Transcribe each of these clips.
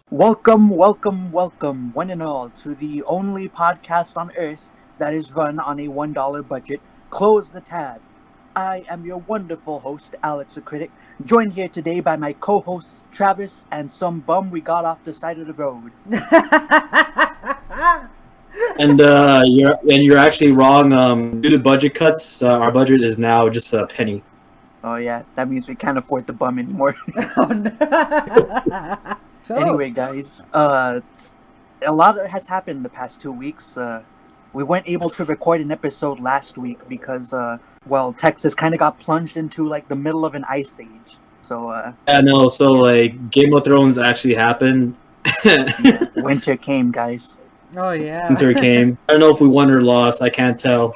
Welcome, one and all, to the only podcast on Earth that is run on a $1 budget. Close the tab. I am your wonderful host, Alex the Critic, joined here today by my co-hosts, Travis, and some bum we got off the side of the road. And you're actually wrong. Due to budget cuts, our budget is now just a penny. Oh yeah, that means we can't afford the bum anymore. Oh, no. Anyway, guys, a lot has happened in the past 2 weeks. We weren't able to record an episode last week because, Texas kind of got plunged into like the middle of an ice age. So Game of Thrones actually happened. Winter came, guys. Oh yeah. Winter came. I don't know if we won or lost. I can't tell.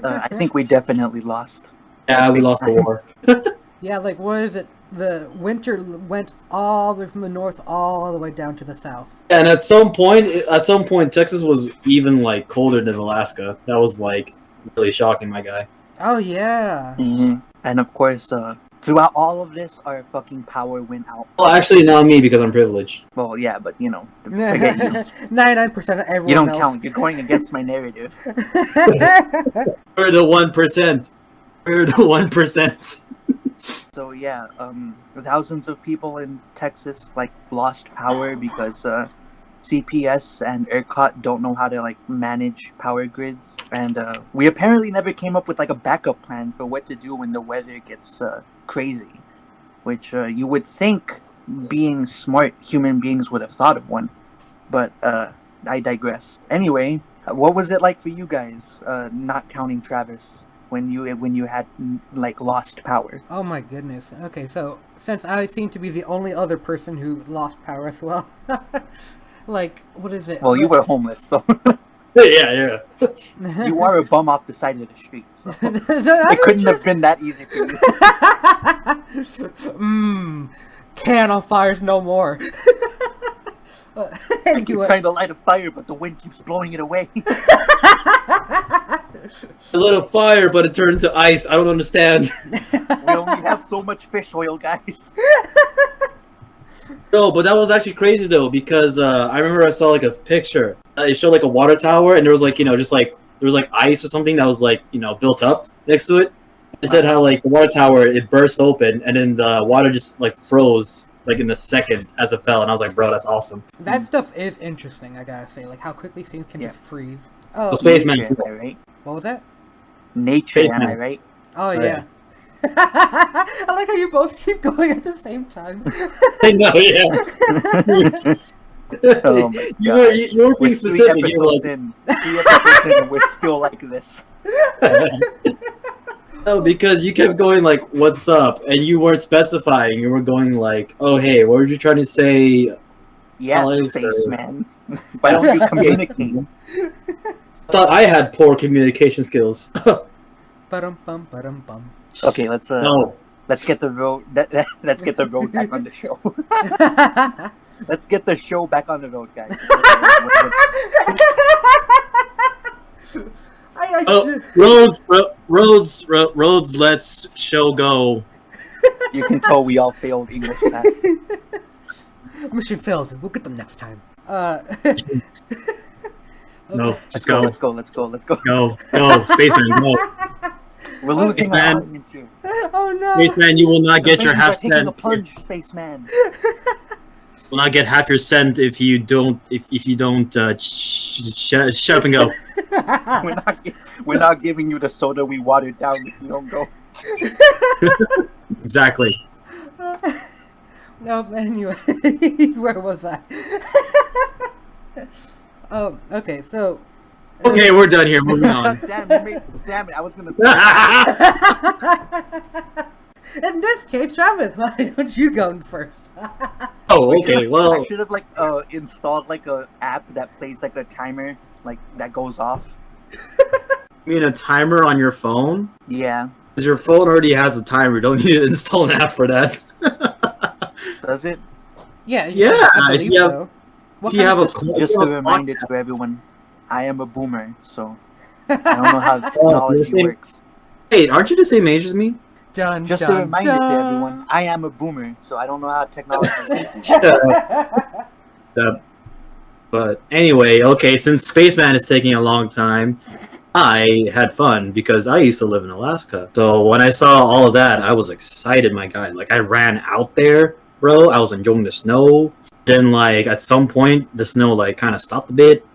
I think we definitely lost. Yeah, we lost the war. Yeah, like what is it? The winter went all the way from the north all the way down to the south. And at some point, Texas was even like colder than Alaska. That was like really shocking, my guy. Oh yeah. Mm-hmm. And of course, throughout all of this, our fucking power went out. Well, actually, not me because I'm privileged. Well, yeah, but forget you. 99% of everyone You don't else. count. You're going against my narrative. We're the 1%. We're the 1%. So yeah, thousands of people in Texas lost power because CPS and ERCOT don't know how to manage power grids, and we apparently never came up with a backup plan for what to do when the weather gets crazy, which you would think, being smart human beings, would have thought of one, but I digress. Anyway, what was it like for you guys, not counting Travis, when you had lost power? Oh my goodness. Okay, so since I seem to be the only other person who lost power as well, what is it? Well, you were homeless, so Yeah. you are a bum off the side of the street. So it couldn't have been that easy for you. Can on fires no more. I keep trying to light a fire, but the wind keeps blowing it away. A little fire, but it turned into ice. I don't understand. We only have so much fish oil, guys. No, but that was actually crazy though, because I remember I saw a picture. It showed a water tower, and there was there was ice or something that was built up next to it. It said how the water tower, it burst open, and then the water just froze in a second as it fell, and I was like, bro, that's awesome. That stuff is interesting, I gotta say. How quickly things can just freeze. Oh, Spaceman. Nature, am I right? What was that? Nature, Spaceman. am I right? Oh yeah. I like how you both keep going at the same time. I know, yeah. Oh my God. You were being specific. You were 3 episodes in, and we're still like this. No, because you kept going what's up, and you weren't specifying. You were going oh, hey, what were you trying to say? Yeah, Alex, spaceman. Why don't you communicate? I thought I had poor communication skills. Ba-dum-bum. Okay, let's No. let's get the road. Let's get the road back on the show. Let's get the show back on the road, guys. Roads, let's show go. You can tell we all failed English class. Mission failed. We'll get them next time. No, Let's go. Let's go. Go, Spaceman, go. We're losing our Spaceman. audience here. Oh no! Spaceman, you will not get your half taking cent. a plunge, spaceman. Will not get half your cent if you don't. If you don't shut up and go. We're not giving you the soda we watered down if you don't go. Exactly. No, anyway, where was I? Oh, okay, so... Okay, we're done here. Moving on. Damn it, I was gonna say... In this case, Travis, why don't you go first? Oh, okay, well... I should have, installed, a app that plays, a timer, that goes off. You mean a timer on your phone? Yeah. Because your phone already has a timer. Don't need to install an app for that. Does it? Yeah, if I believe you have, so. if you have a Just a reminder to everyone, I am a boomer, so I don't know how you're the technology same. works. Wait, aren't you the same age as me? Dun, Just a dun, reminder to everyone, dun. I am a boomer, so I don't know how technology works. Uh, But anyway, okay, since Spaceman is taking a long time, I had fun because I used to live in Alaska. So when I saw all of that, I was excited, my guy. Like I ran out there, bro. I was enjoying the snow. Then like at some point the snow like kind of stopped a bit.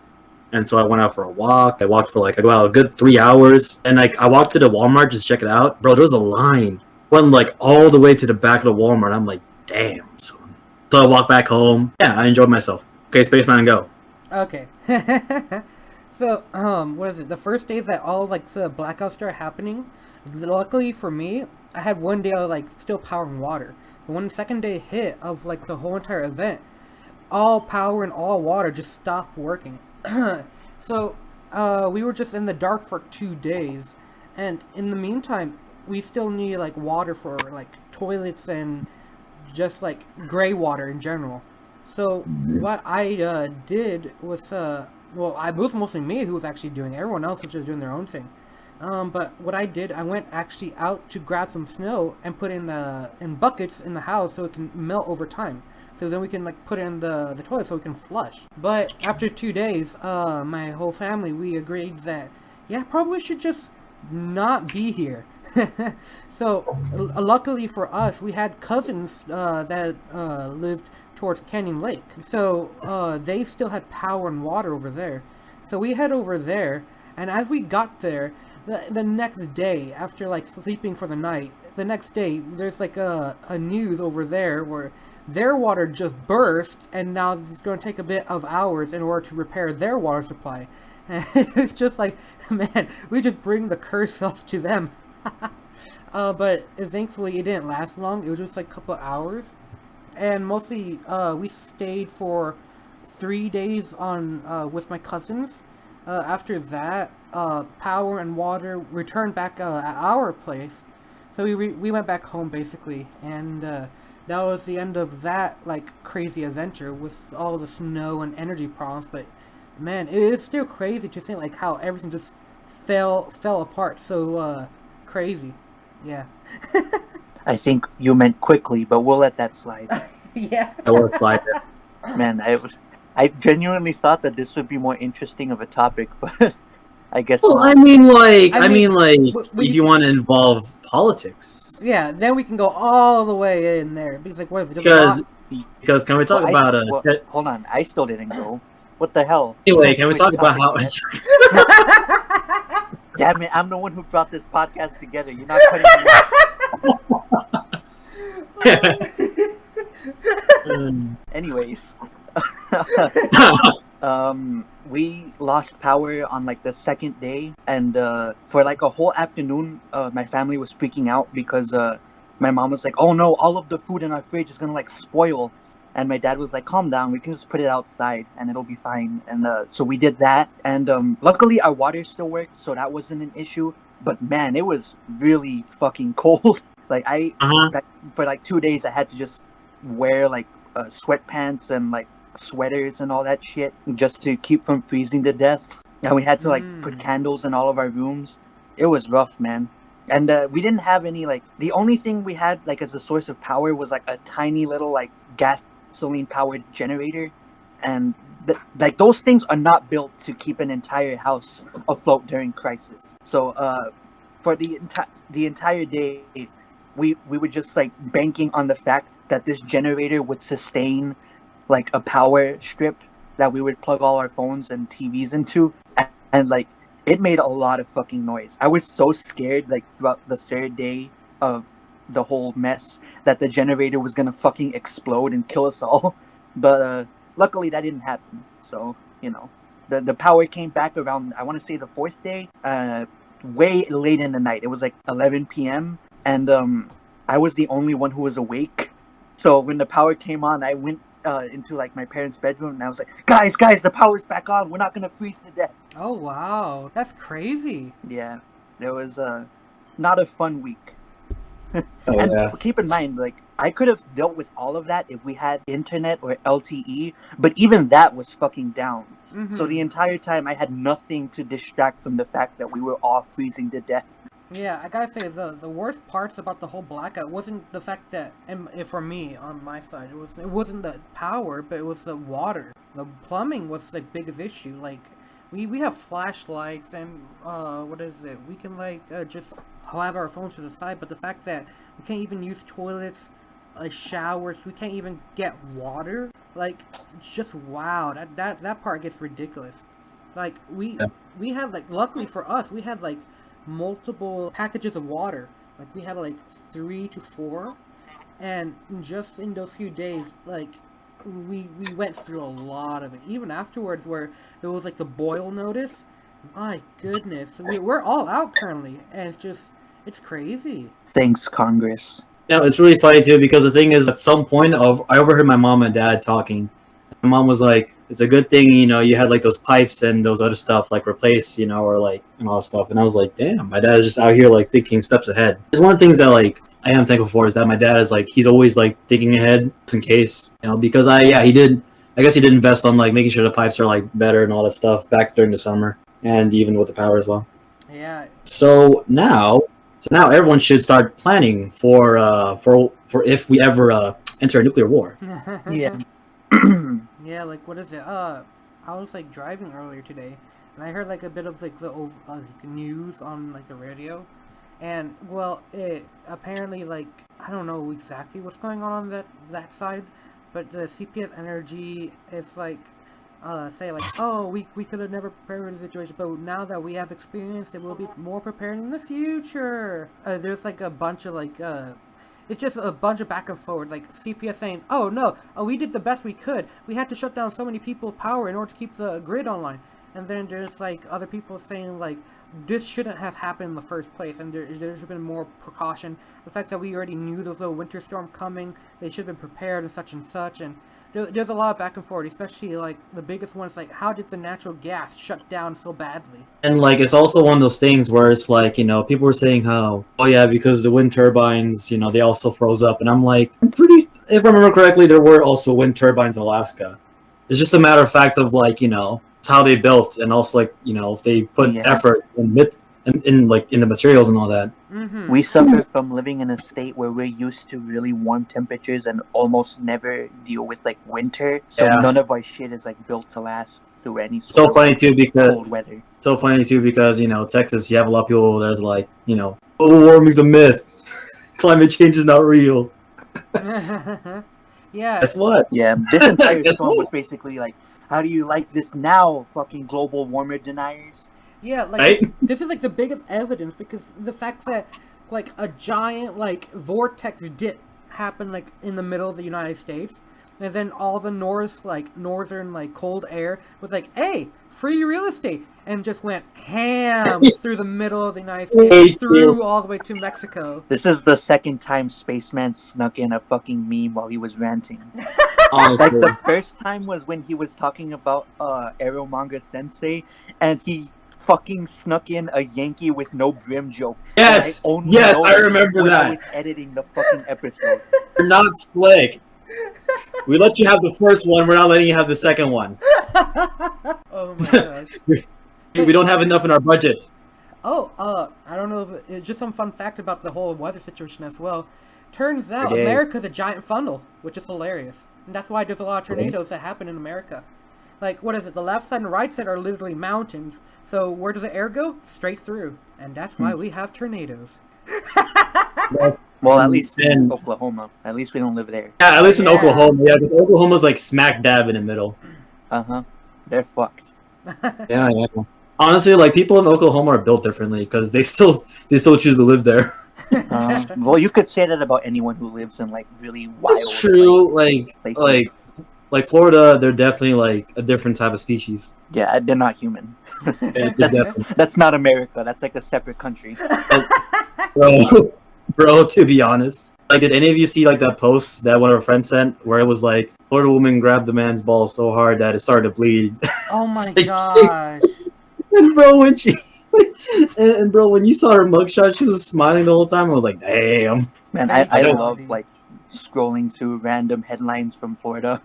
And so I went out for a walk. I walked for like about a good 3 hours. And like I walked to the Walmart just to check it out. Bro, there was a line. Went like all the way to the back of the Walmart. I'm like, damn, son. So I walked back home. Yeah, I enjoyed myself. Okay, Spaceman, go. Okay. So, what is it? The first days that all like the blackouts started happening, luckily for me, I had one day of like still power and water. But when the second day hit of like the whole entire event, all power and all water just stopped working. So, we were just in the dark for 2 days, and in the meantime, we still need like water for like toilets and just like gray water in general. So what I did was well, I was mostly me who was actually doing it. Everyone else was just doing their own thing. But what I did, I went actually out to grab some snow and put in buckets in the house so it can melt over time. So then we can like put it in the toilet so we can flush. But after 2 days, my whole family, we agreed that yeah, probably should just not be here. So luckily for us, we had cousins that lived towards Canyon Lake. So they still had power and water over there. So we head over there, and as we got there, the next day, after like sleeping for the night, the next day there's like a news over there where their water just burst, and now it's going to take a bit of hours in order to repair their water supply. And it's just like, man, we just bring the curse up to them. But thankfully it didn't last long. It was just like a couple hours. And mostly we stayed for 3 days on with my cousins. After that, power and water returned back at our place. So we went back home basically, and that was the end of that like crazy adventure with all the snow and energy problems. But man, it's still crazy to think like how everything just fell apart so crazy. Yeah. I think you meant quickly, but we'll let that slide. Yeah. I was like, Man, I genuinely thought that this would be more interesting of a topic, but I guess well, not. I mean, like, we- if you want to involve politics, Yeah, then we can go all the way in there because like what is it? because can we talk Well, about well, hold on, I still didn't go. What the hell? anyway? Can we talk about how? Damn it! I'm the one who brought this podcast together. You're not cutting me off. Anyways, we lost power on like the second day, and for like a whole afternoon, my family was freaking out because my mom was like, "Oh no, all of the food in our fridge is gonna like spoil," and my dad was like, "Calm down, we can just put it outside and it'll be fine." And so we did that, and luckily our water still worked, so that wasn't an issue. But man, it was really fucking cold. Like like, for like 2 days, I had to just wear like sweatpants and like sweaters and all that shit just to keep from freezing to death. And we had to like put candles in all of our rooms. It was rough, man. And we didn't have any like, the only thing we had like as a source of power was like a tiny little like gasoline powered generator, and like those things are not built to keep an entire house afloat during crisis. So for the entire day, we were just like banking on the fact that this generator would sustain like a power strip that we would plug all our phones and TVs into, and like it made a lot of fucking noise. I was so scared like throughout the third day of the whole mess that the generator was gonna fucking explode and kill us all. But luckily that didn't happen. So you know, the power came back around, I want to say the fourth day, way late in the night. It was like 11 p.m. and I was the only one who was awake. So when the power came on, I went into like my parents' bedroom and I was like, guys, the power's back on. We're not gonna freeze to death. Oh wow, that's crazy. Yeah, it was not a fun week. Oh, And yeah. keep in mind, like I could have dealt with all of that if we had internet or LTE, but even that was fucking down. So the entire time I had nothing to distract from the fact that we were all freezing to death. Yeah, I gotta say the worst parts about the whole blackout wasn't the fact that, and for me on my side, it wasn't the power, but it was the water. The plumbing was the biggest issue. Like we have flashlights and what is it? We can like just have our phones to the side, but the fact that we can't even use toilets, like showers, we can't even get water. Like it's just wow. That part gets ridiculous. Like we had like, luckily for us, we had like multiple packages of water. Like we had like 3 to 4, and just in those few days, like we went through a lot of it. Even afterwards, where there was like the boil notice. My goodness, we're all out currently, and it's crazy. Thanks, Congress. Yeah, it's really funny too because the thing is, at some point, I overheard my mom and dad talking. My mom was like, "It's a good thing, you had like those pipes and those other stuff like replaced, or like and all that stuff." And I was like, "Damn, my dad is just out here like thinking steps ahead." There's one of the things that like I am thankful for is that my dad is like he's always like thinking ahead just in case, because he did. I guess he did invest on like making sure the pipes are like better and all that stuff back during the summer and even with the power as well. Yeah. So now everyone should start planning for if we ever enter a nuclear war. Yeah. Yeah, like what is it? I was like driving earlier today, and I heard like a bit of like the news on like the radio, and well, it apparently like I don't know exactly what's going on that side, but the CPS Energy is like say like, oh, we could have never prepared for the situation, but now that we have experience, it will be more prepared in the future. There's like a bunch of like it's just a bunch of back and forward, like CPS saying, oh no, we did the best we could. We had to shut down so many people's power in order to keep the grid online. And then there's like other people saying like, this shouldn't have happened in the first place, and there's been more precaution. The fact that we already knew there was a winter storm coming, they should have been prepared and such, and there's a lot of back and forth, especially like the biggest one is like, how did the natural gas shut down so badly? And like it's also one of those things where it's like, people were saying how, oh yeah, because the wind turbines, they also froze up, and I'm like, if I remember correctly, there were also wind turbines in Alaska. It's just a matter of fact of like, it's how they built, and also like, if they put effort in the materials and all that. Mm-hmm. We suffer from living in a state where we're used to really warm temperatures and almost never deal with like winter. So none of our shit is like built to last through any sort of cold weather. So funny too because Texas, you have a lot of people that's like, global warming's a myth, climate change is not real. Yeah. Guess what? Yeah, this entire storm was basically like, how do you like this now, fucking global warmer deniers? Yeah, like right? this is like the biggest evidence, because the fact that like a giant like vortex dip happened like in the middle of the United States, and then all the northern like cold air was like, hey, free real estate, and just went ham through the middle of the United States, through all the way to Mexico. This is the second time Spaceman snuck in a fucking meme while he was ranting. Honestly. Like the first time was when he was talking about Aromanga Sensei, and he fucking snuck in a Yankee with no brim joke. Yes, I remember that. I was editing the fucking episode. You're not slick. We let you have the first one. We're not letting you have the second one. Oh my gosh. We don't have enough in our budget. Oh, I don't know if it's just some fun fact about the whole weather situation as well. Turns out Okay. America's a giant funnel, which is hilarious. And that's why there's a lot of tornadoes that happen in America. Like, what is it? The left side and the right side are literally mountains. So where does the air go? Straight through. And that's why we have tornadoes. Well, at least in Oklahoma. At least we don't live there. Yeah, at least in Oklahoma. Yeah, because Oklahoma's like smack dab in the middle. Uh-huh. They're fucked. Yeah. Honestly, like people in Oklahoma are built differently because they still choose to live there. Well, you could say that about anyone who lives in like really wild. It's true. places. Like Florida, they're definitely like a different type of species. Yeah, they're not human. They're definitely- That's not America. That's like a separate country. Bro, to be honest, like, did any of you see like that post that one of our friends sent where it was like Florida woman grabbed the man's ball so hard that it started to bleed? Oh my Like, gosh. And bro, when she and bro, when you saw her mugshot, she was smiling the whole time. I was like, damn. Man, I love like scrolling through random headlines from Florida.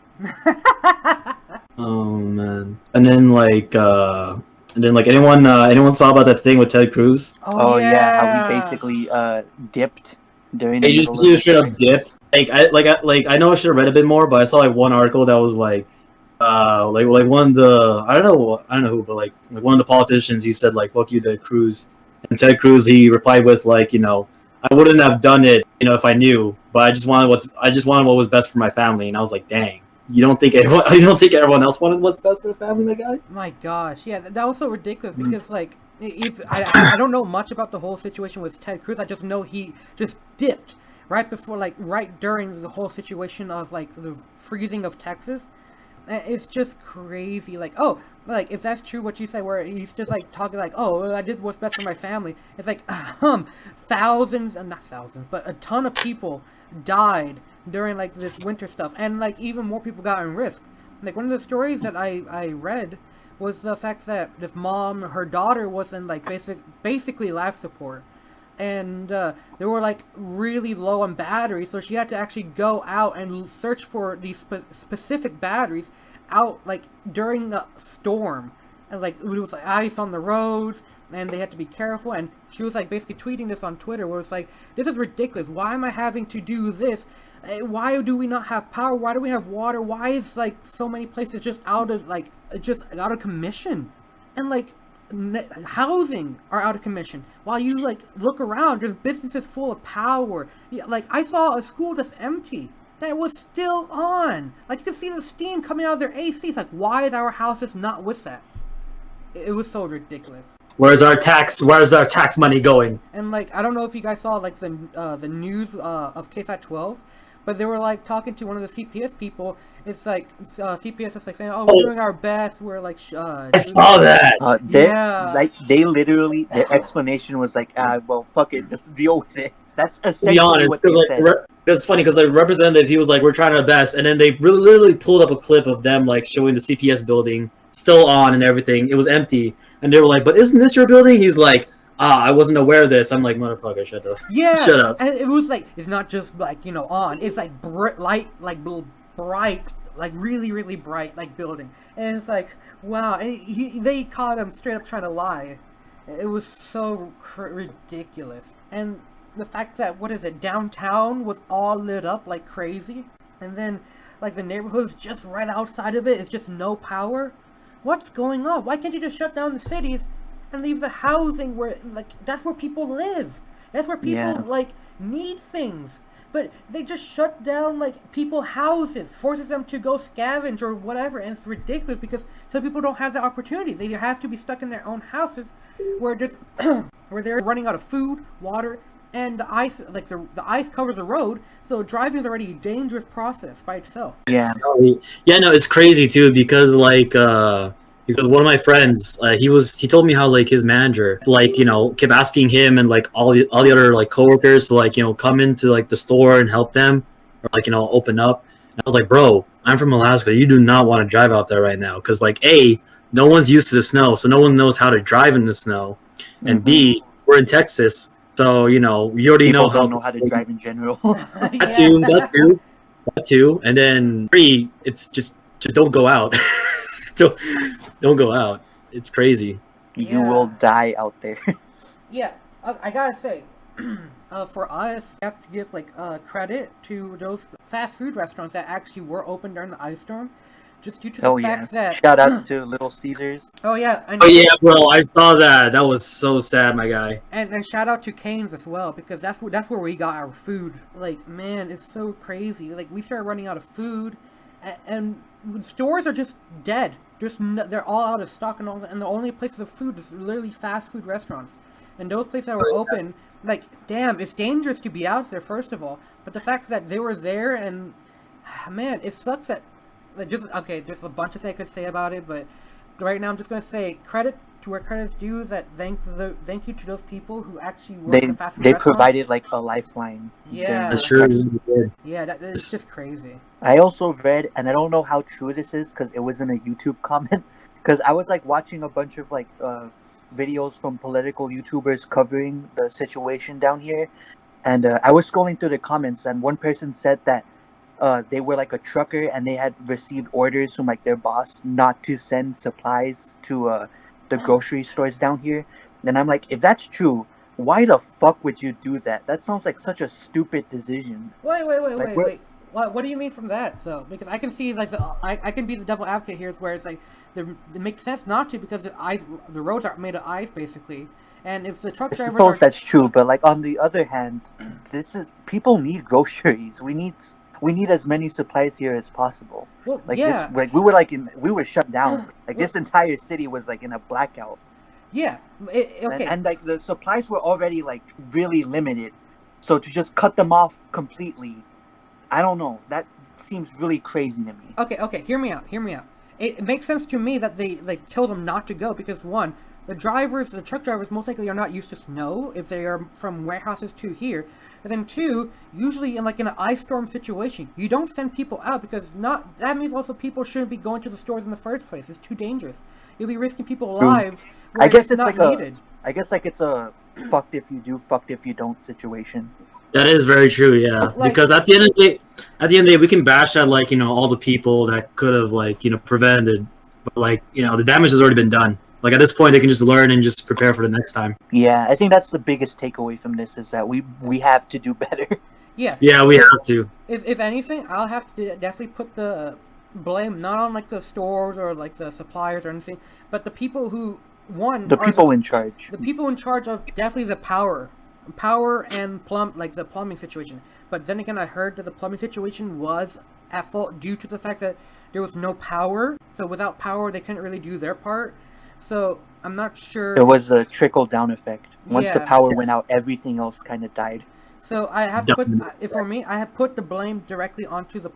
Oh man. And then anyone saw about that thing with Ted Cruz? Oh Oh yeah, how he yeah. basically dipped during the He middle just of he the straight up crisis. dipped. I know I should have read a bit more, but I saw like one article that was like one of the I don't know who, but like one of the politicians, he said like fuck you to Cruz, and Ted Cruz, he replied with like, I wouldn't have done it, if I knew, but I just wanted what was best for my family. And I was like, dang, you don't think everyone else wanted what's best for the family, my guy? My gosh, yeah, that was so ridiculous Mm. because like if I don't know much about the whole situation with Ted Cruz. I just know he just dipped right before, like right during the whole situation of like the freezing of Texas. It's just crazy. Like, oh, like if that's true, what you say, where he's just like talking like, oh, well, I did what's best for my family. It's like, thousands, not thousands, but a ton of people died during like this winter stuff, and like even more people got in risk. Like one of the stories that I read was the fact that this mom, her daughter was in like basically life support, and they were like really low on batteries, so she had to actually go out and search for these specific batteries out like during the storm, and like it was like ice on the roads, and they had to be careful. And she was like basically tweeting this on Twitter, where it's like, this is ridiculous, why am I having to do this? Why do we not have power? Why do we have water? Why is like so many places just out of commission? And like housing are out of commission. While you like look around, there's businesses full of power. Yeah, like I saw a school that's empty that was still on. Like you could see the steam coming out of their ACs. Like, why is our houses not with that? It was so ridiculous. Where's our tax money going? And like I don't know if you guys saw like the news of KSAT 12, but they were like talking to one of the CPS people. It's like CPS is like saying, "Oh, we're doing our best. We're like I saw that. They literally, their explanation was like, well, fuck it, just deal with it. That's To be essentially honest, what they said. it's funny because the representative, he was like, "We're trying our best," and then they really literally pulled up a clip of them like showing the CPS building still on and everything. It was empty, and they were like, "But isn't this your building?" He's like, "I wasn't aware of this." I'm like, "Motherfucker, shut up." Yeah, Shut up. and it was like it's not just like on. It's like bright, like really really bright like building, and it's like wow. And they caught him straight up trying to lie. It was so ridiculous, and the fact that what is it, downtown was all lit up like crazy, and then like the neighborhoods just right outside of it is just no power. What's going on? Why can't you just shut down the cities and leave the housing where like that's where people live? That's where people like need things. But they just shut down like people houses, forces them to go scavenge or whatever, and it's ridiculous because some people don't have the opportunity. They have to be stuck in their own houses where just where they're running out of food, water, and the ice like the ice covers the road, so driving is already a dangerous process by itself. Yeah. Yeah, no, it's crazy too because because one of my friends, he told me how like his manager like kept asking him and like all the other like coworkers to like come into like the store and help them or like open up. And I was like, bro, I'm from Alaska. You do not want to drive out there right now because like no one's used to the snow, so no one knows how to drive in the snow, and B, we're in Texas, so you already People know don't know how to drive in general. that too, and then 3, it's just don't go out. don't don't go out. It's crazy. You will die out there. Yeah, I gotta say, for us, we have to give like credit to those fast food restaurants that actually were open during the ice storm, just due to the fact that. Shout outs to Little Caesars. Oh yeah, and, Oh yeah, bro, I saw that. That was so sad, my guy. and shout out to Cane's as well, because that's where we got our food. Like man, it's so crazy. Like we started running out of food, and stores are just dead. They're all out of stock and all that, and the only places of food is literally fast food restaurants. And those places that were open, like, damn, it's dangerous to be out there, first of all. But the fact that they were there, and, man, it sucks that, like, there's a bunch of things I could say about it, but right now I'm just going to say credit to where credit is due, that thank you to those people who actually work in the fast food restaurants. Provided, like, a lifeline. Yeah. That's true. Yeah, it's just crazy. I also read, and I don't know how true this is because it was in a YouTube comment, because I was like watching a bunch of like videos from political YouTubers covering the situation down here, and I was scrolling through the comments, and one person said that they were like a trucker and they had received orders from like their boss not to send supplies to the grocery stores down here. And I'm like, if that's true, why the fuck would you do that? That sounds like such a stupid decision. Wait, wait, wait, Like, wait, wait. What do you mean from that, though? Because I can see, like, I can be the devil advocate here, where it's like, it makes sense not to, because the roads are made of ice, basically. And if the truck I drivers suppose are... that's true, but like on the other hand, people need groceries. We need as many supplies here as possible. Well, Like yeah, this, like we were shut down. Like this entire city was like in a blackout. yeah. Okay. And like the supplies were already like really limited, so to just cut them off completely, I don't know. That seems really crazy to me. Okay, hear me out. It makes sense to me that they like tell them not to go because one, the truck drivers most likely are not used to snow if they are from warehouses to here. And then two, usually in an ice storm situation, you don't send people out because that means also people shouldn't be going to the stores in the first place. It's too dangerous. You'll be risking people's lives where I guess it's not like needed. I guess like it's a fucked if you do, fucked if you don't situation. That is very true, yeah. Because at the end of the day, we can bash at all the people that could have prevented, but the damage has already been done. Like at this point, they can just learn and just prepare for the next time. Yeah, I think that's the biggest takeaway from this is that we have to do better. Yeah. Yeah, we have to. If anything, I'll have to definitely put the blame not on the stores or the suppliers or anything, but the people who the people in charge. The people in charge of definitely the power and the plumbing situation. But then again, I heard that the plumbing situation was at fault due to the fact that there was no power. So without power, they couldn't really do their part. So I'm not sure. There was a trickle down effect. Once the Yeah. power went out, everything else kind of died. So I have put, for me, I have put the blame directly onto the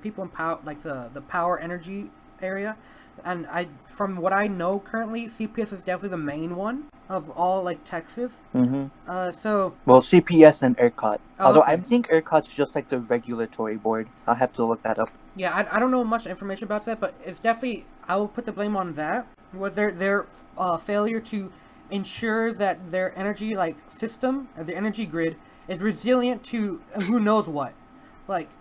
people in power, the power energy area, and from what I know currently, CPS is definitely the main one of all Texas. Mm-hmm. So Well, CPS and ERCOT. Oh, Although okay. I think ERCOT's just like the regulatory board. I'll have to look that up. yeah, I don't know much information about that, but it's definitely I will put the blame on that. Was their failure to ensure that their energy system or the energy grid is resilient to who knows what.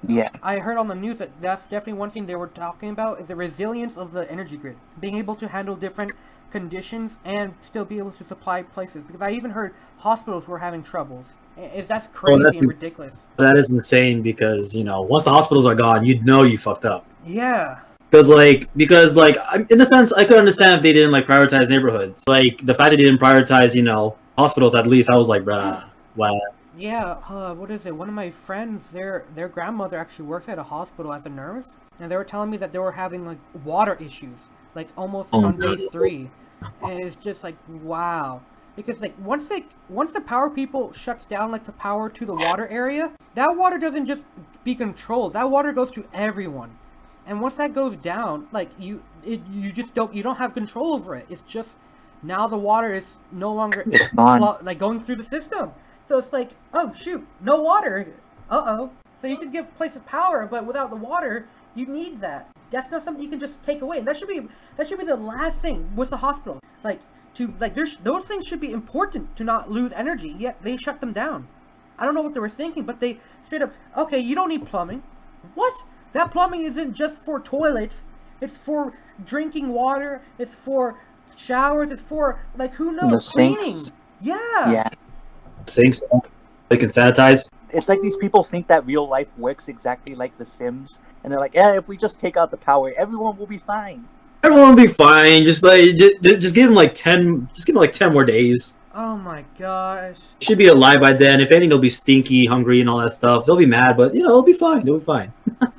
Yeah. I heard on the news that that's definitely one thing they were talking about is the resilience of the energy grid, being able to handle different conditions and still be able to supply places. Because I even heard hospitals were having troubles. That's crazy and ridiculous. That is insane because once the hospitals are gone, you fucked up. Yeah. Because in a sense, I could understand if they didn't prioritize neighborhoods. Like the fact that they didn't prioritize hospitals, at least I was like, bruh, wow. Yeah, what is it? One of my friends, their grandmother actually worked at a hospital as a nurse, and they were telling me that they were having water issues, almost on day 3, and it's just wow, because once the power people shuts down the power to the water area, that water doesn't just be controlled. That water goes to everyone, and once that goes down, you don't have control over it. It's just now the water is no longer going through the system. So it's oh shoot, no water. Uh-oh. So you can give places power, but without the water, you need that. That's not something you can just take away. And that should be the last thing with the hospital. Those things should be important to not lose energy, yet they shut them down. I don't know what they were thinking, but they straight up, okay, you don't need plumbing. What? That plumbing isn't just for toilets. It's for drinking water. It's for showers. It's for who knows, cleaning. Yeah. Sinks they can sanitize. It's like these people think that real life works exactly like The Sims, and they're like, yeah, if we just take out the power, everyone will be fine. Everyone will be fine. Just give them 10. Just give them 10 more days. Oh my gosh. Should be alive by then. If anything, they'll be stinky, hungry, and all that stuff. They'll be mad, but it'll be fine. It'll be fine.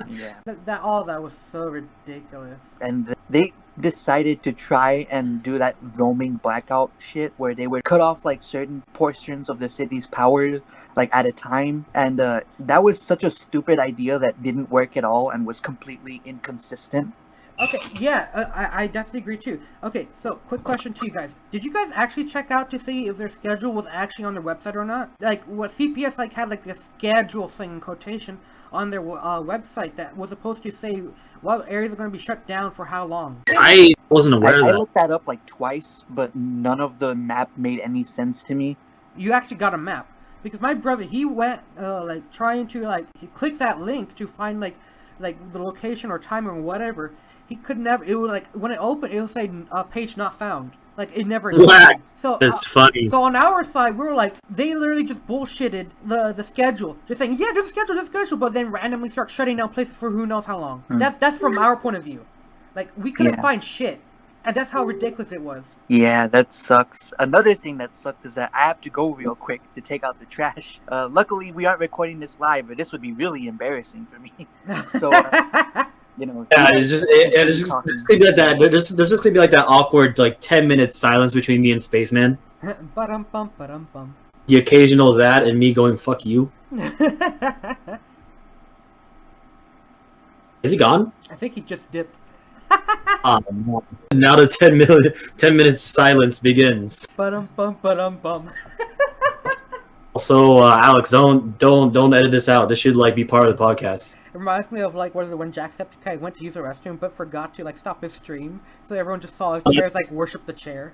Yeah. All that was so ridiculous. And they decided to try and do that roaming blackout shit where they would cut off certain portions of the city's power at a time, and that was such a stupid idea that didn't work at all and was completely inconsistent. Okay, yeah, I definitely agree too. Okay, so quick question to you guys. Did you guys actually check out to see if their schedule was actually on their website or not? What CPS had a schedule thing in quotation on their website that was supposed to say what areas are going to be shut down for how long. I wasn't aware of that. I looked that up twice, but none of the map made any sense to me. You actually got a map. because my brother, he went like trying to like he clicked that link to find like the location or time or whatever. He could never. It was like when it opened, it would say page not found. Like it never existed. So That's funny. So on our side, we were like, they literally just bullshitted the schedule, just saying, yeah, there's a schedule, but then randomly start shutting down places for who knows how long. That's from our point of view. Like we couldn't find shit, and that's how ridiculous it was. Yeah, that sucks. Another thing that sucks is that I have to go real quick to take out the trash. Luckily, we aren't recording this live, but this would be really embarrassing for me. So. You know, yeah, it's just gonna be like that. There's just gonna be like that awkward like 10-minute silence between me and Spaceman. Ba-dum-bum, ba-dum-bum. The occasional that and me going fuck you. Is he gone? I think he just dipped. Now the 10 minute silence begins. Ba-dum-bum, ba-dum-bum. Also, Alex, don't edit this out. This should like be part of the podcast. It reminds me of like what is it when Jacksepticeye went to use the restroom but forgot to like stop his stream, so everyone just saw his chairs like worship the chair.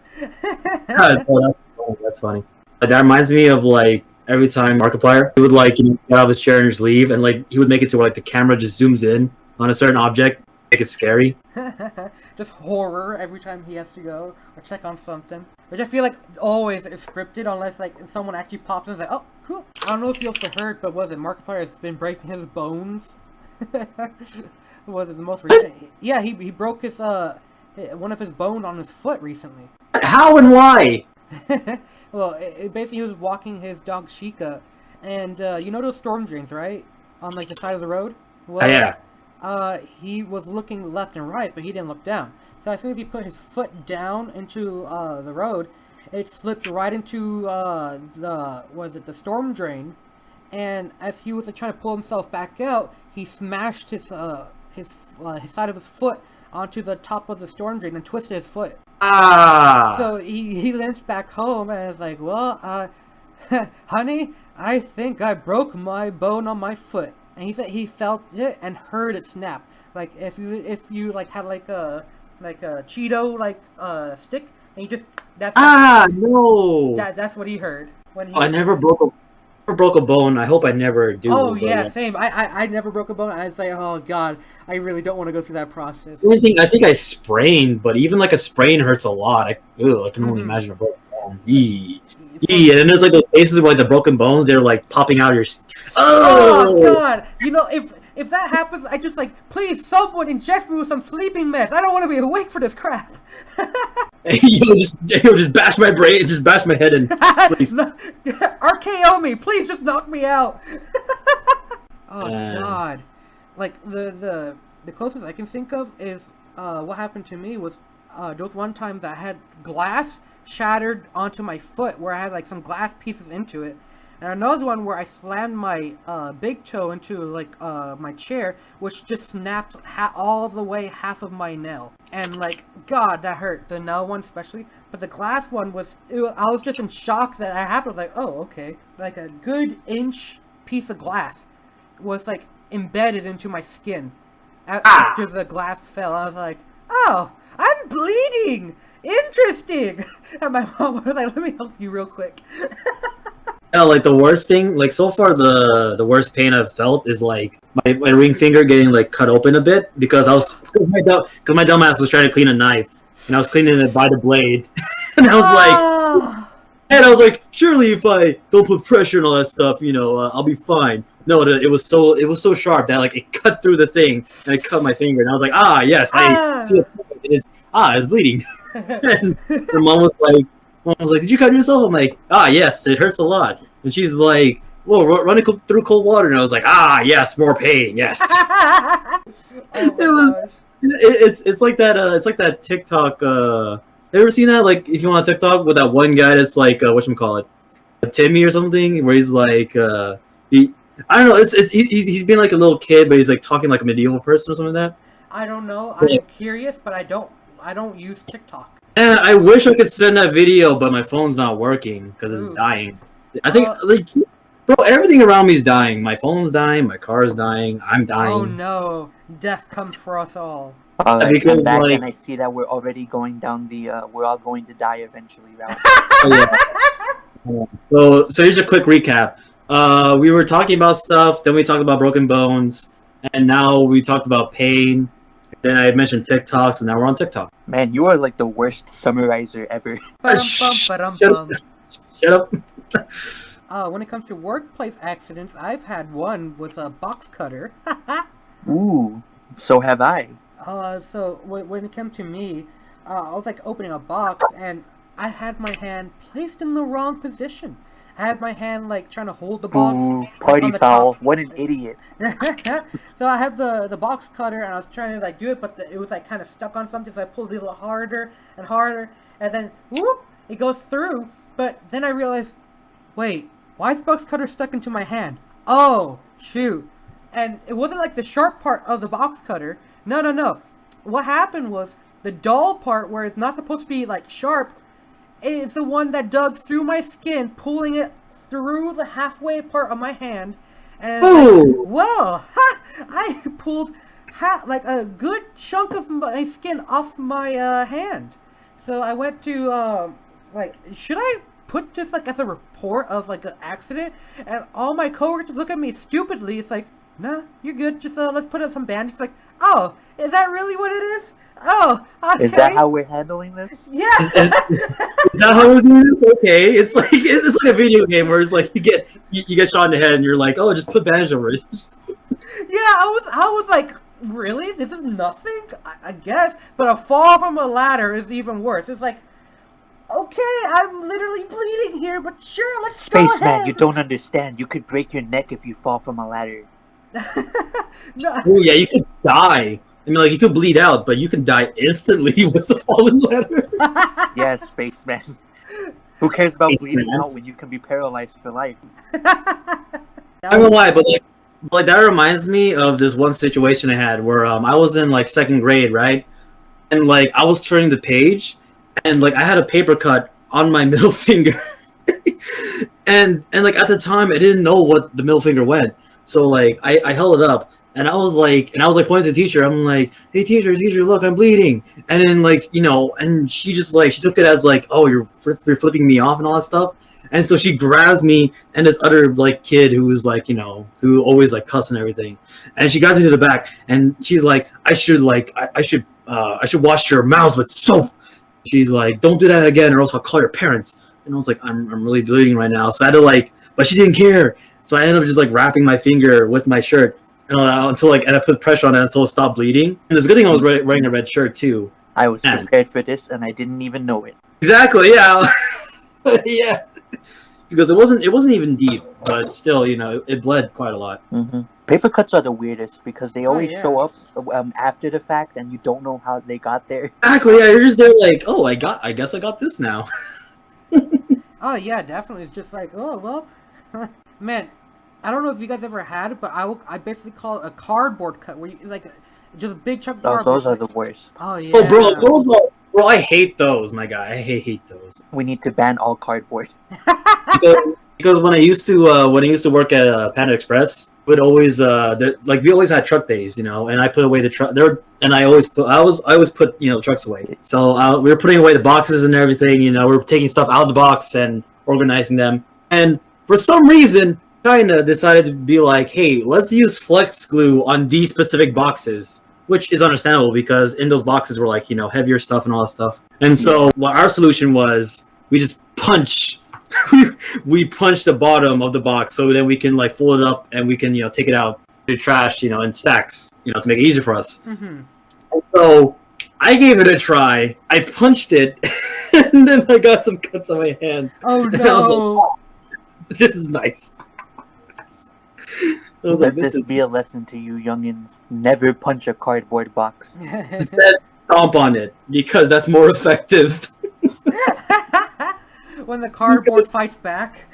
That's funny. That reminds me of like every time Markiplier, he would like get out of his chair and just leave, and like he would make it to where like the camera just zooms in on a certain object, make it scary. Just horror every time he has to go or check on something, which I feel like always is scripted unless like someone actually pops in and is like, oh, cool. I don't know if you also heard, but was it Markiplier has been breaking his bones? Was it the most recent? Yeah, he broke his one of his bones on his foot recently. How and why? Well, basically he was walking his dog Chica, and you know those storm drains, right? On like the side of the road. Well, yeah. He was looking left and right, but he didn't look down. So as soon as he put his foot down into the road, it slipped right into the storm drain. And as he was trying to pull himself back out, he smashed his side of his foot onto the top of the storm drain and twisted his foot. Ah! So he limped back home and was like, well, honey, I think I broke my bone on my foot. And he said he felt it and heard it snap. Like if you like had like a Cheeto stick and you just no. That's what he heard when he. I never broke a bone. I hope I never do. Oh yeah, same. I never broke a bone. I say, oh god, I really don't want to go through that process. I think I sprained, but even like a sprain hurts a lot. I can only imagine a broken bone. And then there's like those cases where like the broken bones, they're like popping out of your. Oh god! You know, if that happens, I just like, please, someone inject me with some sleeping meds. I don't want to be awake for this crap. You'll just bash my brain, just bash my head in. Please. RKO me, please, just knock me out. Oh god! Like the closest I can think of is what happened to me was there was one time that I had glass shattered onto my foot where I had like some glass pieces into it, and another one where I slammed my big toe into like my chair, which just snapped all the way half of my nail. And like, god, that hurt, the nail one especially. But the glass one was I was just in shock that it happened. I was like, oh okay, like a good inch piece of glass was like embedded into my skin after the glass fell. I was like, oh, I'm bleeding. Interesting. And my mom was like, let me help you real quick. Like the worst thing, like so far the worst pain I've felt is like my ring finger getting like cut open a bit because my dumbass was trying to clean a knife and I was cleaning it by the blade. And I was like, surely if I don't put pressure and all that stuff, I'll be fine. No, it was so sharp that like it cut through the thing and it cut my finger, and I was like, yes, I feel it's bleeding. And her mom was like, did you cut yourself? I'm like, yes, it hurts a lot. And she's like, well, run it through cold water. And I was like, yes, more pain, yes. It's like that TikTok. Have you ever seen that? Like, if you want TikTok with that one guy that's like, whatchamacallit, Timmy or something, where he's like, I don't know. He's being like a little kid, but he's like talking like a medieval person or something like that. I don't know. I'm curious, but I don't use TikTok. And I wish I could send that video, but my phone's not working because it's dying. I think bro, everything around me is dying. My phone's dying. My car is dying. I'm dying. Oh no! Death comes for us all. Because I'm back and I see that we're already going down the we're all going to die eventually route. So here's a quick recap. We were talking about stuff, then we talked about broken bones, and now we talked about pain. Then I mentioned TikTok, so now we're on TikTok. Man, you are like the worst summarizer ever. Shut up. Shut up. When it comes to workplace accidents, I've had one with a box cutter. Ooh, so have I. So when it came to me, I was like opening a box and I had my hand placed in the wrong position. I had my hand like trying to hold the box. Ooh, like, party on the foul. top. What an idiot. So I have the box cutter and I was trying to like do it, but it was like kind of stuck on something. So I pulled it a little harder and harder, and then whoop, it goes through. But then I realized, wait, why is the box cutter stuck into my hand? Oh, shoot. And it wasn't like the sharp part of the box cutter. No. What happened was the dull part where it's not supposed to be like sharp is the one that dug through my skin, pulling it through the halfway part of my hand. And like, whoa, I pulled like a good chunk of my skin off my hand. So I went to like, should I put this like as a report of like an accident? And all my coworkers look at me stupidly. It's like, nah, you're good. Just let's put up some bandages. Like, oh, is that really what it is? Oh, okay. Is that how we're handling this? Yes. Is that how we do this? Okay, it's like a video game where it's like you get shot in the head and you're like, oh, just put bandage over it. Yeah, I was like, really? This is nothing? I guess. But a fall from a ladder is even worse. It's like, okay, I'm literally bleeding here, but sure, let's go ahead. Spaceman, you don't understand. You could break your neck if you fall from a ladder. No. Oh yeah, you could die. I mean, like you could bleed out, but you can die instantly with the fallen ladder. Yes, Spaceman. Who cares about Spaceman. bleeding out when you can be paralyzed for life? I don't know why, but like that reminds me of this one situation I had where I was in like second grade, right? And like I was turning the page, and like I had a paper cut on my middle finger, and like at the time I didn't know what the middle finger went, so like I held it up. And I was like pointing to the teacher. I'm like, hey, teacher, look, I'm bleeding. And then like, and she just like, she took it as like, oh, you're flipping me off and all that stuff. And so she grabs me and this other like kid who was like, who always like cuss and everything. And she grabs me to the back and she's like, I should wash your mouths with soap. She's like, don't do that again or else I'll call your parents. And I was like, I'm really bleeding right now. So I had to like, but she didn't care. So I ended up just like wrapping my finger with my shirt. Until and I put pressure on it until it stopped bleeding. And it's a good thing I was wearing a red shirt too. I was prepared for this and I didn't even know it. Exactly, yeah. Yeah. Because it wasn't even deep, but still, it bled quite a lot. Mm-hmm. Paper cuts are the weirdest because they always show up after the fact and you don't know how they got there. Exactly, yeah. You're just there like, oh, I guess I got this now. Oh yeah, definitely. It's just like, oh well, man. I don't know if you guys ever had it, but I basically call it a cardboard cut, where you like just a big chunk of cardboard. Those are the worst. Oh yeah. Oh, bro, I hate those, my guy. I hate those. We need to ban all cardboard. because when I used to work at Panda Express, would always we always had truck days, and I put away the truck there, and I always put trucks away. So we were putting away the boxes and everything. We were taking stuff out of the box and organizing them, and for some reason, China decided to be like, hey, let's use flex glue on these specific boxes, which is understandable because in those boxes were like, heavier stuff and all that stuff. And so what our solution was, we just we punch the bottom of the box so then we can like fold it up and we can, take it out to trash, in stacks, to make it easier for us. Mm-hmm. And so I gave it a try. I punched it and then I got some cuts on my hand. Oh and I was like, no. oh, this is nice. Let this be a lesson to you youngins. Never punch a cardboard box. Instead, stomp on it, because that's more effective. When the cardboard fights back.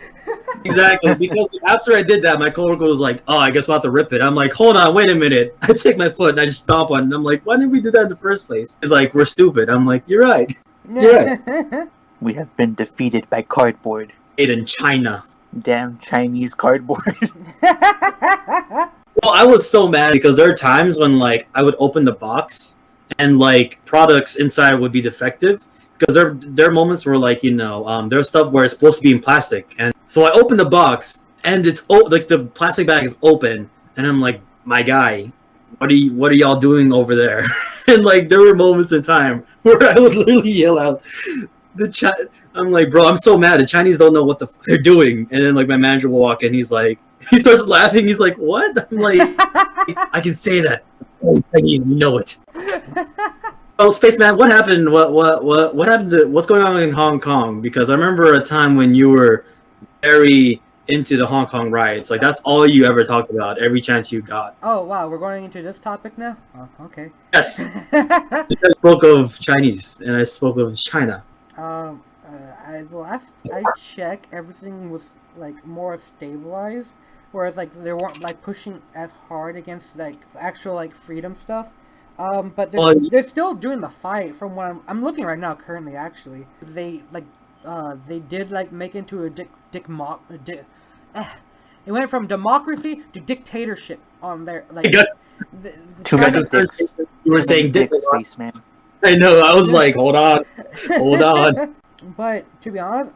Exactly, because after I did that, my coworker was like, oh, I guess we'll have to rip it. I'm like, hold on, wait a minute. I take my foot and I just stomp on it. And I'm like, why didn't we do that in the first place? It's like, we're stupid. I'm like, you're right. You're right. We have been defeated by cardboard. Made in China. Damn Chinese cardboard. Well, I was so mad because there are times when like I would open the box and like products inside would be defective because there are moments where like there's stuff where it's supposed to be in plastic, and so I open the box and it's like the plastic bag is open, and I'm like, my guy, what are y'all doing over there? And like there were moments in time where I would literally yell out, I'm like, bro, I'm so mad. The Chinese don't know what the they're doing, and then like my manager will walk in, he starts laughing. He's like, what? I'm like, I can say that. You know it. Oh, Spaceman, what happened? What happened? What's going on in Hong Kong? Because I remember a time when you were very into the Hong Kong riots. Like that's all you ever talked about every chance you got. Oh wow, we're going into this topic now. Oh, okay. Yes. I spoke of Chinese and I spoke of China. The last I checked, everything was like more stabilized, whereas like they weren't like pushing as hard against like actual like freedom stuff. But they're still doing the fight. From what I'm looking right now, currently, actually, they did like make into a it went from democracy to dictatorship on their like. Too many dicks. You were saying dicks, Spaceman. I know. I was like, hold on. But to be honest,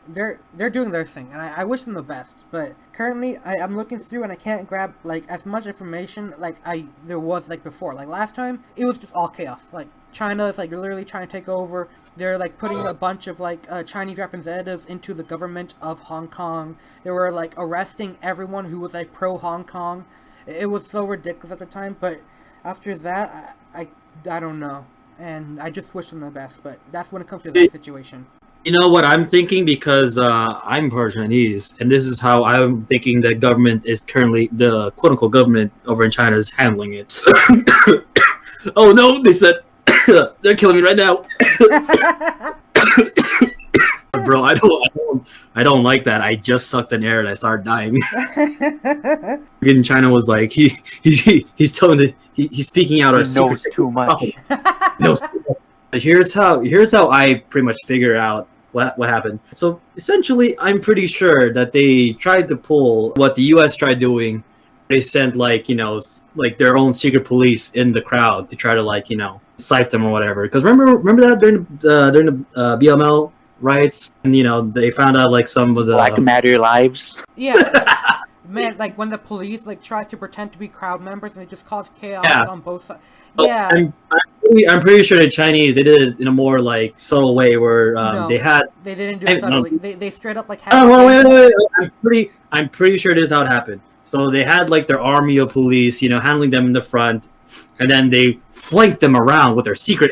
they're doing their thing, and I wish them the best. But currently, I'm looking through, and I can't grab like as much information like there was like before. Like last time, it was just all chaos. Like China is like literally trying to take over. They're like putting a bunch of like Chinese representatives into the government of Hong Kong. They were like arresting everyone who was like pro Hong Kong. It was so ridiculous at the time. But after that, I don't know. And I just wish them the best, but that's when it comes to that situation. You know what I'm thinking? Because I'm part Chinese, and this is how I'm thinking the government is currently, the quote-unquote government over in China is handling it. Oh no, they said, they're killing me right now. Bro, I don't like that. I just sucked in air and I started dying. In China was like, he's telling he's speaking out our knows too much. No, here's how I pretty much figure out what happened. So essentially, I'm pretty sure that they tried to pull what the U.S. tried doing. They sent like their own secret police in the crowd to try to cite them or whatever. Because remember that during the BML riots, and they found out like some of the Black Matter lives. Yeah. Man, like when the police like try to pretend to be crowd members and they just cause chaos on both sides. Yeah, I'm pretty sure the Chinese, they did it in a more like subtle way where they didn't do it subtly. They straight up like had. Wait. I'm pretty sure this is how it happened. So they had like their army of police, handling them in the front, and then they flanked them around with their secret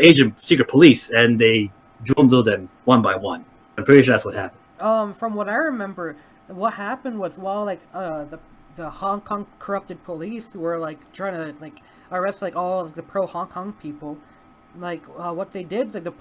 police, and they drilled them one by one. I'm pretty sure that's what happened. From what I remember, what happened was while like the Hong Kong corrupted police were like trying to like arrest like all of the pro Hong Kong people, like what they did, like the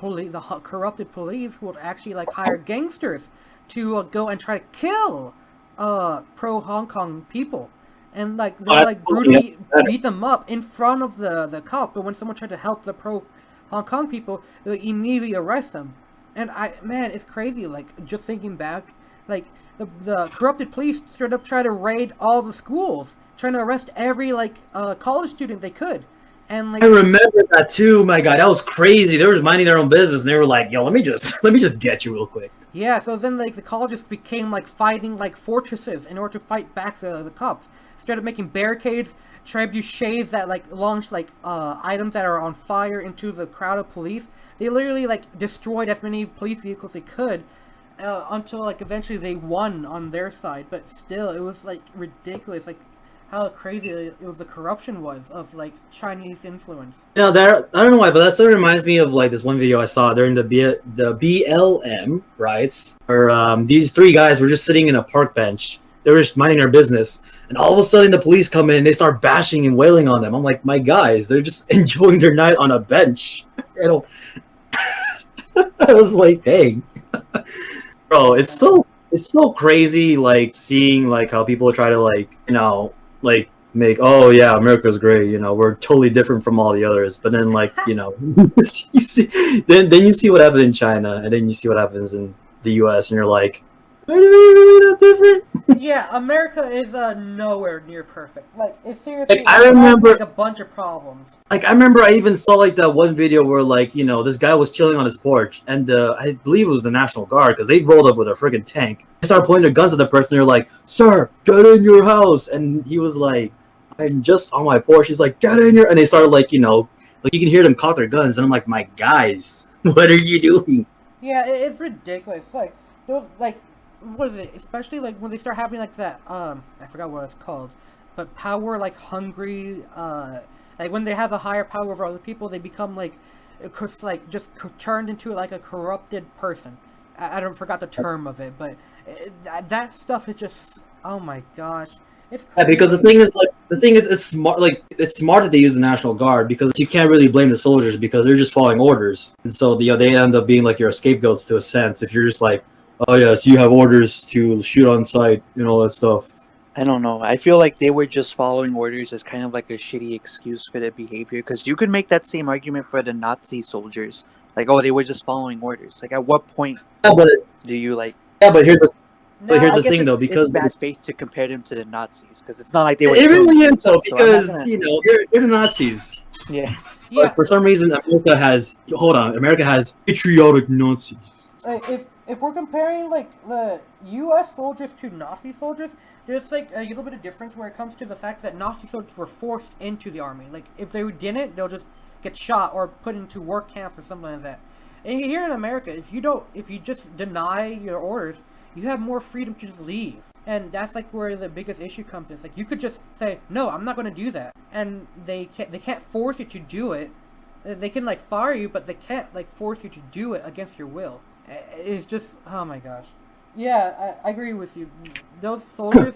corrupted police would actually like hire gangsters to go and try to kill pro Hong Kong people, and like they like brutally beat them up in front of the cop. But when someone tried to help the pro Hong Kong people, they immediately arrest them. And it's crazy. Like just thinking back, like the corrupted police straight up try to raid all the schools, trying to arrest every like college student they could. And like I remember that too. My God, that was crazy. They were minding their own business, and they were like, "Yo, let me just get you real quick." Yeah. So then like the colleges became like fighting like fortresses in order to fight back the cops. Started making barricades, trebuchets that like launched like items that are on fire into the crowd of police. They literally like destroyed as many police vehicles they could until like eventually they won on their side. But still, it was like ridiculous. Like how crazy it was, the corruption was of like Chinese influence. I don't know why, but that sort of reminds me of like this one video I saw during the BLM riots, where these three guys were just sitting in a park bench. They were just minding their business, and all of a sudden the police come in and they start bashing and wailing on them. I'm like, my guys, they're just enjoying their night on a bench. I was like, dang. Bro, it's so crazy, like seeing like how people try to like make, oh yeah, America's great, we're totally different from all the others, but then like you see, then you see what happened in China, and then you see what happens in the US, and you're like, are they really that different? Yeah, America is nowhere near perfect. Like, it seriously Like I has remember, like a bunch of problems. I even saw like that one video where like this guy was chilling on his porch, and I believe it was the National Guard because they rolled up with a friggin' tank. They started pointing their guns at the person. They're like, "Sir, get in your house," and he was like, "I'm just on my porch." He's like, "Get in your," and they started like like you can hear them cock their guns, and I'm like, "My guys, what are you doing?" Yeah, it's ridiculous. Like, like, what is it? Especially like when they start having like that. I forgot what it's called, but power like hungry. Like when they have a higher power over other people, they become like, just turned into like a corrupted person. I don't forgot the term of it, but that stuff is just. Oh my gosh, it's Yeah, crazy. because the thing is, it's smart. Like it's smart that they use the National Guard because you can't really blame the soldiers because they're just following orders, and so they end up being like your scapegoats to a sense. If you're just like, oh yes, you have orders to shoot on sight and all that stuff. I don't know. I feel like they were just following orders as kind of like a shitty excuse for their behavior. Because you could make that same argument for the Nazi soldiers. Like, oh, they were just following orders. Like, at what point Yeah, but do you like? yeah, but here's No, here's I the guess thing though, it's because bad faith to compare them to the Nazis because it's not like they were. it really killing is though, people, so I'm not because gonna- you're the Nazis. Yeah. yeah. But for some reason, America has patriotic Nazis. Like, if we're comparing like the U.S. soldiers to Nazi soldiers, there's like a little bit of difference where it comes to the fact that Nazi soldiers were forced into the army. Like if they didn't, they'll just get shot or put into work camps or something like that. And here in America, if you just deny your orders, you have more freedom to just leave. And that's like where the biggest issue comes in. It's like you could just say, no, I'm not going to do that, and they can't force you to do it. They can like fire you, but they can't like force you to do it against your will. It's just, oh my gosh. Yeah, I agree with you. Those soldiers,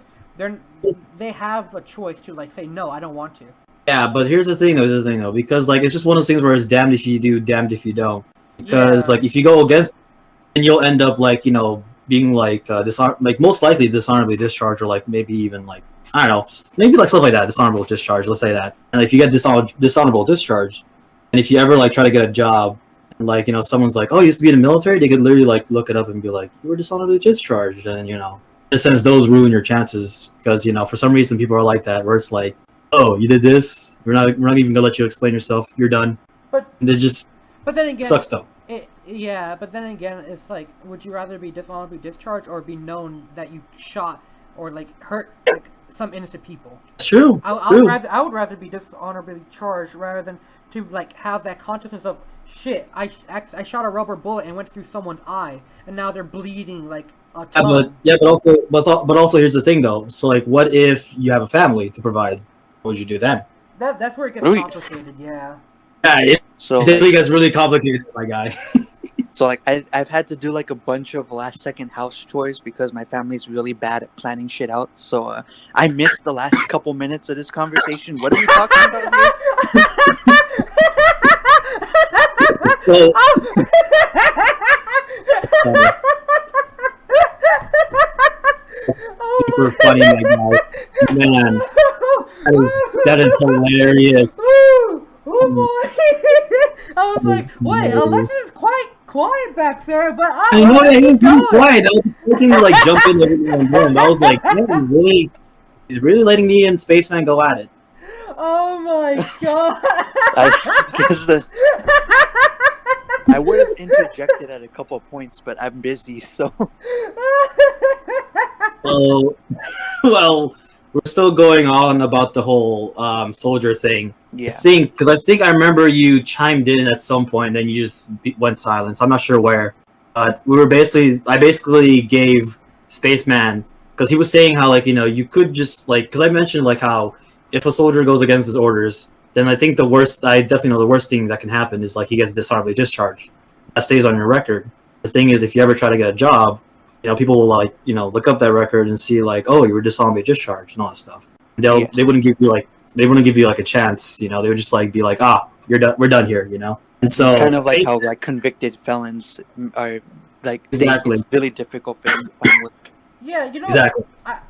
they have a choice to like say no, I don't want to. Yeah, but here's the thing though, because like it's just one of those things where it's damned if you do, damned if you don't. Because Yeah. like if you go against, then you'll end up like being like like most likely dishonorably discharged, or like maybe even like I don't know, maybe like stuff like that, dishonorable discharge. Let's say that, and if you get dishonorable discharge, and if you ever like try to get a job, and like someone's like, oh, you used to be in the military, they could literally like look it up and be like, you were dishonorably discharged, and in a sense those ruin your chances because for some reason people are like that, where it's like, oh, you did this, we're not even gonna let you explain yourself, you're done, But and it just then again, sucks though. Yeah, but then again, it's like, would you rather be dishonorably discharged or be known that you shot or like hurt like some innocent people? It's true. I would rather be dishonorably charged rather than to like have that consciousness of shit. I shot a rubber bullet and went through someone's eye, and now they're bleeding like a ton. But also here's the thing though. So like, what if you have a family to provide? What would you do then? That's where it gets Really? complicated. Yeah. Yeah, it So really gets really complicated, my guy. So like I've had to do like a bunch of last second house chores because my family's really bad at planning shit out. So I missed the last couple minutes of this conversation. What are we talking about here? So, super funny, my guy. Man, that is hilarious. Ooh, oh boy! I was like, wait, Alexis quite quiet back there, but I know that he's really quiet. I was expecting to like jump in every now and then. I was like, man, he's really letting me and Spaceman go at it. Oh my god! I would have interjected at a couple of points, but I'm busy, so. Well, we're still going on about the whole soldier thing. Yeah. I think I remember you chimed in at some point, and then you just went silent. So I'm not sure where. I basically gave Spaceman, because he was saying how like you could just like, because I mentioned like how if a soldier goes against his orders, then I think I definitely know the worst thing that can happen is like he gets dishonorably discharged. That stays on your record. The thing is, if you ever try to get a job, people will like look up that record and see like, oh, you were dishonorably discharged and all that stuff. They wouldn't give you like a chance. They would just like be like, you're done. We're done here. And so kind of like how like convicted felons are like Exactly. It's really difficult for them to find work. Yeah, exactly.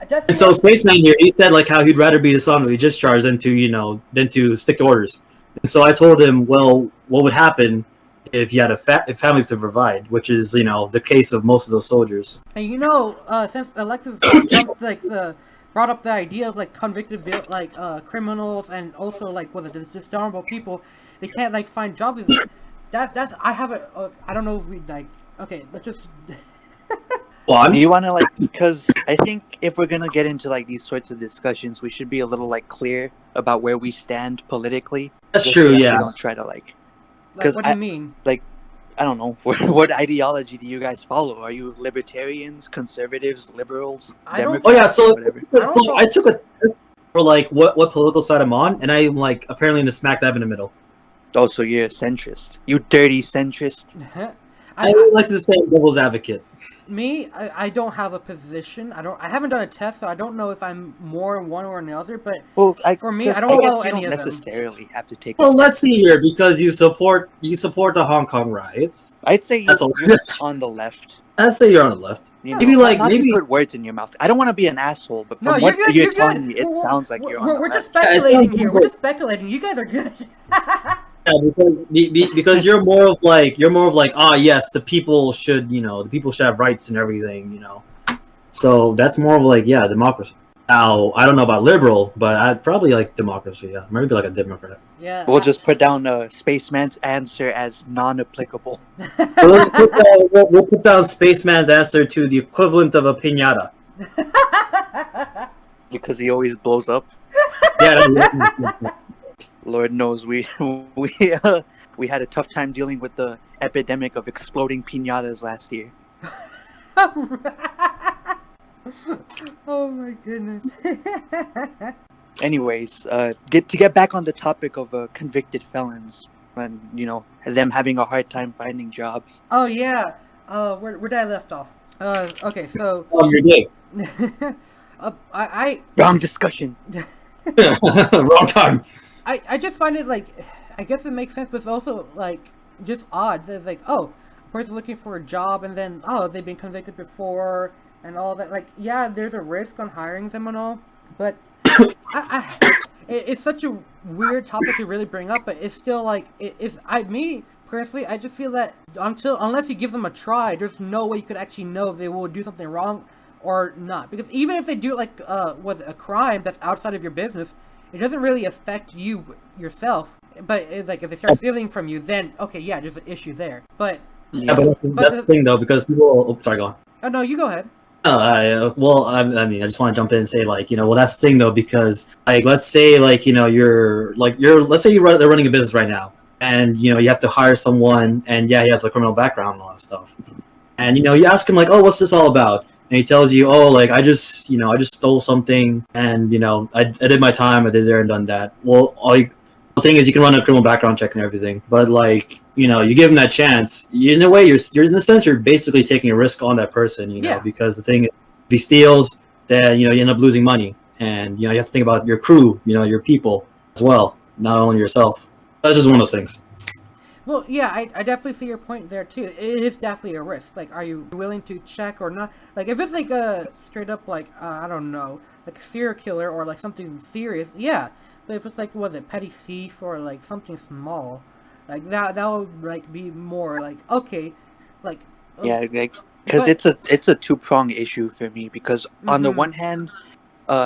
That's And so Spaceman here, he said like how he'd rather be dishonorably discharged than to stick to orders. And so I told him, well, what would happen if you had a family to provide, which is the case of most of those soldiers. And since Alexis jumped brought up the idea of like convicted criminals and also like was it dishonorable people, they can't like find jobs. That's I have a I don't know if we like okay let's just. Do you want to like, because I think if we're gonna get into like these sorts of discussions, we should be a little like clear about where we stand politically. That's true. We Yeah. don't try to like. Like, what do you mean? Like, I don't know. What ideology do you guys follow? Are you libertarians, conservatives, liberals, Democrats? Oh yeah. So whatever. I took a test for like what political side I'm on, and I'm like apparently in the smack dab in the middle. Oh, so you're a centrist. You dirty centrist. I like to say devil's advocate. Me, I don't have a position. I haven't done a test, so I don't know if I'm more one or the other. But for me, I don't follow any of them. Necessarily have to take. Well, let's see here, because you support the Hong Kong riots. I'd say you're on the left. I'd say you're on the left. Maybe to put words in your mouth. I don't want to be an asshole, but from what you're telling me, it sounds like you're on the left. We're just speculating here. We're just speculating. You guys are good. Yeah, because you're more of like yes, the people should have rights and everything, So that's more of like democracy. Now I don't know about liberal, but I'd probably like democracy. Yeah, maybe like a Democrat. Yeah. We'll just put down Spaceman's answer as non-applicable. So we'll put down Spaceman's answer to the equivalent of a piñata. Because he always blows up. Yeah. Lord knows we had a tough time dealing with the epidemic of exploding piñatas last year. Oh my goodness. Anyways, get back on the topic of convicted felons and them having a hard time finding jobs. Oh yeah. Where did I left off? Okay, so. You're gay. Wrong discussion. Wrong time. I just find it like, I guess it makes sense, but it's also like just odd. It's like, oh, a person's looking for a job, and then they've been convicted before and all that. Like, yeah, there's a risk on hiring them and all, but it's such a weird topic to really bring up. But it's still like me personally, I just feel that unless you give them a try, there's no way you could actually know if they will do something wrong or not. Because even if they do like was a crime that's outside of your business, it doesn't really affect you yourself. But it's like if they start stealing from you, then okay, yeah, there's an issue there. But but that's the thing though, because people. Oh, sorry, go on. Oh no, you go ahead. I just want to jump in and say that's the thing though, because like let's say let's say they're running a business right now, and you have to hire someone, and he has a criminal background and all that stuff, and you ask him like, oh, what's this all about? And he tells you, oh, like I just stole something, and I did my time, I did there and done that. Well, the thing is, you can run a criminal background check and everything, but like you give him that chance. In a way, you're in a sense you're basically taking a risk on that person, because the thing is, if he steals, then you end up losing money, and you have to think about your crew, your people as well, not only yourself. That's just one of those things. Well, yeah, I definitely see your point there too. It is definitely a risk. Like, are you willing to check or not? Like, if it's like a straight up like I don't know, like a serial killer or like something serious, yeah. But if it's like petty thief or like something small, like that would like be more like okay, like yeah, like because it's a two-pronged issue for me, because on the one hand,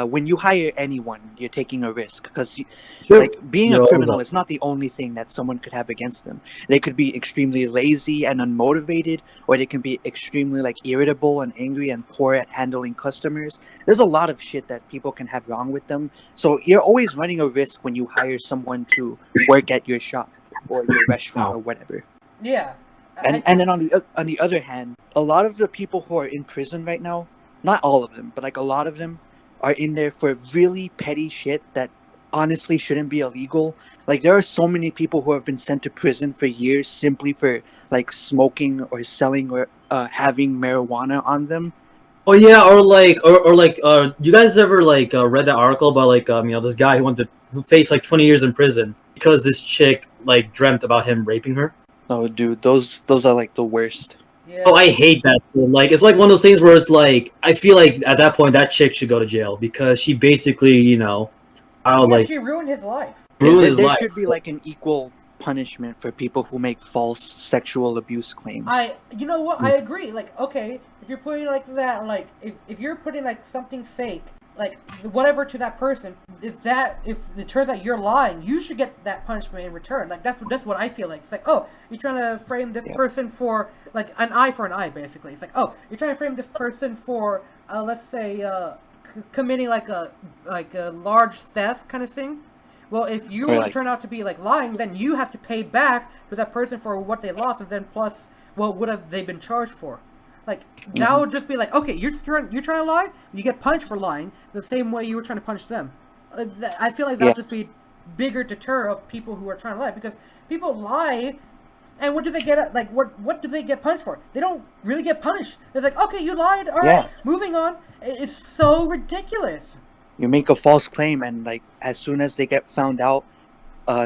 when you hire anyone, you're taking a risk, because like being a criminal is not the only thing that someone could have against them. They could be extremely lazy and unmotivated, or they can be extremely like irritable and angry and poor at handling customers. There's a lot of shit that people can have wrong with them. So you're always running a risk when you hire someone to work at your shop or your restaurant or whatever. Yeah. And then on the other hand, a lot of the people who are in prison right now, not all of them, but like a lot of them, are in there for really petty shit that honestly shouldn't be illegal. Like, there are so many people who have been sent to prison for years simply for like smoking or selling or having marijuana on them. Oh yeah, or you guys ever like read that article about like this guy who faced like 20 years in prison because this chick like dreamt about him raping her? Oh dude, those are like the worst. Yeah. Oh, I hate that. Like, it's like one of those things where it's like, I feel like at that point that chick should go to jail, because she basically, she ruined his life. There should be like an equal punishment for people who make false sexual abuse claims. You know what? I agree. Like, okay, if you're putting like that, like if you're putting like something fake, like whatever to that person, if it turns out you're lying, you should get that punishment in return. Like that's what I feel like. It's like, oh, you're trying to frame this person for like an eye for an eye, basically. It's like, oh, you're trying to frame this person for let's say committing like a large theft kind of thing. Well, if you turn out to be like lying, then you have to pay back to that person for what they lost, and then plus what would have they been charged for. Like that would just be like, okay, you're trying to lie, you get punished for lying the same way you were trying to punish them. I feel like that would just be bigger deter of people who are trying to lie, because people lie, and what do they get? Like what do they get punished for? They don't really get punished. They're like, okay, you lied, all right, moving on. It's so ridiculous. You make a false claim, and like as soon as they get found out,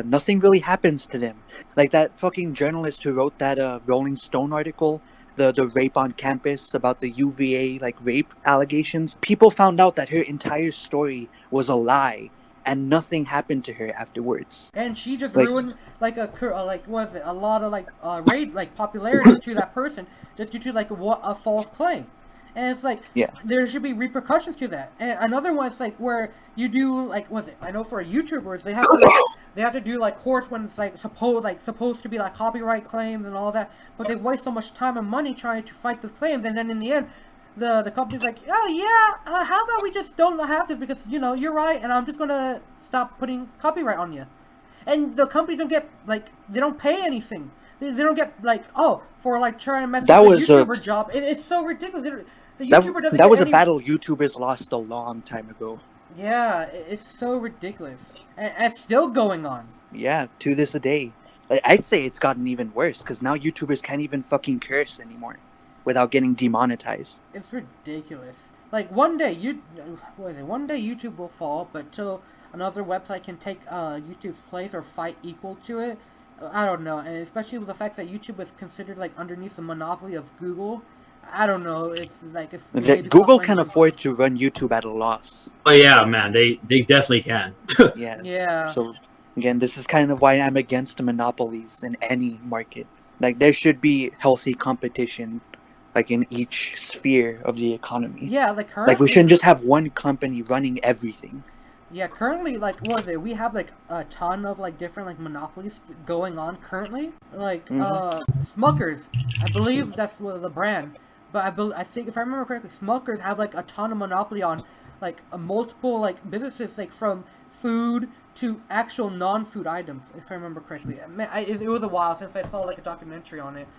nothing really happens to them. Like that fucking journalist who wrote that Rolling Stone article, the rape on campus about the UVA like rape allegations. People found out that her entire story was a lie, and nothing happened to her afterwards. And she just ruined like what is it? A lot of like rate like popularity to that person just due to like a false claim. And it's like, there should be repercussions to that. And another one is like where you do like, what's it? I know for YouTubers, they have to do like courts when it's like supposed to be like copyright claims and all that. But they waste so much time and money trying to fight the claims, and then in the end, the company's like, oh yeah, how about we just don't have this because you're right, and I'm just gonna stop putting copyright on you. And the companies don't get like they don't pay anything. They don't get like for like trying to mess up the YouTuber job. It's so ridiculous. That was a battle YouTubers lost a long time ago. Yeah, it's so ridiculous. And it's still going on. Yeah, to this day. I'd say it's gotten even worse, because now YouTubers can't even fucking curse anymore without getting demonetized. It's ridiculous. Like, one day YouTube will fall, but till another website can take YouTube's place or fight equal to it, I don't know. And especially with the fact that YouTube is considered like underneath the monopoly of Google, I don't know. It's Google can afford to run YouTube at a loss. Oh yeah, man, they definitely can. Yeah. So again, this is kind of why I'm against monopolies in any market. Like there should be healthy competition, like in each sphere of the economy. Yeah, like currently, we shouldn't just have one company running everything. Yeah, currently, like, what is it? We have, like, a ton of, like, different, like, monopolies going on currently. Like, Smuckers. I believe that's the brand. But I think, if I remember correctly, Smuckers have, like, a ton of monopoly on, like, multiple, like, businesses, like, from food to actual non-food items, if I remember correctly. It was a while since I saw, like, a documentary on it.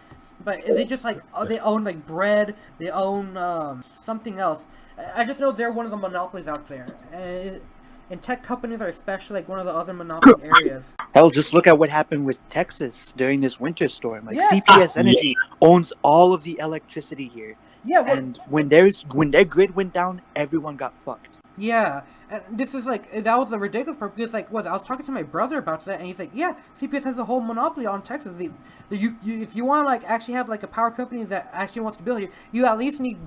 But they just, like, they own, like, bread. They own, something else. I just know they're one of the monopolies out there. And tech companies are especially like one of the other monopoly areas. Hell, just look at what happened with Texas during this winter storm. Like CPS Energy owns all of the electricity here. Yeah, and when their grid went down, everyone got fucked. Yeah, and this is like that was the ridiculous part because like I was talking to my brother about that, and he's like, yeah, CPS has a whole monopoly on Texas. If you want to like actually have like a power company that actually wants to build here, you at least need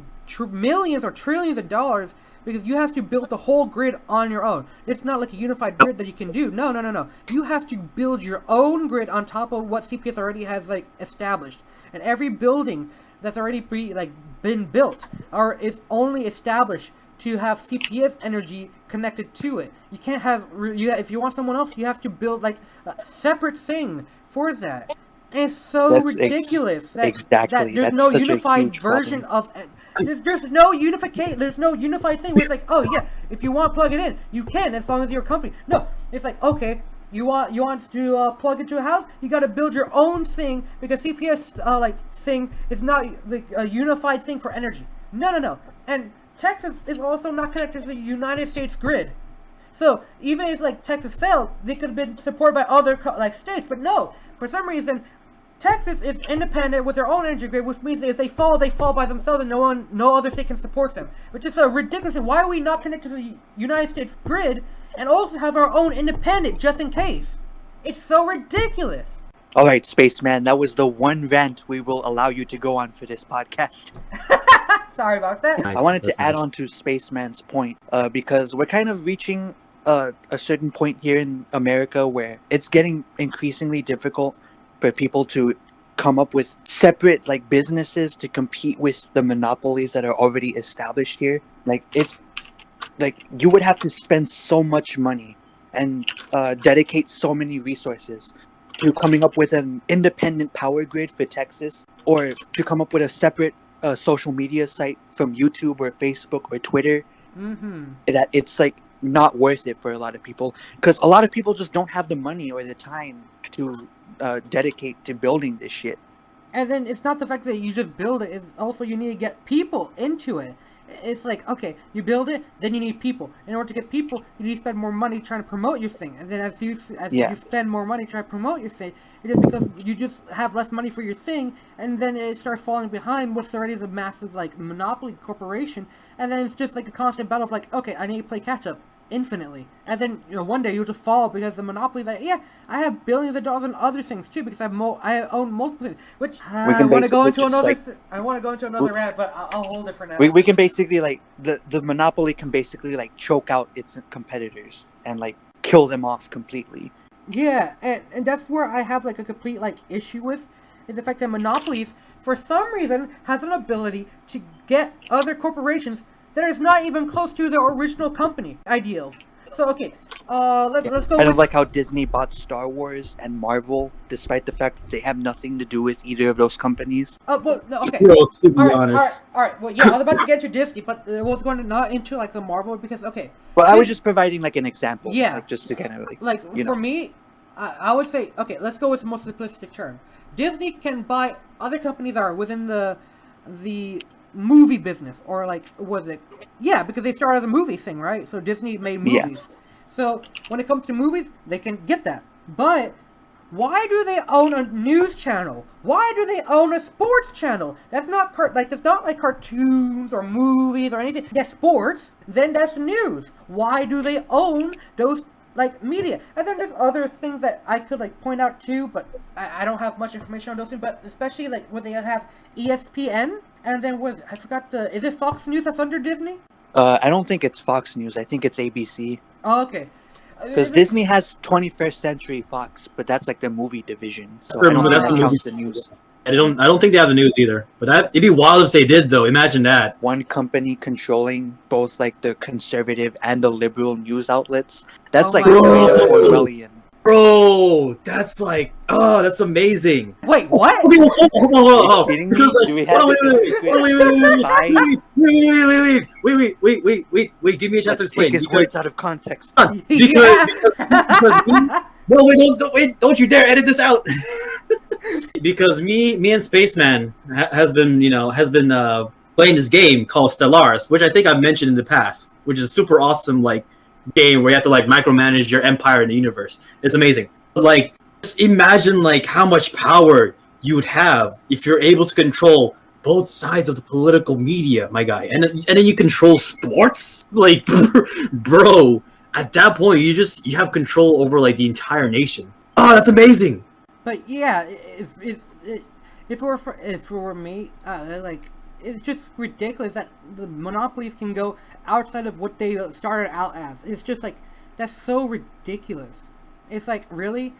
millions or trillions of dollars. Because you have to build the whole grid on your own. It's not like a unified grid that you can do. No. You have to build your own grid on top of what CPS already has like established. And every building that's already been built or is only established to have CPS energy connected to it. You can't have if you want someone else, you have to build like a separate thing for that. And it's so ridiculous that there's no unified version of. There's no unification. There's no unified thing where it's like, oh yeah, if you want to plug it in, you can as long as you're a company. No, it's like okay, you want to plug into a house, you got to build your own thing because CPS thing is not like a unified thing for energy. No. And Texas is also not connected to the United States grid. So even if like Texas failed, they could have been supported by other states, but no, for some reason. Texas is independent with their own energy grid, which means that if they fall by themselves, and no other state can support them. Which is ridiculous. And why are we not connected to the United States grid and also have our own independent just in case? It's so ridiculous. All right, Spaceman, that was the one rant we will allow you to go on for this podcast. Sorry about that. Nice. I wanted to add on to Spaceman's point because we're kind of reaching a certain point here in America where it's getting increasingly difficult for people to come up with separate like businesses to compete with the monopolies that are already established here. Like it's like you would have to spend so much money and dedicate so many resources to coming up with an independent power grid for Texas, or to come up with a separate social media site from YouTube or Facebook or Twitter, Mm-hmm. that it's like not worth it for a lot of people, because a lot of people just don't have the money or the time to dedicate to building this shit. And then it's not the fact that you just build it, it's also you need to get people into it. It's like, okay, you build it, then you need people. In order to get people, you need to spend more money trying to promote your thing. And then as you spend more money trying to promote your thing, it is because you just have less money for your thing, and then it starts falling behind what's already a massive like monopoly corporation. And then it's just like a constant battle of like, okay, I need to play catch up infinitely. And then one day you'll just fall because the monopoly that I have billions of dollars in other things too, because I own multiple things. Which I want to go into another. I want to go into another rant, but I'll hold it for now. We can basically like the monopoly can basically like choke out its competitors and like kill them off completely. Yeah, and that's where I have like a complete like issue with, is the fact that monopolies for some reason has an ability to get other corporations that is not even close to their original company ideals. So okay, let's go. Kind of like how Disney bought Star Wars and Marvel, despite the fact that they have nothing to do with either of those companies. Well, no, okay. Well, to be honest. All right. Well, yeah, I was about to get to Disney, but I was going to not into like the Marvel because okay. Well, I was just providing like an example. Yeah. Like, just to kind of like for me, I would say okay. Let's go with the most simplistic term. Disney can buy other companies that are within the movie business, or like was it? Yeah, because they started as a movie thing, right? So Disney made movies. Yeah. So when it comes to movies, they can get that. But why do they own a news channel? Why do they own a sports channel? That's not that's not like cartoons or movies or anything. That's sports. Then that's news. Why do they own those like media? And then there's other things that I could like point out too, but I don't have much information on those things. But especially like when they have ESPN. And then I forgot is it Fox News that's under Disney? I don't think it's Fox News. I think it's ABC. Oh, okay. Because Disney has 21st Century Fox, but that's like the movie division. So I don't think that counts the news. I don't think they have the news either. But it'd be wild if they did, though. Imagine that. One company controlling both like the conservative and the liberal news outlets. That's like Orwellian. Bro, that's like, that's amazing. Wait, what? Hold on. Do we have wait, give me a chance to explain. Take his words out of context. Because don't you dare edit this out. Because me and Spaceman has been playing this game called Stellaris, which I think I've mentioned in the past, which is a super awesome like game where you have to like micromanage your empire in the universe. It's amazing. Like, just imagine like how much power you would have if you're able to control both sides of the political media, my guy, and then you control sports. Like, bro, at that point you have control over like the entire nation. Oh, that's amazing. But yeah, if it were me, like. It's just ridiculous that the monopolies can go outside of what they started out as. It's just like, that's so ridiculous. It's like, really?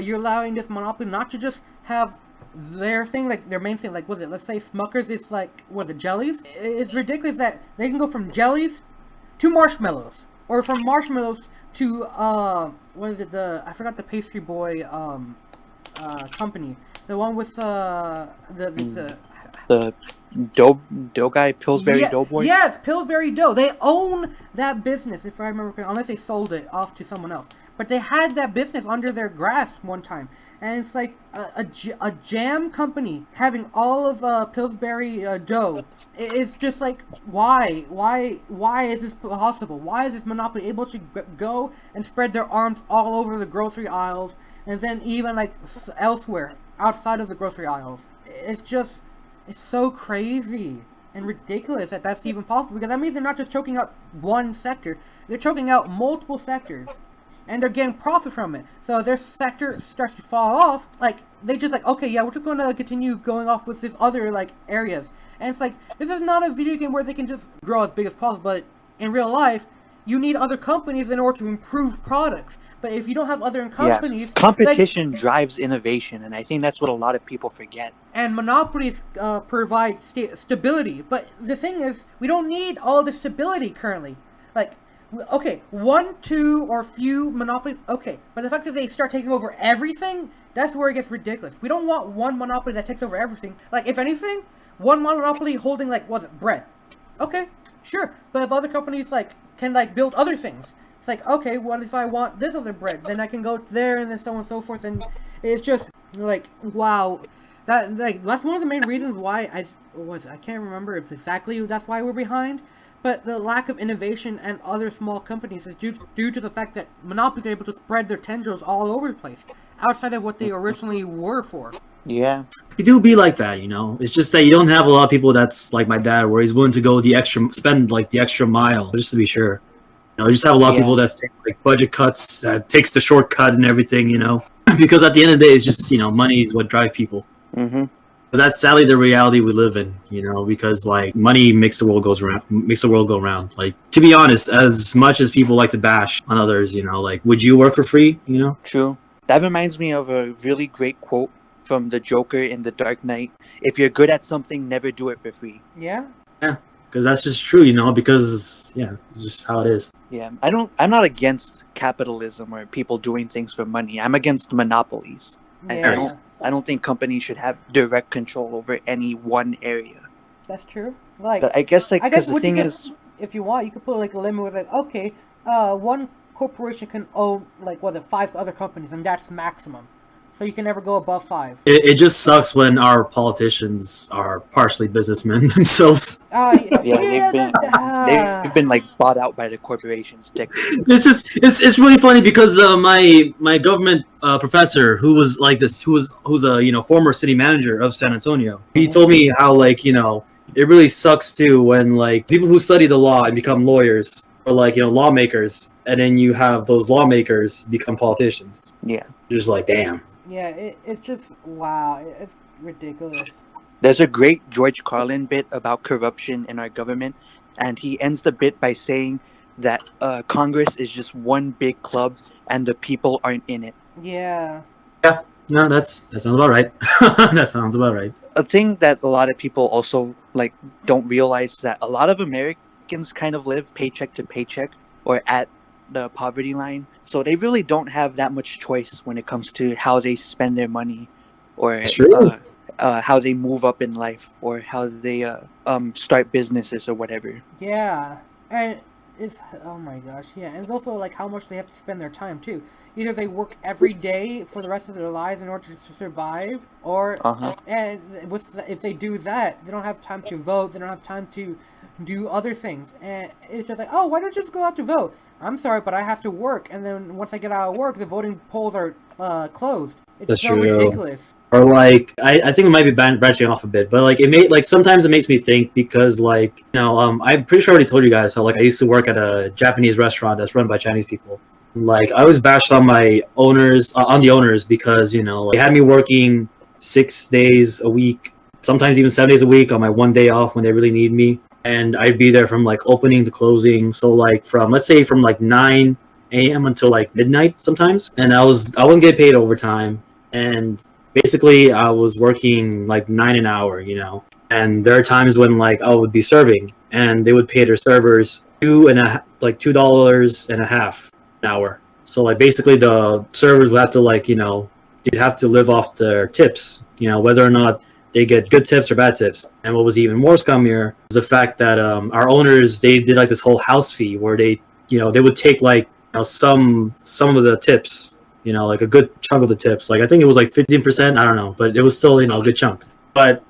You're allowing this monopoly not to just have their thing, like their main thing, like, let's say Smuckers is like, jellies? It's ridiculous that they can go from jellies to marshmallows. Or from marshmallows to, I forgot the pastry boy, company. The one with, the dough guy, Pillsbury Doughboy? Yes, Pillsbury Dough. They own that business, if I remember correctly, unless they sold it off to someone else. But they had that business under their grasp one time. And it's like a jam company having all of Pillsbury dough. It's just like, why? Why is this possible? Why is this monopoly able to go and spread their arms all over the grocery aisles, and then even like elsewhere outside of the grocery aisles? It's so crazy and ridiculous that that's even possible, because that means they're not just choking out one sector, they're choking out multiple sectors, and they're getting profit from it. So their sector starts to fall off, like, they just like, okay, yeah, we're just going to continue going off with this other, like, areas. And it's like, this is not a video game where they can just grow as big as possible, but in real life, you need other companies in order to improve products. But if you don't have other companies, competition drives innovation, and I think that's what a lot of people forget. And monopolies provide stability. But the thing is, we don't need all the stability currently. Like, okay, 1, 2, or few monopolies, okay. But the fact that they start taking over everything, that's where it gets ridiculous. We don't want one monopoly that takes over everything. Like, if anything, one monopoly holding, like, bread. Okay, sure. But if other companies, like, can, like, build other things, it's like, okay, what if I want this other bread? Then I can go there, and then so on and so forth. And it's just, like, wow. That's one of the main reasons why I can't remember if exactly that's why we're behind. But the lack of innovation and other small companies is due to the fact that monopolies are able to spread their tendrils all over the place, outside of what they originally were for. Yeah. You do be like that, you know. It's just that you don't have a lot of people that's like my dad, where he's willing to go spend like the extra mile just to be sure. You know, you just have a lot of people that's taking like budget cuts, that takes the shortcut and everything, you know. Because at the end of the day, it's just, you know, money is what drives people. Mm-hmm. But that's sadly the reality we live in, you know, because like money makes the world go around. Like, to be honest, as much as people like to bash on others, you know, like, would you work for free, you know? True. That reminds me of a really great quote from the Joker in The Dark Knight. If you're good at something, never do it for free. Yeah? Yeah, because that's just true, you know, because, yeah, it's just how it is. Yeah, I'm not against capitalism or people doing things for money. I'm against monopolies. Yeah. I don't think companies should have direct control over any one area. That's true. Like, But I guess because the thing is, if you want, you could put like a limit with like, okay, one corporation can own like 5 other companies, and that's maximum. So you can never go above 5. It just sucks when our politicians are partially businessmen themselves. they've been like bought out by the corporations. It's really funny because my government professor, who's a, you know, former city manager of San Antonio, he told me how, like, you know, it really sucks too when like people who study the law and become lawyers, or like, you know, lawmakers, and then you have those lawmakers become politicians. Yeah, you're just like, damn. Yeah, it's just, wow, it's ridiculous. There's a great George Carlin bit about corruption in our government, and he ends the bit by saying that Congress is just one big club and the people aren't in it. Yeah. Yeah, no, that sounds about right. That sounds about right. A thing that a lot of people also like don't realize is that a lot of Americans kind of live paycheck to paycheck or at the poverty line. So they really don't have that much choice when it comes to how they spend their money, or how they move up in life, or how they start businesses or whatever. Yeah, and it's, oh my gosh, yeah, and it's also like how much they have to spend their time too. Either they work every day for the rest of their lives in order to survive, or and if they do that, they don't have time to vote. They don't have time to do other things, and it's just like, oh, why don't you just go out to vote? I'm sorry, but I have to work, and then once I get out of work, the voting polls are closed. It's so ridiculous. Or like, I think it might be branching off a bit, but like sometimes it makes me think, because like, you know, I'm pretty sure I already told you guys how like I used to work at a Japanese restaurant that's run by Chinese people. Like, I was bashed on the owners because, you know, like, they had me working 6 days a week, sometimes even 7 days a week on my one day off when they really need me. And I'd be there from like opening to closing. So like let's say from like 9 a.m. until like midnight sometimes. And I wasn't getting paid overtime. And basically I was working like 9 an hour, you know. And there are times when like I would be serving and they would pay their servers $2.50 an hour. So like basically the servers would have to, like, you know, they'd have to live off their tips, you know, whether or not they get good tips or bad tips. And what was even more scummier was the fact that our owners, they did like this whole house fee where they, you know, they would take like, you know, some of the tips, you know, like a good chunk of the tips. Like I think it was like 15%, I don't know, but it was still, you know, a good chunk. But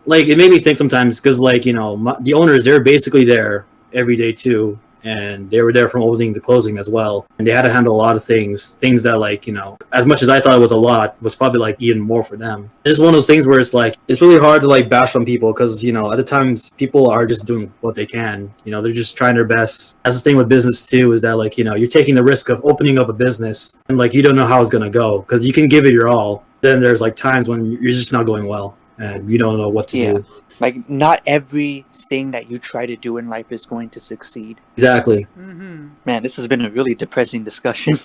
like it made me think sometimes, because like, you know, the owners, they're basically there every day too. And they were there from opening to closing as well. And they had to handle a lot of things that, like, you know, as much as I thought it was a lot, was probably like even more for them. It's one of those things where it's like, it's really hard to like bash on people, because, you know, at the times people are just doing what they can. You know, they're just trying their best. That's the thing with business too, is that, like, you know, you're taking the risk of opening up a business and like you don't know how it's going to go, because you can give it your all. Then there's like times when you're just not going well. and you don't know what to do. Like, not everything that you try to do in life is going to succeed. Exactly. Mm-hmm. Man, this has been a really depressing discussion.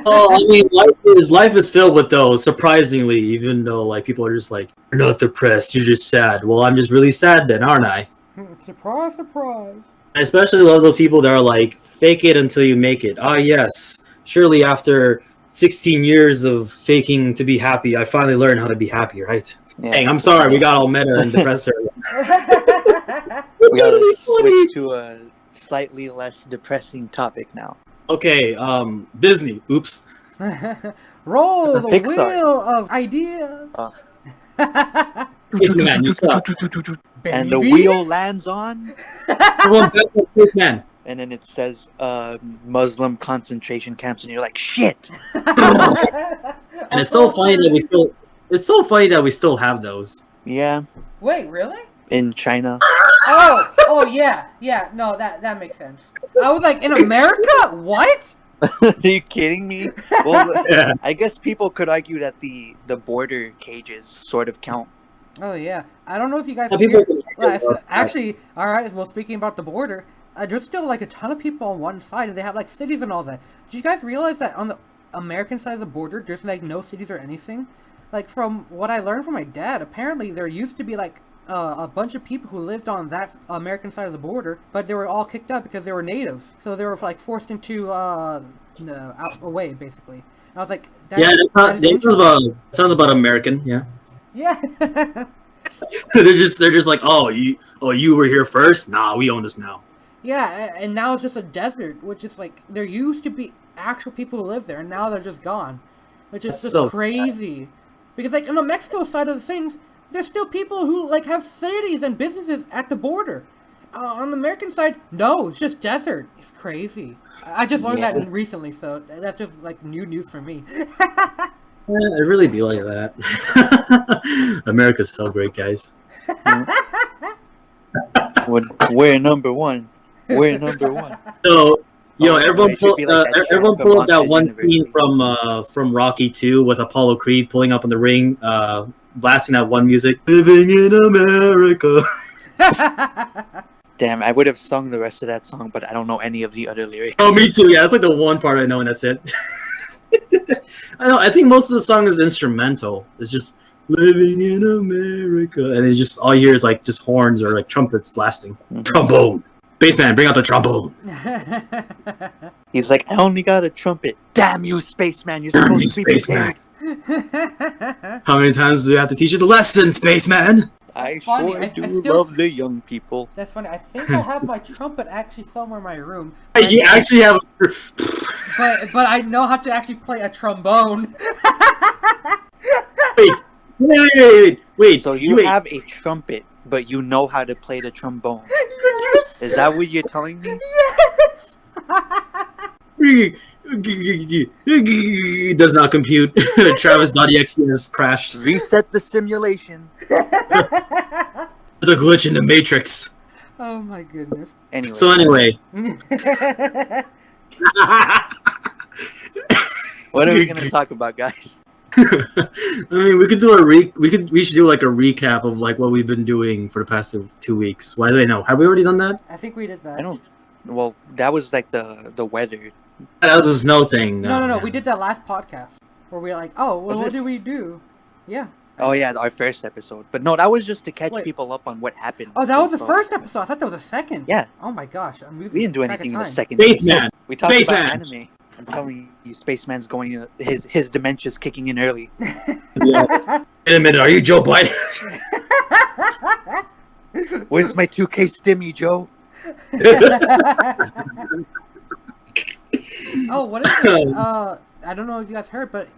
Oh, I mean, life is filled with those. Surprisingly, even though like people are just like, "You're not depressed, you're just sad." Well, I'm just really sad then, aren't I? Surprise, surprise. I especially love those people that are like, "Fake it until you make it." Ah, yes. Surely after 16 years of faking to be happy, I finally learned how to be happy, right? Yeah. Dang, I'm sorry, we got all meta and depressed there. We gotta switch to a slightly less depressing topic now. Okay, Disney. Oops. Roll the Pixar. wheel of ideas. Spaceman, you suck. And the Babies? wheel lands on, Everyone back to Spaceman. and then it says Muslim concentration camps, and you're like, shit. And it's so funny that we still have those. Yeah, Wait, really? in China. Oh, yeah. No, that makes sense. I was like, in America? What? Are you kidding me? Well, Yeah. I guess people could argue that the border cages sort of count. Oh, yeah. I don't know if you guys Well, hear- people can Well, argue about that. actually, all right. Well, speaking about the border, there's still like a ton of people on one side, and they have like cities and all that. Did you guys realize that on the American side of the border, there's like no cities or anything? Like from what I learned from my dad, apparently there used to be like a bunch of people who lived on that American side of the border, but they were all kicked out because they were natives, so they were like forced into out away basically. I was like, Yeah, that sounds about American. Yeah. yeah. they're just like, oh, you were here first. Nah, we own this now. Yeah, and now it's just a desert, which is like there used to be actual people who live there, and now they're just gone, which is That's just so crazy. Because like on the Mexico side of the things, there's still people who like have cities and businesses at the border. On the American side, no, it's just desert. It's crazy. I just learned that recently, so that's just like new news for me. Yeah, it really be like that. America's so great, guys. We're number one. We're number one. So, everyone it should be like that everyone chant pull from up that Monsters one University. scene from Rocky 2 with Apollo Creed pulling up in the ring, blasting that one music. Living in America. Damn, I would have sung the rest of that song, but I don't know any of the other lyrics. Oh, me too. Yeah, that's like the one part I know, and that's it. I know. I think most of the song is instrumental. It's just living in America, and it's just all you hear is like just horns or like trumpets blasting. Trombone, bassman, bring out the trombone. He's like, I only got a trumpet. Damn you, spaceman! You're Damn supposed you, to be spaceman. prepared. How many times do we have to teach us a lesson, spaceman? I Funny, sure I do still- love the young people. That's funny. I think I have my trumpet actually somewhere in my room. You actually have. But I know how to actually play a trombone. Wait. So you have a trumpet, but you know how to play the trombone. Yes! Is that what you're telling me? Yes! Does not compute. Travis.exe has crashed. Reset the simulation. There's a glitch in the matrix. Oh my goodness. Anyway. So anyway. What are we gonna talk about, guys? I mean, we could do we should do like a recap of like what we've been doing for the past 2 weeks. Why do they know? Have we already done that? I think we did that. I don't. Well, that was like the weather. That was a snow thing. No. We did that last podcast where we were like, oh, well, Was what it? did we do? Yeah. Oh yeah, our first episode. But no, that was just to catch Wait. people up on what happened. Oh, that was the since first last episode. I thought that was a second. Yeah. Oh my gosh, I'm losing We didn't do track of anything in the time. second. Spaceman. episode. We talked about Spaceman. anime. I'm telling you, Spaceman's going. His dementia's kicking in early. Yes. Wait a minute, are you Joe Biden? Where's my 2K stimmy, Joe? Oh, what is it? I don't know if you guys heard, but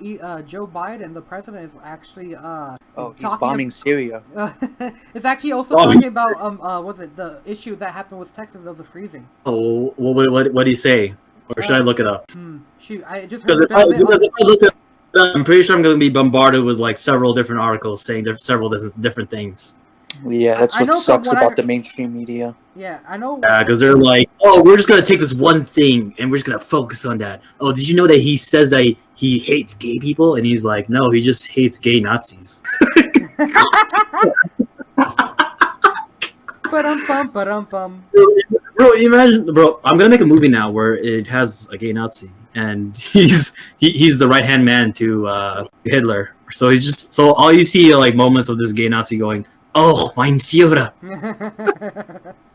Joe Biden, the president, is actually Oh, he's talking bombing Syria. it's actually also Oh, talking about was it the issue that happened with Texas of the freezing? Oh, what did he say? Or should I look it up? Shoot, I just heard Because a bit of it. if I look it up, I'm pretty sure I'm going to be bombarded with like several different articles saying several different things. Yeah, that's I what know from sucks what I about heard- the mainstream media. Yeah, I know. Yeah, because they're like, oh, we're just going to take this one thing and we're just going to focus on that. Oh, did you know that he says that he hates gay people? And he's like, no, he just hates gay Nazis. Ba-dum-bum. Bro, imagine, bro. I'm gonna make a movie now where it has a gay Nazi, and he's the right hand man to Hitler. So he's just so all you see are like moments of this gay Nazi going, "Oh, mein Führer."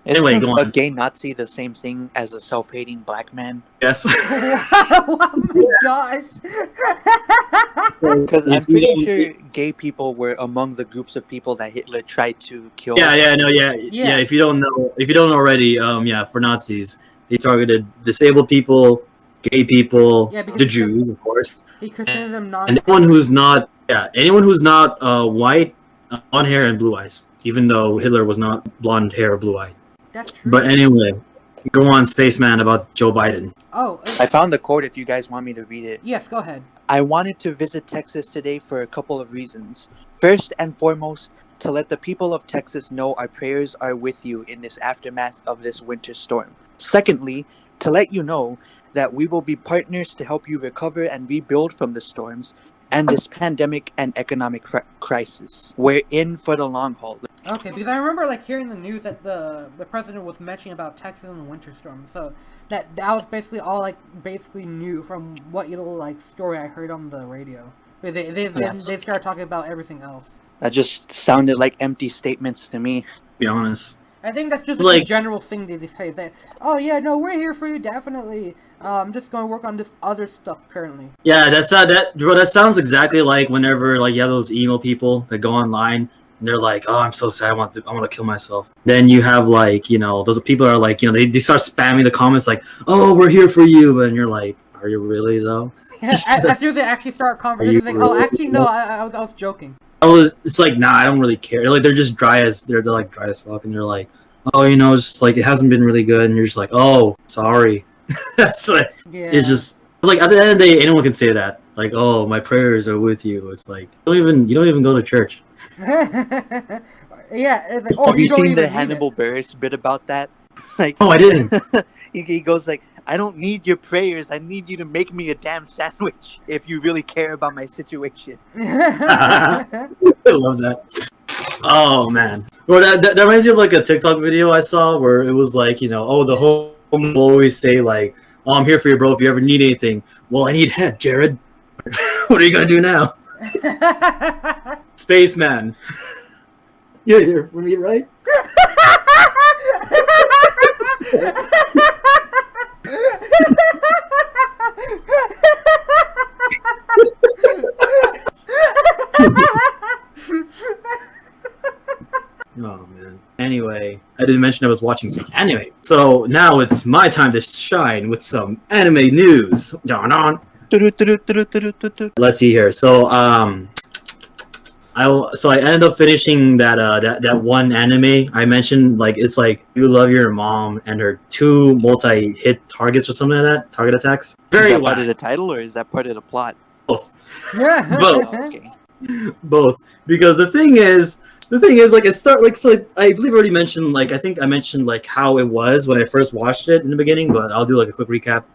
Anyway, Isn't go a on. gay Nazi the same thing as a self-hating black man? Yes. Oh my gosh. Because I'm If you pretty don't- sure gay people were among the groups of people that Hitler tried to kill. Yeah. If you don't know already, yeah, for Nazis, they targeted disabled people, gay people, Yeah, because the he Jews, of course, He considers them non. and anyone who's not white, blonde hair and blue eyes. Even though Hitler was not blonde hair or blue eyed. That's true. But anyway, go on, Spaceman, about Joe Biden. Oh, I found the quote if you guys want me to read it. yes, go ahead. I wanted to visit Texas today for a couple of reasons. First and foremost, to let the people of Texas know our prayers are with you in this aftermath of this winter storm. Secondly, to let you know that we will be partners to help you recover and rebuild from the storms and this pandemic and economic crisis. We're in for the long haul. Okay, because I remember like hearing the news that the president was mentioning about Texas and the winter storm. So that was basically all I basically knew from what little like story I heard on the radio. But they started talking about everything else. That just sounded like empty statements to me. To be honest. I think that's just Like- a general thing they say. That, oh yeah, no, we're here for you, definitely. I'm just going to work on this other stuff currently. Yeah, bro, that sounds exactly like whenever like you have those emo people that go online and they're like, "Oh, I'm so sad, I want to kill myself." Then you have like, those people are like, they start spamming the comments like, "Oh, we're here for you," and you're like, "Are you really though?" As soon as they actually start conversations, like, oh, actually, no, I was joking. It's like, nah, I don't really care. Like they're just dry as fuck, and they're like, "Oh, just like it hasn't been really good," and you're just like, "Oh, sorry." That's like, Yeah. it's just like at the end of the day, anyone can say that. Like, "Oh, my prayers are with you." It's like you don't even go to church. Yeah, it's like, oh, Have you don't seen even the need Hannibal Buress bit about that? Like, Oh, I didn't. he goes like, "I don't need your prayers. I need you to make me a damn sandwich if you really care about my situation." it. I love that. Oh man, well that reminds me of like a TikTok video I saw where it was like, oh, the home will always say like, "Oh, I'm here for you, bro. If you ever need anything." Well, I need head, Jared. What are you gonna do now, Spaceman? You're here for me, right? Oh man. Anyway, I didn't mention I was watching some anime. So now it's my time to shine with some anime news. Don. Let's see here. So I ended up finishing that one anime I mentioned. Like it's like You Love Your Mom and her 2 multi-hit targets or something like that. Target attacks. Is Very that part of whack. the title or is that part of the plot? Both. Oh, okay. Both. Because the thing is like I believe I already mentioned, like I think I mentioned like how it was when I first watched it in the beginning, but I'll do like a quick recap.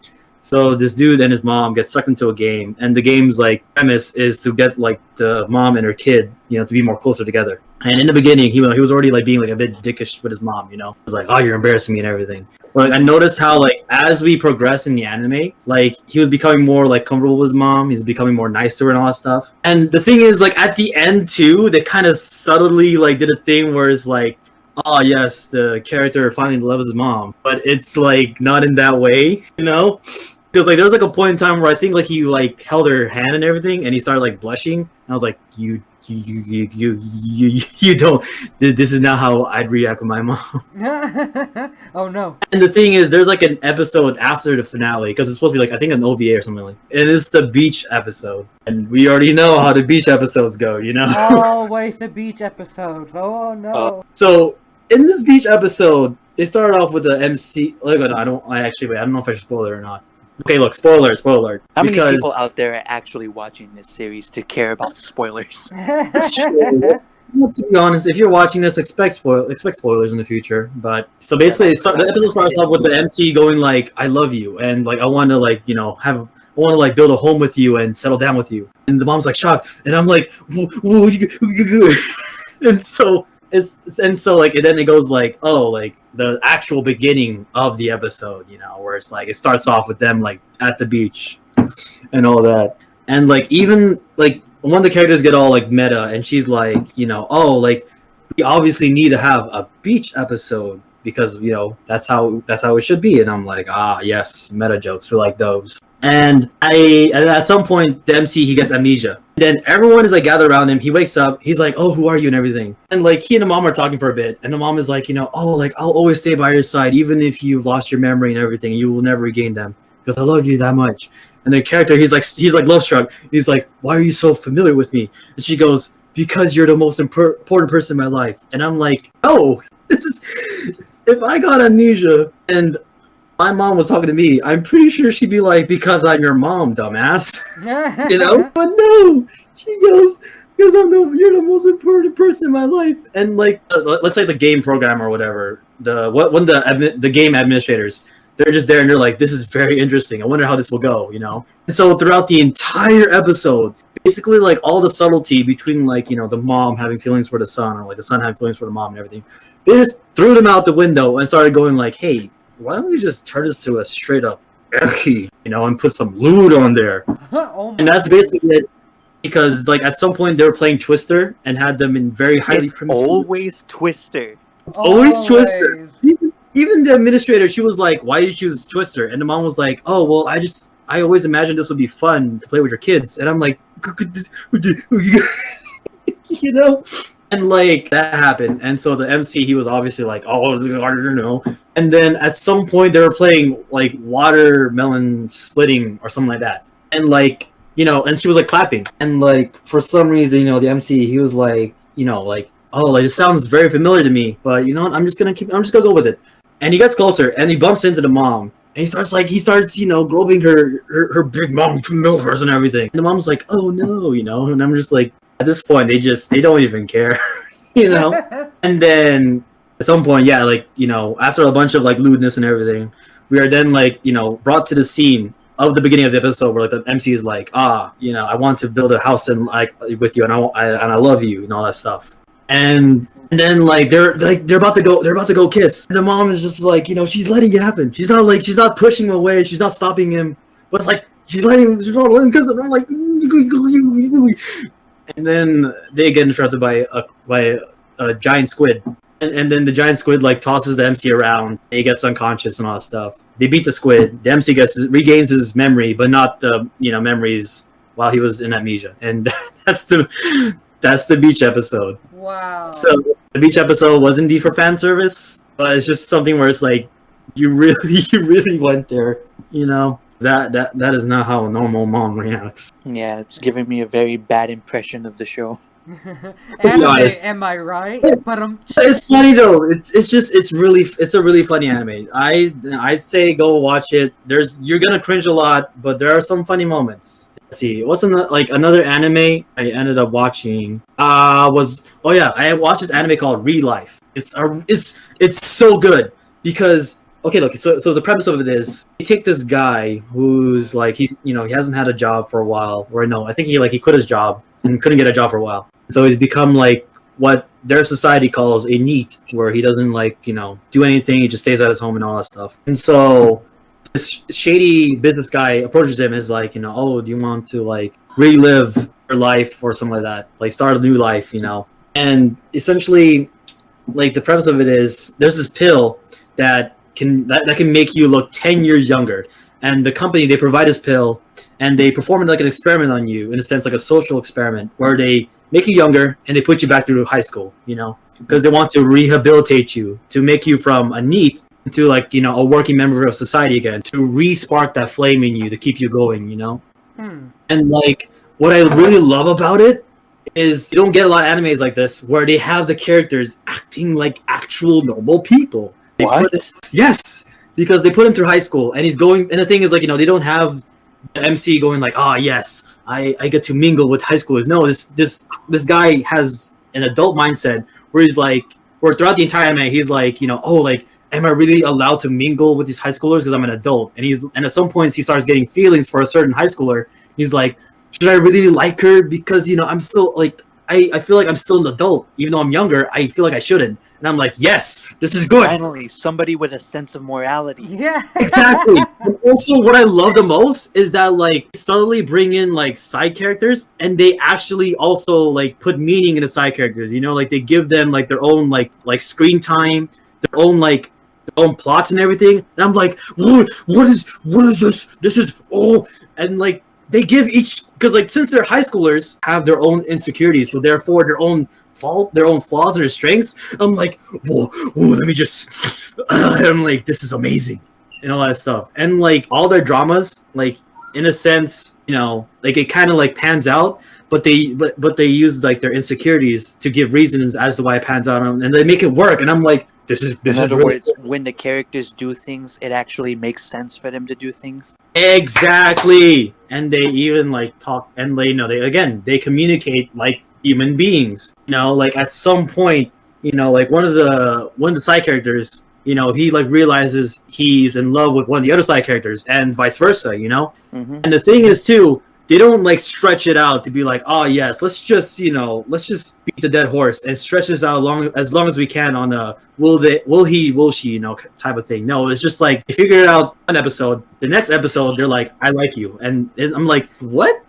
So this dude and his mom get sucked into a game, and the game's like premise is to get like the mom and her kid, to be more closer together. And in the beginning, he was already like being like a bit dickish with his mom, He was like, "Oh, you're embarrassing me" and everything. But I noticed how like as we progress in the anime, like he was becoming more like comfortable with his mom. He's becoming more nice to her and all that stuff. And the thing is, like at the end too, they kind of subtly like did a thing where it's like, oh yes, the character finally loves his mom, but it's like not in that way, Because like there was like a point in time where I think like he like held her hand and everything, and he started like blushing. And I was like, you don't. This is not how I'd react with my mom. Oh no. And the thing is, there's like an episode after the finale because it's supposed to be like I think an OVA or something like. And it's the beach episode, and we already know how the beach episodes go, Always the beach episodes. Oh no. So in this beach episode, they started off with the MC. Like, I don't know if I should spoil it or not. Okay, look, spoiler. How many people out there are actually watching this series to care about spoilers? It's true. To be honest, if you're watching this, expect spoilers in the future. But so basically, the episode starts off with the MC going like, "I love you," and like I want to like have want to like build a home with you and settle down with you. And the mom's like shocked, and I'm like, whoa, and so like, and then it goes like, oh, like the actual beginning of the episode, where it's like it starts off with them like at the beach and all that, and like even like one of the characters get all like meta, and she's like, oh, like we obviously need to have a beach episode because that's how it should be, and I'm like, yes, meta jokes for like those. And at some point the MC, he gets amnesia. Then everyone is like gathered around him. He wakes up. He's like, "Oh, who are you?" and everything. And like he and the mom are talking for a bit. And the mom is like, "Oh, like I'll always stay by your side, even if you've lost your memory and everything. You will never regain them because I love you that much." And the character, he's like love struck. He's like, "Why are you so familiar with me?" And she goes, "Because you're the most important person in my life." And I'm like, "Oh, this is if I got amnesia and my mom was talking to me, I'm pretty sure she'd be like, because I'm your mom, dumbass." But no, she goes, because you're the most important person in my life. And like, let's say the game programmer or whatever, one of the game administrators, they're just there and they're like, this is very interesting. I wonder how this will go, And so throughout the entire episode, basically like all the subtlety between like, the mom having feelings for the son, or like the son having feelings for the mom and everything, they just threw them out the window and started going like, hey, why don't we just turn this to a straight up Erky, and put some loot on there? And that's basically it. Because like at some point they were playing Twister and had them in very highly primitive. Always Twister. It's always Twister. Even the administrator, she was like, "Why did you choose Twister?" And the mom was like, "Oh, well, I always imagined this would be fun to play with your kids." And I'm like, And like that happened, and so the MC, he was obviously like, "Oh, I don't know." And then at some point they were playing like watermelon splitting or something like that, and like and she was like clapping, and like for some reason the MC, he was like like, "Oh, like it sounds very familiar to me, but you know what? I'm just gonna go with it." And he gets closer and he bumps into the mom, and he starts groping her big mom milkers and everything. And the mom's like, "Oh no," and I'm just like. At this point, they don't even care, And then at some point, yeah, like after a bunch of like lewdness and everything, we are then like brought to the scene of the beginning of the episode where like the MC is like, I want to build a house and like with you, and I love you and all that stuff. And then like they're about to go kiss, and the mom is just like she's letting it happen. She's not pushing him away. She's not stopping him. But it's like she's not letting him kiss. And I'm like. And then they get interrupted by a giant squid, and then the giant squid like tosses the MC around. And he gets unconscious and all that stuff. They beat the squid. The MC regains his memory, but not the memories while he was in amnesia. And that's the beach episode. Wow. So the beach episode was indeed for fan service, but it's just something where it's like you really went there, That is not how a normal mom reacts. Yeah, it's giving me a very bad impression of the show. Anime, am I right? But it's funny though. It's a really funny anime. I say go watch it. You're gonna cringe a lot, but there are some funny moments. Let's see, what's another anime I ended up watching? I watched this anime called Real Life. It's so good because. Okay, look. So the premise of it is you take this guy who's like he hasn't had a job for a while, or no, I think he quit his job and couldn't get a job for a while. So he's become like what their society calls a NEET, where he doesn't do anything. He just stays at his home and all that stuff. And so this shady business guy approaches him and is like, "Oh, do you want to like relive your life or something like that? Like start a new life, And essentially, like the premise of it is there's this pill that can make you look 10 years younger, and the company, they provide this pill and they perform it like an experiment on you, in a sense like a social experiment, where they make you younger and they put you back through high school, because they want to rehabilitate you, to make you from a NEET into like a working member of society again, to re-spark that flame in you to keep you going, And like what I really love about it is you don't get a lot of animes like this where they have the characters acting like actual normal people. Yes, because they put him through high school, and he's going. And the thing is, like they don't have the MC going like, yes, I get to mingle with high schoolers. No, this guy has an adult mindset where he's like, where throughout the entire anime, he's like, am I really allowed to mingle with these high schoolers because I'm an adult? And at some points he starts getting feelings for a certain high schooler. He's like, should I really like her because I'm still like I feel like I'm still an adult even though I'm younger. I feel like I shouldn't. And I'm like, yes, this is good. Finally, somebody with a sense of morality. Yeah. Exactly. And also, what I love the most is that like subtly bring in like side characters, and they actually also like put meaning in the side characters. Like they give them like their own like screen time, their own plots and everything. And I'm like, what is this? This is and like they give each because like since they're high schoolers have their own insecurities, so therefore their own flaws and their strengths. I'm like, whoa, let me just. I'm like, this is amazing, and all that stuff, and like all their dramas, like in a sense, like it kind of like pans out, but they use like their insecurities to give reasons as to why it pans out, and they make it work, and I'm like, this is. In other really words, when the characters do things, it actually makes sense for them to do things. Exactly, and they even like talk, and they communicate like human beings. Like at some point, like one of the side characters, he like realizes he's in love with one of the other side characters, and vice versa. Mm-hmm. And the thing is too, they don't like stretch it out to be like, oh yes, let's just beat the dead horse and stretch this out as long as we can on a will she type of thing. No, it's just like they figure it out one episode, the next episode they're like, I like you, and I'm like, what?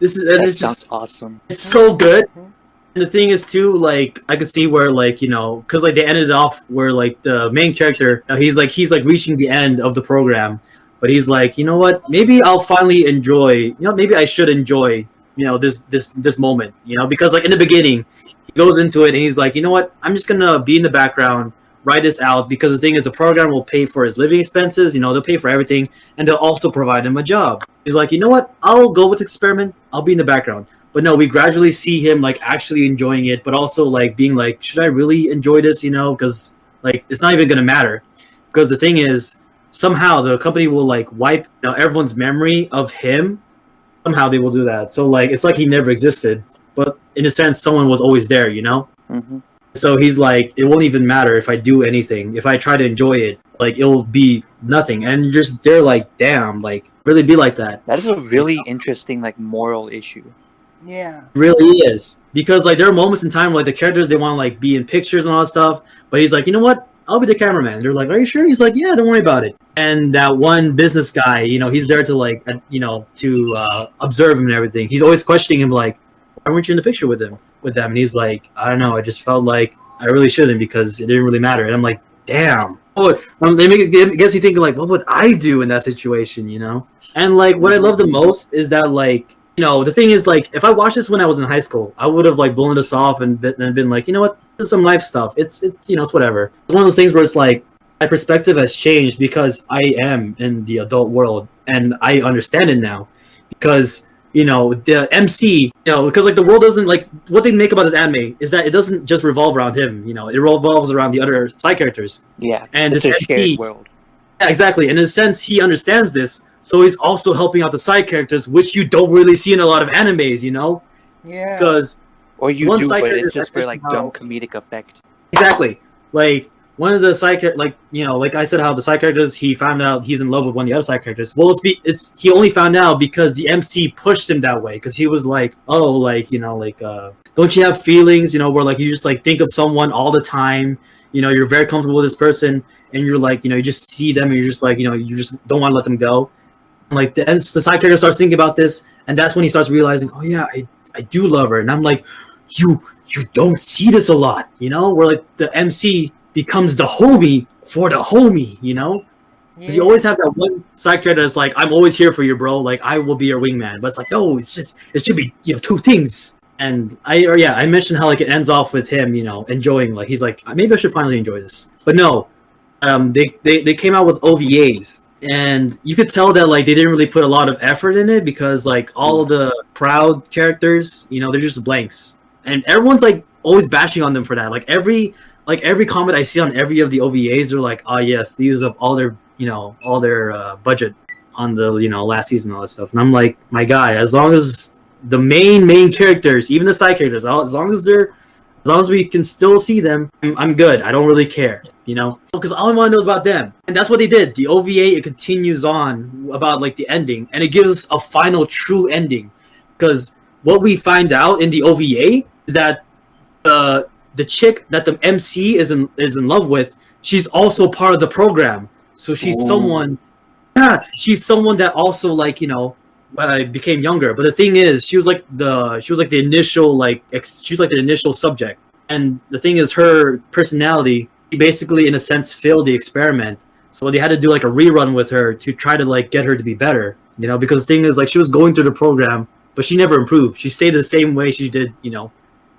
It sounds awesome. It's so good. And the thing is too, like I could see where like because like they ended off where like the main character, he's like reaching the end of the program, but he's like, you know what? Maybe I'll finally enjoy. Maybe I should enjoy. This moment. Because like in the beginning, he goes into it and he's like, you know what? I'm just gonna be in the background, write this out, because the thing is, the program will pay for his living expenses. They'll pay for everything, and they'll also provide him a job. He's like, you know what? I'll go with the experiment. I'll be in the background. But no, we gradually see him like actually enjoying it, but also like being like, should I really enjoy this? Because like it's not even gonna matter. Because the thing is, somehow the company will like wipe everyone's memory of him. Somehow they will do that. So like it's like he never existed, but in a sense, someone was always there. Mm-hmm. So he's like, it won't even matter if I do anything. If I try to enjoy it, like it'll be nothing. And they're like, damn, like really be like that. That is a really interesting like moral issue. Yeah. It really is. Because like there are moments in time where, like the characters, they want to like be in pictures and all that stuff. But he's like, you know what? I'll be the cameraman. They're like, are you sure? He's like, yeah, don't worry about it. And that one business guy, he's there to like, to observe him and everything. He's always questioning him like, why weren't you in the picture with them? And he's like, I don't know. I just felt like I really shouldn't because it didn't really matter. And I'm like, damn. It gets you thinking like, what would I do in that situation? And like, what I love the most is that like, the thing is like, if I watched this when I was in high school, I would have like blown this off and been like, you know what, this is some life stuff. It's it's whatever. It's one of those things where it's like my perspective has changed because I am in the adult world and I understand it now because. The MC, because like the world doesn't like what they make about this anime is that it doesn't just revolve around him, it revolves around the other side characters. Yeah, and it's this a shared world. Yeah, exactly. In a sense, he understands this, so he's also helping out the side characters, which you don't really see in a lot of animes, Yeah. Because or you do, but it's just for like dumb comedic effect. Exactly. Like one of the side like like I said, how the side characters, he found out he's in love with one of the other side characters. Well, he only found out because the MC pushed him that way because he was like, oh, like don't you have feelings? Where like you just like think of someone all the time. You're very comfortable with this person, and you're like you just see them, and you're just like you just don't want to let them go. And like the side character starts thinking about this, and that's when he starts realizing, oh yeah, I do love her, and I'm like, you don't see this a lot, where like the MC becomes the homie for the homie, Because you always have that one side character that's like, I'm always here for you, bro. Like, I will be your wingman. But it's like, no, it should be, two things. And I mentioned how like it ends off with him, enjoying, like he's like, maybe I should finally enjoy this. But no, they came out with OVAs, and you could tell that like they didn't really put a lot of effort in it because like all of the proud characters, they're just blanks, and everyone's like always bashing on them for that. Like every comment I see on every of the OVAs, they're like, oh yes, they use up all their budget on the last season and all that stuff. And I'm like, my guy, as long as the main characters, even the side characters, as long as they're As long as we can still see them, I'm good. I don't really care, you know, because all I want to know is about them, and that's what they did. The OVA, it continues on about like the ending, and it gives us a final true ending, because what we find out in the OVA is that the chick that the MC is in love with, she's also part of the program. So she's someone, yeah, she's someone that also like, you know, became younger. But the thing is, she was like the initial she was like the initial subject. And the thing is, her personality, she basically in a sense failed the experiment. So they had to do like a rerun with her to try to like get her to be better, you know, because the thing is like she was going through the program, but she never improved. She stayed the same way she did, you know.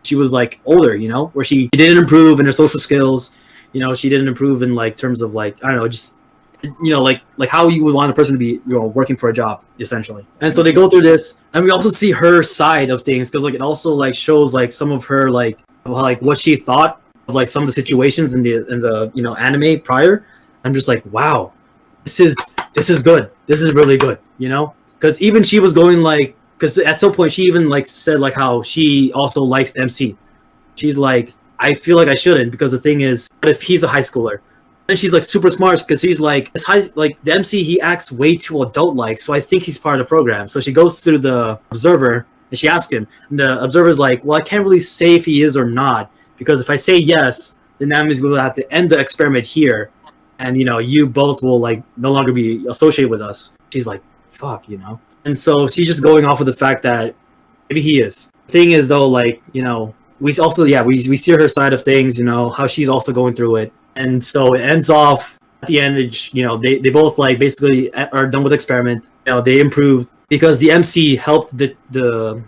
She was like older, you know, where she didn't improve in her social skills, you know, she didn't improve in like terms of like, I don't know, just, you know, like how you would want a person to be, you know, working for a job essentially. And so they go through this, and we also see her side of things, because like it also like shows like some of her like what she thought of like some of the situations in the you know anime prior. I'm just like, wow, this is good. This is really good, you know, because even she was going like, because at some point she even like said like how she also likes MC. She's like, I feel like I shouldn't, because the thing is, what if he's a high schooler? And she's like super smart, because he's like the MC, he acts way too adult like, so I think he's part of the program. So she goes through the observer and she asks him, and the observer's like, well, I can't really say if he is or not, because if I say yes, then that means we'll have to end the experiment here, and you know, you both will like no longer be associated with us. She's like, fuck, you know. And so she's just going off of the fact that maybe he is. The thing is though, like, you know, we also, yeah, we see her side of things, you know, how she's also going through it. And so it ends off at the end, you know, they both like basically are done with the experiment. You know, they improved because the MC helped the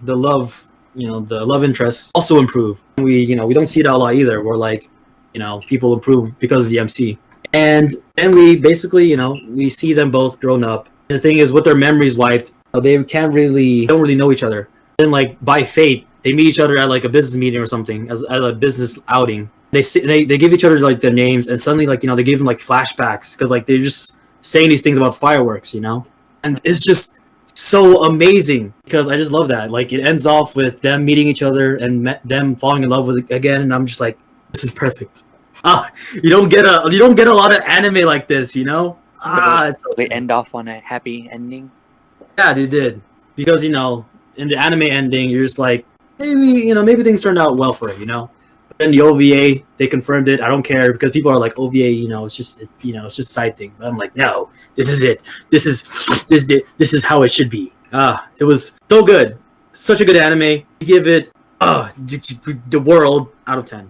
love, you know, the love interest also improve. We don't see that a lot either, where like, you know, people improve because of the MC. And then we basically, you know, we see them both grown up. And the thing is, with their memories wiped, they don't really know each other. Then like by fate, they meet each other at like a business meeting or something, at a business outing. They give each other like their names, and suddenly like, you know, they give them like flashbacks, because like they're just saying these things about fireworks, you know. And it's just so amazing, because I just love that. Like it ends off with them meeting each other and them falling in love with it again, and I'm just like, this is perfect. You don't get a lot of anime like this, you know. They end off on a happy ending. Yeah, they did, because you know, in the anime ending, you're just like, maybe things turned out well for it, you know. But then the OVA, they confirmed it. I don't care, because people are like, OVA, you know, it's just a side thing. But I'm like, no, this is it. This is how it should be. It was so good, such a good anime. I give it the world out of 10.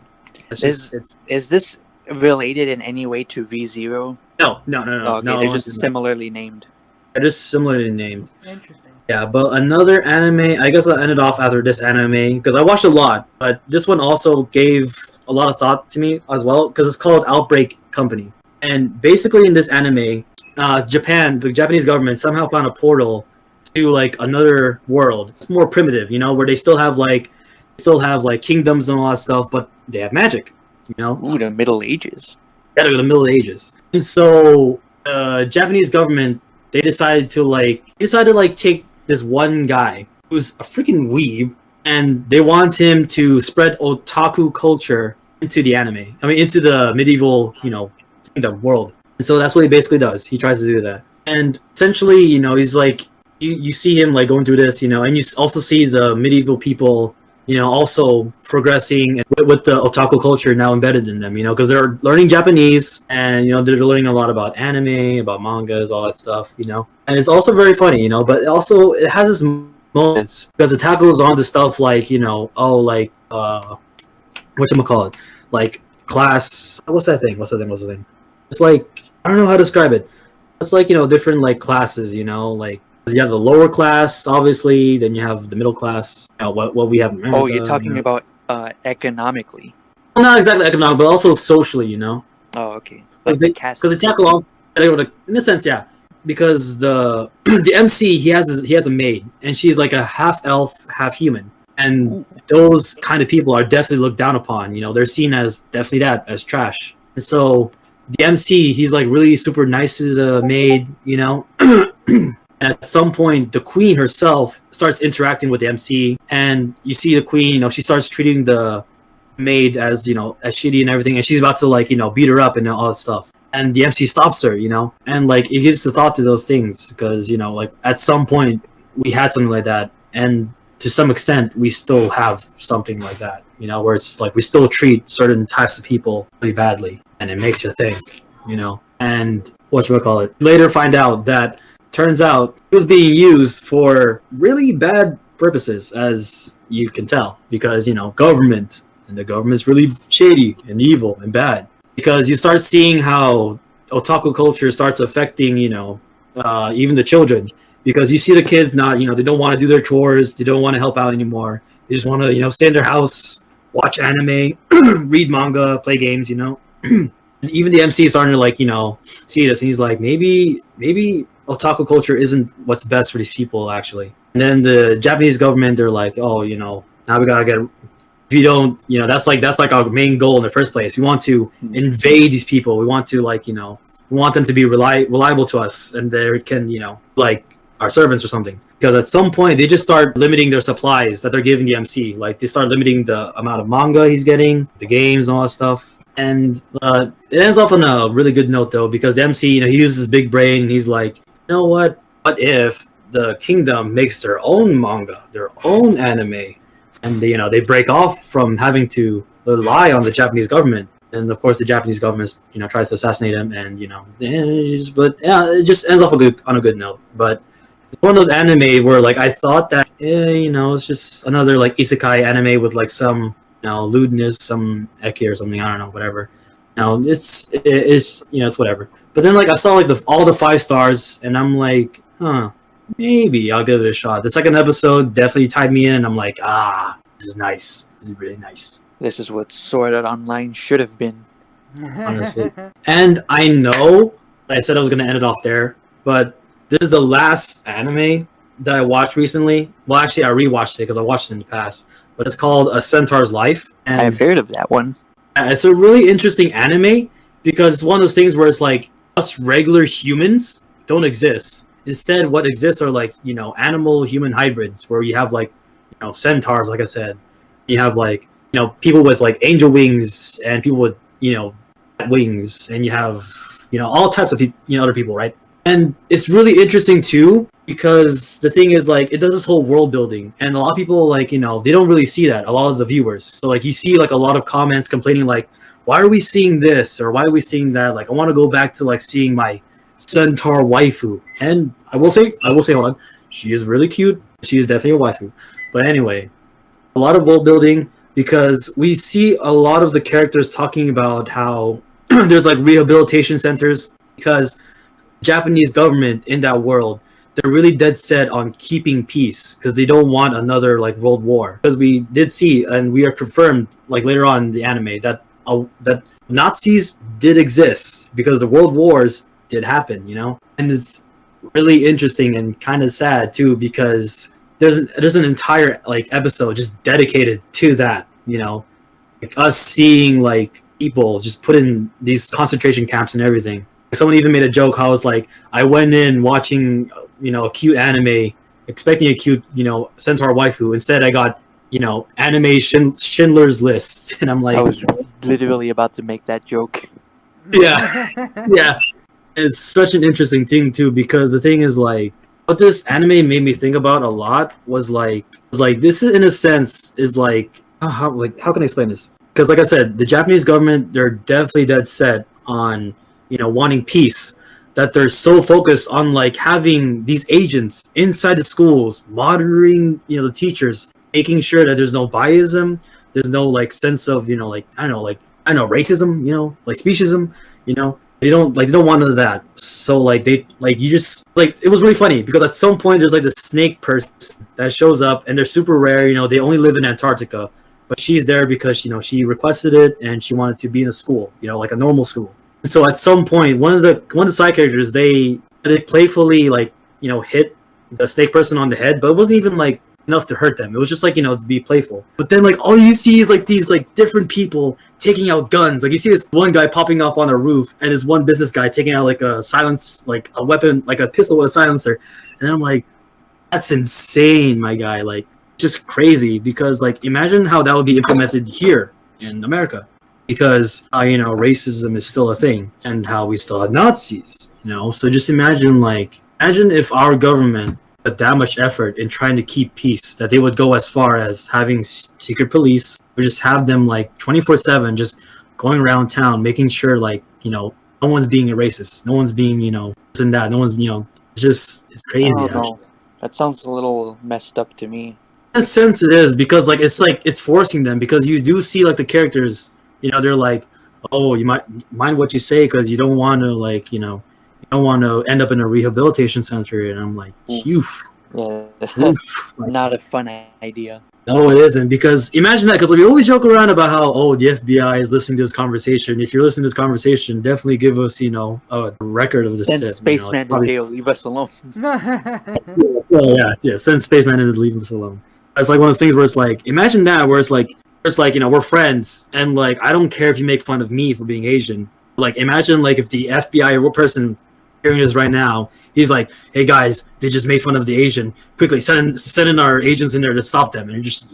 Is this related in any way to ReZero? No. Okay, No, they're just similarly named. They're just similarly named. Interesting. Yeah, but another anime, I guess I'll end it off after this anime, because I watched a lot, but this one also gave a lot of thought to me as well, because it's called Outbreak Company. And basically in this anime, Japan, the Japanese government somehow found a portal to like another world. It's more primitive, you know, where they still have like kingdoms and all that stuff, but they have magic, you know? Ooh, the Middle Ages. Yeah, they're the Middle Ages. And so Japanese government, they decided to take this one guy who's a freaking weeb, and they want him to spread otaku culture into the anime. I mean, into the medieval, you know, kingdom world. And so that's what he basically does. He tries to do that. And essentially, you know, he's like, you see him like going through this, you know, and you also see the medieval people, you know, also progressing with the otaku culture now embedded in them, you know, because they're learning Japanese, and, you know, they're learning a lot about anime, about mangas, all that stuff, you know. And it's also very funny, you know, but it has its moments, because it tackles on the stuff like, you know, whatchamacallit, like class, what's the thing? It's like, I don't know how to describe it. It's like, you know, different like classes, you know, like you have the lower class, obviously, then you have the middle class, you know, what we have in America. Oh, you're talking about economically. Well, not exactly economic, but also socially, you know. Oh, okay. Like because they tackle all, in a sense, yeah. Because the MC, he has a maid, and she's like a half elf, half human, and those kind of people are definitely looked down upon. You know, they're seen as definitely as trash. And so the MC, he's like really super nice to the maid, you know. At some point, the queen herself starts interacting with the MC, and you see the queen, you know, she starts treating the made as as shitty and everything, and she's about to like beat her up and all that stuff. And the MC stops her, and like it gives the thought to those things because like at some point we had something like that, and to some extent we still have something like that, where it's like we still treat certain types of people really badly, and it makes you think, and whatchamacallit, later find out that turns out it was being used for really bad purposes, as you can tell, because government, and the government's really shady and evil and bad, because you start seeing how otaku culture starts affecting even the children, because you see the kids not they don't want to do their chores, they don't want to help out anymore, they just want to stay in their house, watch anime, read manga, play games, and even the MC is starting to like see this, and he's like, maybe otaku culture isn't what's best for these people actually. And then the Japanese government, they're like, oh, now we gotta get, if you don't, that's like our main goal in the first place. We want to invade these people. We want to we want them to be reliable to us, and they can like our servants or something. Because at some point they just start limiting their supplies that they're giving the MC. Like they start limiting the amount of manga he's getting, the games and all that stuff. And it ends off on a really good note though, because the MC, he uses his big brain, and he's like, what if the kingdom makes their own manga, their own anime, and they break off from having to rely on the Japanese government. And of course the Japanese government tries to assassinate him, and but yeah, it just ends off on a good note. But it's one of those anime where like I thought that it's just another like isekai anime with like some lewdness, some eki or something, I don't know, whatever. It's it's whatever. But then like I saw like all the 5 stars, and I'm like, maybe I'll give it a shot. The second episode definitely tied me in, and I'm like, this is nice. This is really nice. This is what Sword Art Online should have been. Honestly. And I know I said I was going to end it off there, but this is the last anime that I watched recently. Well, actually, I rewatched it because I watched it in the past. But it's called A Centaur's Life. And I've heard of that one. it's a really interesting anime because it's one of those things where it's like us regular humans don't exist. Instead, what exists are like animal-human hybrids, where you have like centaurs, like I said. You have like people with like angel wings, and people with wings, and you have all types of other people, right? And it's really interesting too, because the thing is like it does this whole world building, and a lot of people like they don't really see that, a lot of the viewers. So like you see like a lot of comments complaining like, why are we seeing this, or why are we seeing that? Like I want to go back to like seeing my centaur waifu. And I will say hold on, she is really cute, she is definitely a waifu. But anyway, a lot of world building, because we see a lot of the characters talking about how there's like rehabilitation centers, because Japanese government in that world, they're really dead set on keeping peace, because they don't want another like world war. Because we did see, and we are confirmed like later on in the anime, that that Nazis did exist, because the world wars did happen, and it's really interesting and kind of sad too, because there's an entire like episode just dedicated to that, like us seeing like people just put in these concentration camps and everything. Someone even made a joke how it's like, I went in watching a cute anime expecting a cute centaur waifu, instead I got anime Schindler's List. And I'm like, I was literally about to make that joke. yeah. It's such an interesting thing too, because the thing is like, what this anime made me think about a lot was like this is in a sense is like how can I explain this? Because like I said, the Japanese government, they're definitely dead set on wanting peace, that they're so focused on like having these agents inside the schools monitoring the teachers, making sure that there's no biasm, there's no like sense of racism, like speciesism, They don't want none of that. So like you just like, it was really funny because at some point there's like the snake person that shows up, and they're super rare. They only live in Antarctica, but she's there because she requested it and she wanted to be in a school, like a normal school. And so at some point, one of the side characters, they playfully like hit the snake person on the head, but it wasn't even like enough to hurt them. It was just like to be playful. But then like all you see is like these like different people taking out guns. Like you see this one guy popping off on a roof, and this one business guy taking out like a a weapon, like a pistol with a silencer. And I'm like, that's insane, my guy. Like just crazy, because like imagine how that would be implemented here. in America, because racism is still a thing, and how we still have Nazis. So just imagine if our government put that much effort in trying to keep peace, that they would go as far as having secret police, or just have them 24/7, just going around town, making sure no one's being a racist, no one's being this and that, no one's it's crazy. I don't know. That sounds a little messed up to me. In a sense, it is, because it's forcing them, because you do see the characters, they're like, oh, you might mind what you say because you don't want to you don't want to end up in a rehabilitation center, and I'm like, oof. Yeah, Oof. not a fun idea. No, it isn't, because imagine that, because we always joke around about how, the FBI is listening to this conversation. If you're listening to this conversation, definitely give us, a record of this Send tip. Spaceman to jail, leave us alone. Yeah, send Spaceman and leave us alone. It's one of those things where it's imagine that, where it's we're friends, and I don't care if you make fun of me for being Asian. Imagine if the FBI person hearing this right now, he's like, hey guys, they just made fun of the Asian. Quickly, send in our agents in there to stop them. And you're just,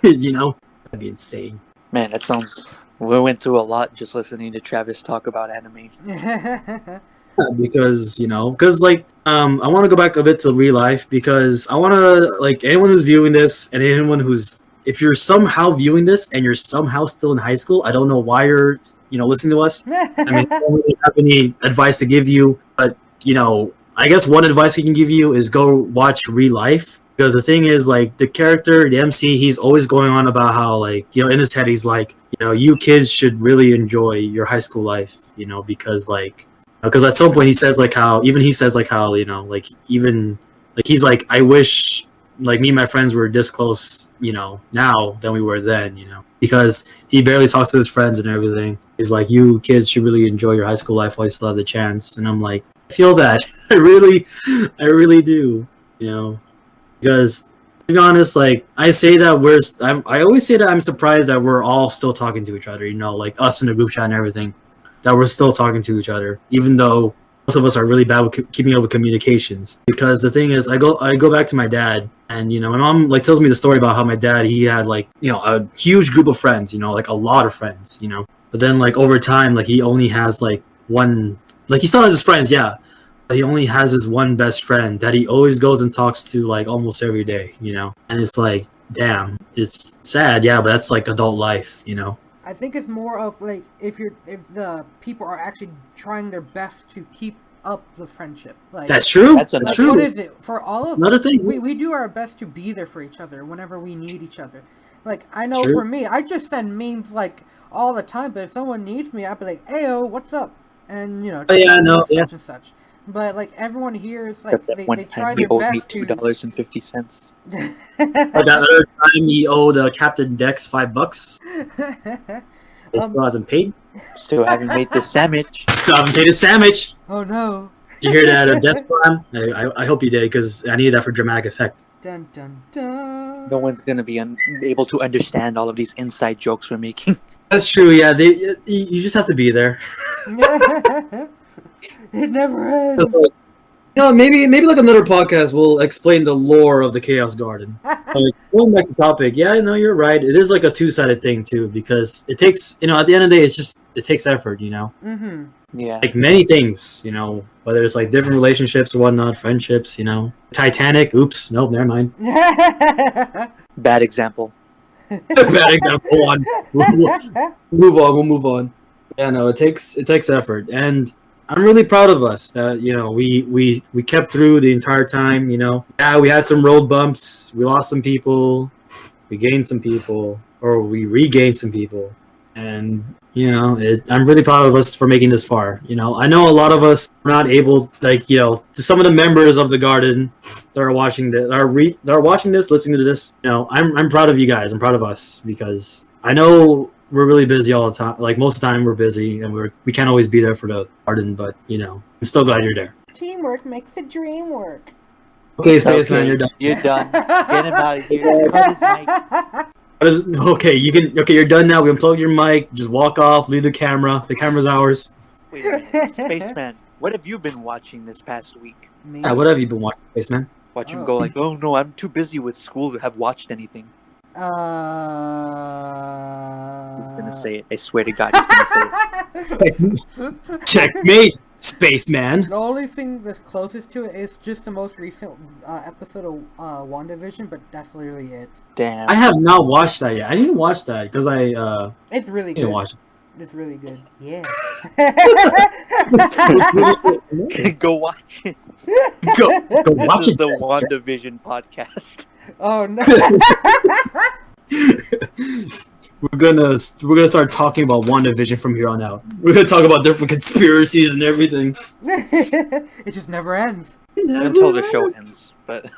that'd be insane. Man, that sounds... We went through a lot just listening to Travis talk about anime. Because, I want to go back a bit to real life, because I want to, anyone who's viewing this, and anyone who's, if you're somehow viewing this and you're somehow still in high school, I don't know why you're, listening to us. I mean, I don't really have any advice to give you, but, I guess one advice he can give you is go watch Real Life, because the thing is, the character, the MC, he's always going on about how, in his head, he's like, you kids should really enjoy your high school life, because because at some point he says how he's like, I wish me and my friends were this close, now than we were then, because he barely talks to his friends and everything. He's like, you kids should really enjoy your high school life while you still have the chance. And I'm like, I feel that. I really do, because to be honest, I say that I always say that I'm surprised that we're all still talking to each other, us in the group chat and everything, that we're still talking to each other, even though most of us are really bad with keeping up with communications. Because the thing is, I go back to my dad, and my mom tells me the story about how my dad, he had a huge group of friends, a lot of friends, but then over time, he only has one, he still has his friends, yeah, but he only has his one best friend that he always goes and talks to almost every day, and it's damn, it's sad, yeah, but that's adult life, I think it's more of if the people are actually trying their best to keep up the friendship. That's true. That's true. What is it for all of Another us? thing. We do our best to be there for each other whenever we need each other. I know True. for me, I just send memes all the time. But if someone needs me, I'd be like, "Ayo, what's up?" And such and such. But everyone here is they try he their owed me best to. $2.50. That other time he owed Captain Dex $5. He still hasn't paid. Still haven't made the sandwich. Still haven't paid his sandwich. Oh no! Did you hear that Death Slam? I hope you did, because I need that for dramatic effect. Dun dun dun. No one's gonna be able to understand all of these inside jokes we're making. That's true. Yeah, you just have to be there. It never ends. Maybe another podcast will explain the lore of the Chaos Garden. Going back to topic, yeah, no, you're right. It is a two-sided thing too, because it takes, at the end of the day, it takes effort, Mm-hmm. Yeah. Many things, whether it's different relationships or whatnot, friendships, Titanic. Oops, nope, never mind. Bad example. Bad example. We'll move on. Yeah, no, it takes effort, and I'm really proud of us that we kept through the entire time. Yeah, we had some road bumps, we lost some people, we gained some people, or we regained some people, and I'm really proud of us for making this far. I know a lot of us are not able, to some of the members of the garden that are watching this, that are watching this, listening to this. I'm proud of you guys. I'm proud of us, because I know we're really busy all the time. Most of the time we're busy, and we can't always be there for the garden, but I'm still glad you're there. Teamwork makes the dream work. Okay, Spaceman, you're done. You're done. Get him out of here. Cut his mic. Okay, you're done now. We unplug your mic, just walk off, leave the camera. The camera's ours. Wait a minute. Spaceman, what have you been watching this past week? Yeah, what have you been watching, Spaceman? Watch him go oh no, I'm too busy with school to have watched anything. He's gonna say it. I swear to God, he's gonna say it. Checkmate, spaceman. The only thing that's closest to it is just the most recent episode of WandaVision, but that's literally it. Damn. I have not watched that yet. I didn't watch that because I It's really didn't good. watch it. It's really good. Yeah. Go watch it. Go watch This is it. the WandaVision podcast. Oh no. We're gonna start talking about WandaVision from here on out. We're gonna talk about different conspiracies and everything. It just never ends. Until the show ends. But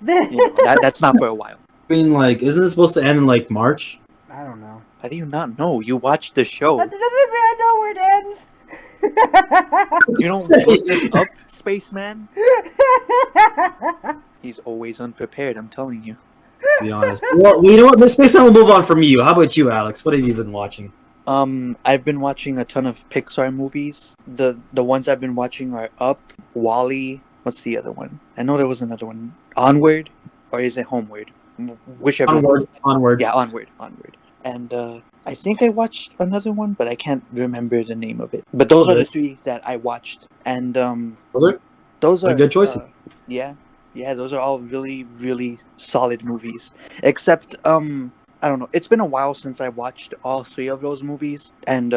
that's not for a while. I mean, like, isn't it supposed to end in like March? I don't know. How do you not know? You watched the show. That doesn't mean I know where it ends. You don't look this up, spaceman? He's always unprepared, I'm telling you. To be honest. Well, you know what? This next time we'll move on from you. How about you, Alex? What have you been watching? I've been watching a ton of Pixar movies. The ones I've been watching are Up, Wall-E. What's the other one? I know there was another one. Onward, or is it Homeward? Whichever. Onward. Yeah, Onward. And I think I watched another one, but I can't remember the name of it. But those are the three that I watched, and those are good choices. Yeah, those are all really, really solid movies. Except I don't know. It's been a while since I watched all three of those movies, and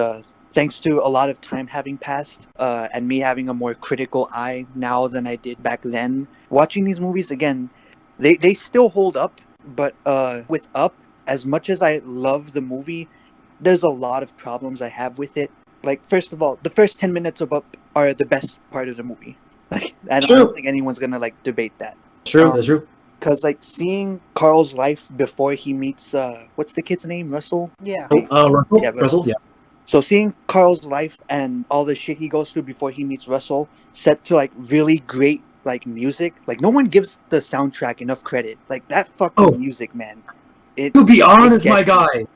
thanks to a lot of time having passed, and me having a more critical eye now than I did back then, watching these movies again, they still hold up. But with Up, as much as I love the movie, there's a lot of problems I have with it. Like, first of all, the first 10 minutes of Up are the best part of the movie. Like, I don't think anyone's gonna like debate that. True, that's true. Because like seeing Carl's life before he meets what's the kid's name? Russell? Yeah. Russell? Yeah, Russell, yeah. So seeing Carl's life and all the shit he goes through before he meets Russell set to like really great like music. Like, no one gives the soundtrack enough credit. Like, that fucking music, man. To be honest, my guy.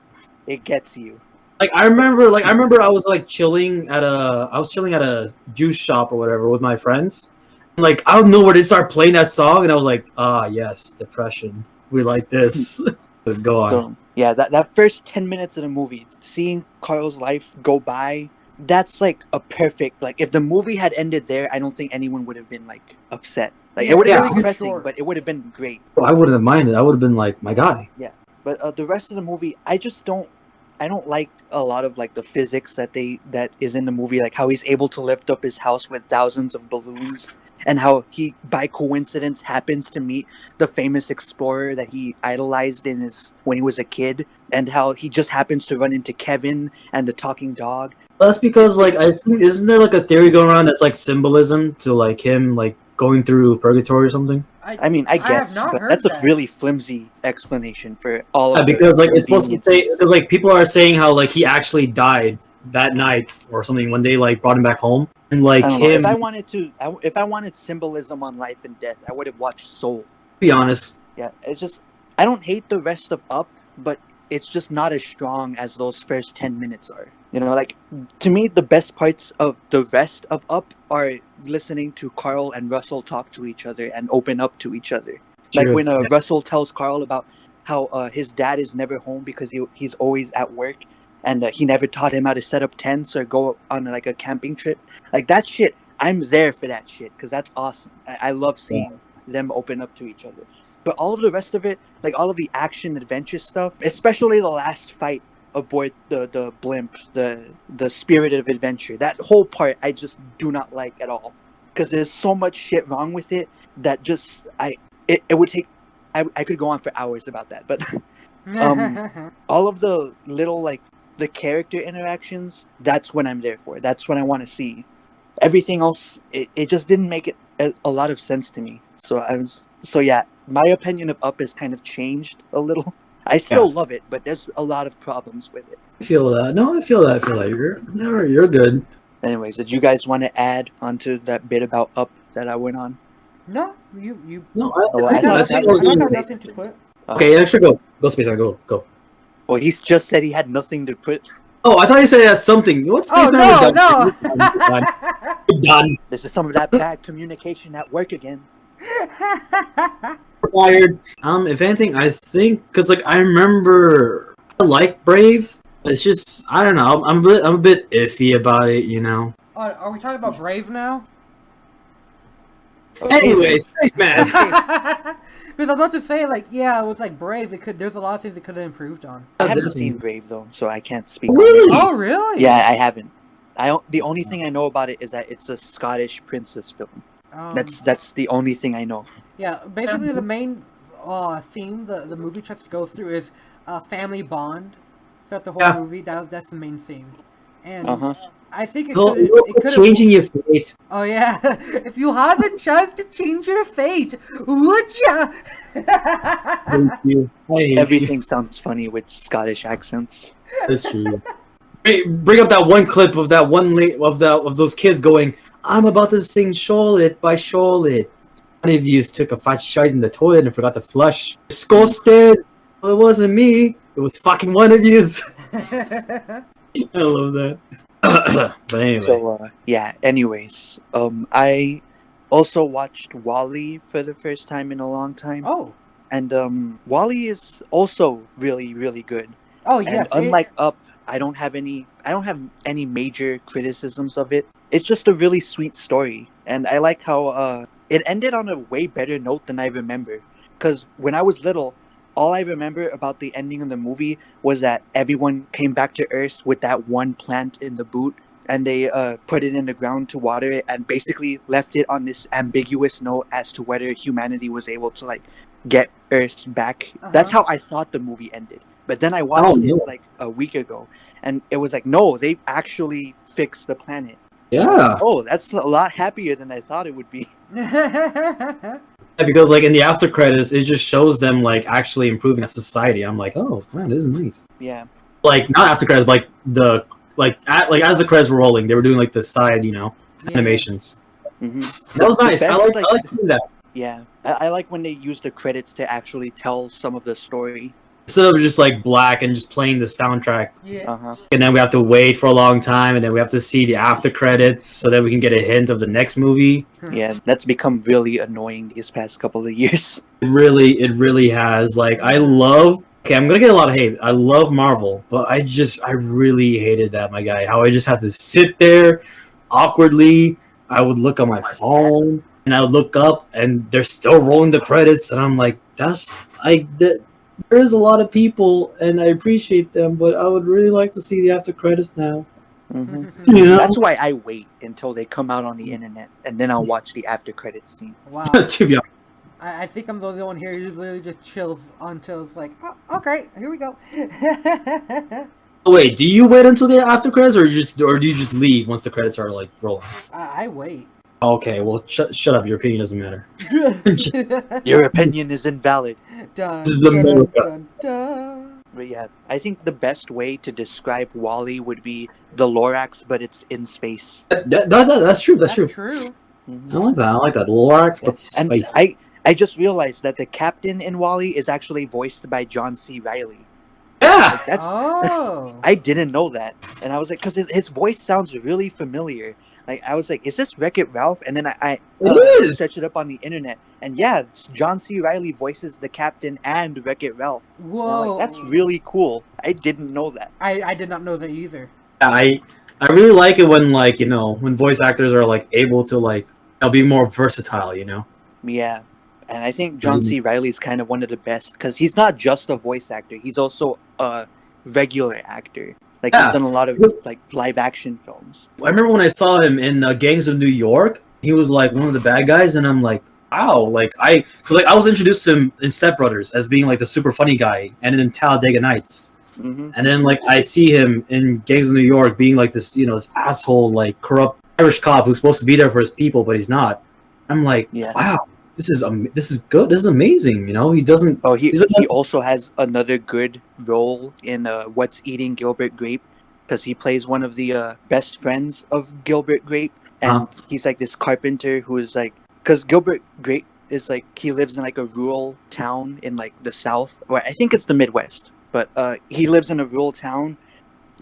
It gets you. Like, I remember I was like chilling at a juice shop or whatever with my friends. And, like, I don't know where they start playing that song, and I was like, yes, depression. We like this. Go on. So, yeah, that first 10 minutes of the movie, seeing Carl's life go by, that's like a perfect, like, if the movie had ended there, I don't think anyone would have been like upset. Like, it would have been depressing, but it would have been great. I wouldn't have minded. I would have been like, my guy. Yeah, but the rest of the movie, I don't like a lot of like the physics that is in the movie, like how he's able to lift up his house with thousands of balloons, and how he by coincidence happens to meet the famous explorer that he idolized when he was a kid, and how he just happens to run into Kevin and the talking dog. That's because, like, I think, isn't there like a theory going around that's like symbolism to like him like going through purgatory or something? I mean, I guess, but that's a really flimsy explanation for all of because like it's supposed to say, because like people are saying how like he actually died that night or something when they like brought him back home, and like him. If I wanted symbolism on life and death, I would have watched Soul. Be honest. Yeah, it's just, I don't hate the rest of Up, but it's just not as strong as those first 10 minutes are. You know, like, to me, the best parts of the rest of Up are listening to Carl and Russell talk to each other and open up to each other. True. Like when Russell tells Carl about how his dad is never home because he's always at work, and he never taught him how to set up tents or go on like a camping trip. Like, that shit, I'm there for that shit because that's awesome. I love seeing them open up to each other. But all of the rest of it, like all of the action adventure stuff, especially the last fight aboard the blimp, the spirit of adventure, that whole part I just do not like at all, because there's so much shit wrong with it that just it would take, I could go on for hours about that. But all of the little like the character interactions, that's what I'm there for. That's what I want to see. Everything else, it just didn't make it a lot of sense to me. So yeah, my opinion of Up has kind of changed a little. I still love it, but there's a lot of problems with it. I feel that. No, I feel that. You're good. Anyways, did you guys want to add onto that bit about Up that I went on? No, you. No, I got nothing to put. Okay, actually, go, Space Man, go. Well, he's just said he had nothing to put. Oh, I thought you said he had something. What's Space Man? No. Done. This is some of that bad communication at work again. required. If anything, I think because like I remember I like Brave. It's just I don't know. I'm a bit iffy about it, you know. Are we talking about Brave now? Anyways, thanks, man. Because I'm about to say, like, yeah, it was like Brave. There's a lot of things it could have improved on. I haven't seen Brave though, so I can't speak. Really? Oh, really? Yeah, I haven't. The only thing I know about it is that it's a Scottish princess film. That's the only thing I know. Yeah, basically the main theme the movie tries to go through is family bond throughout the whole movie. That's the main theme, and I think it could changing your fate. Oh yeah, if you had the chance to change your fate, would ya? Thank you. Everything sounds funny with Scottish accents. That's true. Hey, bring up that one clip of that one of those kids going, "I'm about to sing Charlotte by Charlotte." One of you took a fat shite in the toilet and forgot to flush. Disgusted. Well, it wasn't me. It was fucking one of yous. I love that. But anyway. So yeah. Anyways, I also watched Wall-E for the first time in a long time. Oh. And Wall-E is also really, really good. Oh yes. And unlike Up, I don't have any major criticisms of it. It's just a really sweet story, and I like how it ended on a way better note than I remember. Because when I was little, all I remember about the ending of the movie was that everyone came back to Earth with that one plant in the boot, and they put it in the ground to water it, and basically left it on this ambiguous note as to whether humanity was able to like get Earth back. That's how I thought the movie ended. But then I watched it like a week ago, and it was like, no, they actually fixed the planet. Yeah. Oh, that's a lot happier than I thought it would be. Yeah, because like in the after credits, it just shows them like actually improving a society. I'm like, oh man, this is nice. Yeah. Like not after credits, but like as the credits were rolling, they were doing like the side, animations. Mm-hmm. That was nice. I like doing that. Yeah, I like when they use the credits to actually tell some of the story. Instead of just like black and just playing the soundtrack. Yeah. And then we have to wait for a long time, and then we have to see the after credits so that we can get a hint of the next movie. Yeah, that's become really annoying these past couple of years. It really has. Like I'm gonna get a lot of hate. I love Marvel, but I really hated that, my guy. How I just had to sit there awkwardly. I would look on my phone and I would look up and they're still rolling the credits, and I'm like, there's a lot of people and I appreciate them, but I would really like to see the after credits now. Mm-hmm. That's why I wait until they come out on the internet, and then I'll watch the after credits scene. Wow. To be honest. I think I'm the only one here who literally just chills until it's like, oh, okay, here we go. Wait, do you wait until the after credits, or do you just leave once the credits are like rolling? I wait. Okay, well, shut up. Your opinion doesn't matter. Your opinion is invalid. Dun, This is America. dun, dun. But yeah, I think the best way to describe Wall-E would be the Lorax, but it's in space. That's true. That's true. Mm-hmm. I like that. Lorax, but And spicy. I just realized that the captain in Wall-E is actually voiced by John C. Reilly. Yeah. That's I didn't know that, and I was like, because his voice sounds really familiar. Like I was like, is this Wreck-It Ralph? And then I searched it up on the internet, and yeah, John C. Reilly voices the captain and Wreck-It Ralph. Whoa, like, that's really cool. I didn't know that. I did not know that either. I really like it when when voice actors are like able to be more versatile. Yeah, and I think John C. Reilly is kind of one of the best because he's not just a voice actor; he's also a regular actor. Like he's done a lot of like live action films. I remember when I saw him in Gangs of New York. He was like one of the bad guys, and I'm like, wow! Like I was introduced to him in Step Brothers as being like the super funny guy, and in Talladega Nights. Mm-hmm. And then I see him in Gangs of New York being like this, this asshole, like corrupt Irish cop who's supposed to be there for his people, but he's not. I'm like, wow, this is good. This is amazing. He doesn't. Oh, he also has another good role in What's Eating Gilbert Grape, because he plays one of the best friends of Gilbert Grape, and he's like this carpenter who is like, because Gilbert Grape is like he lives in like a rural town in like the South, or I think it's the Midwest. But he lives in a rural town,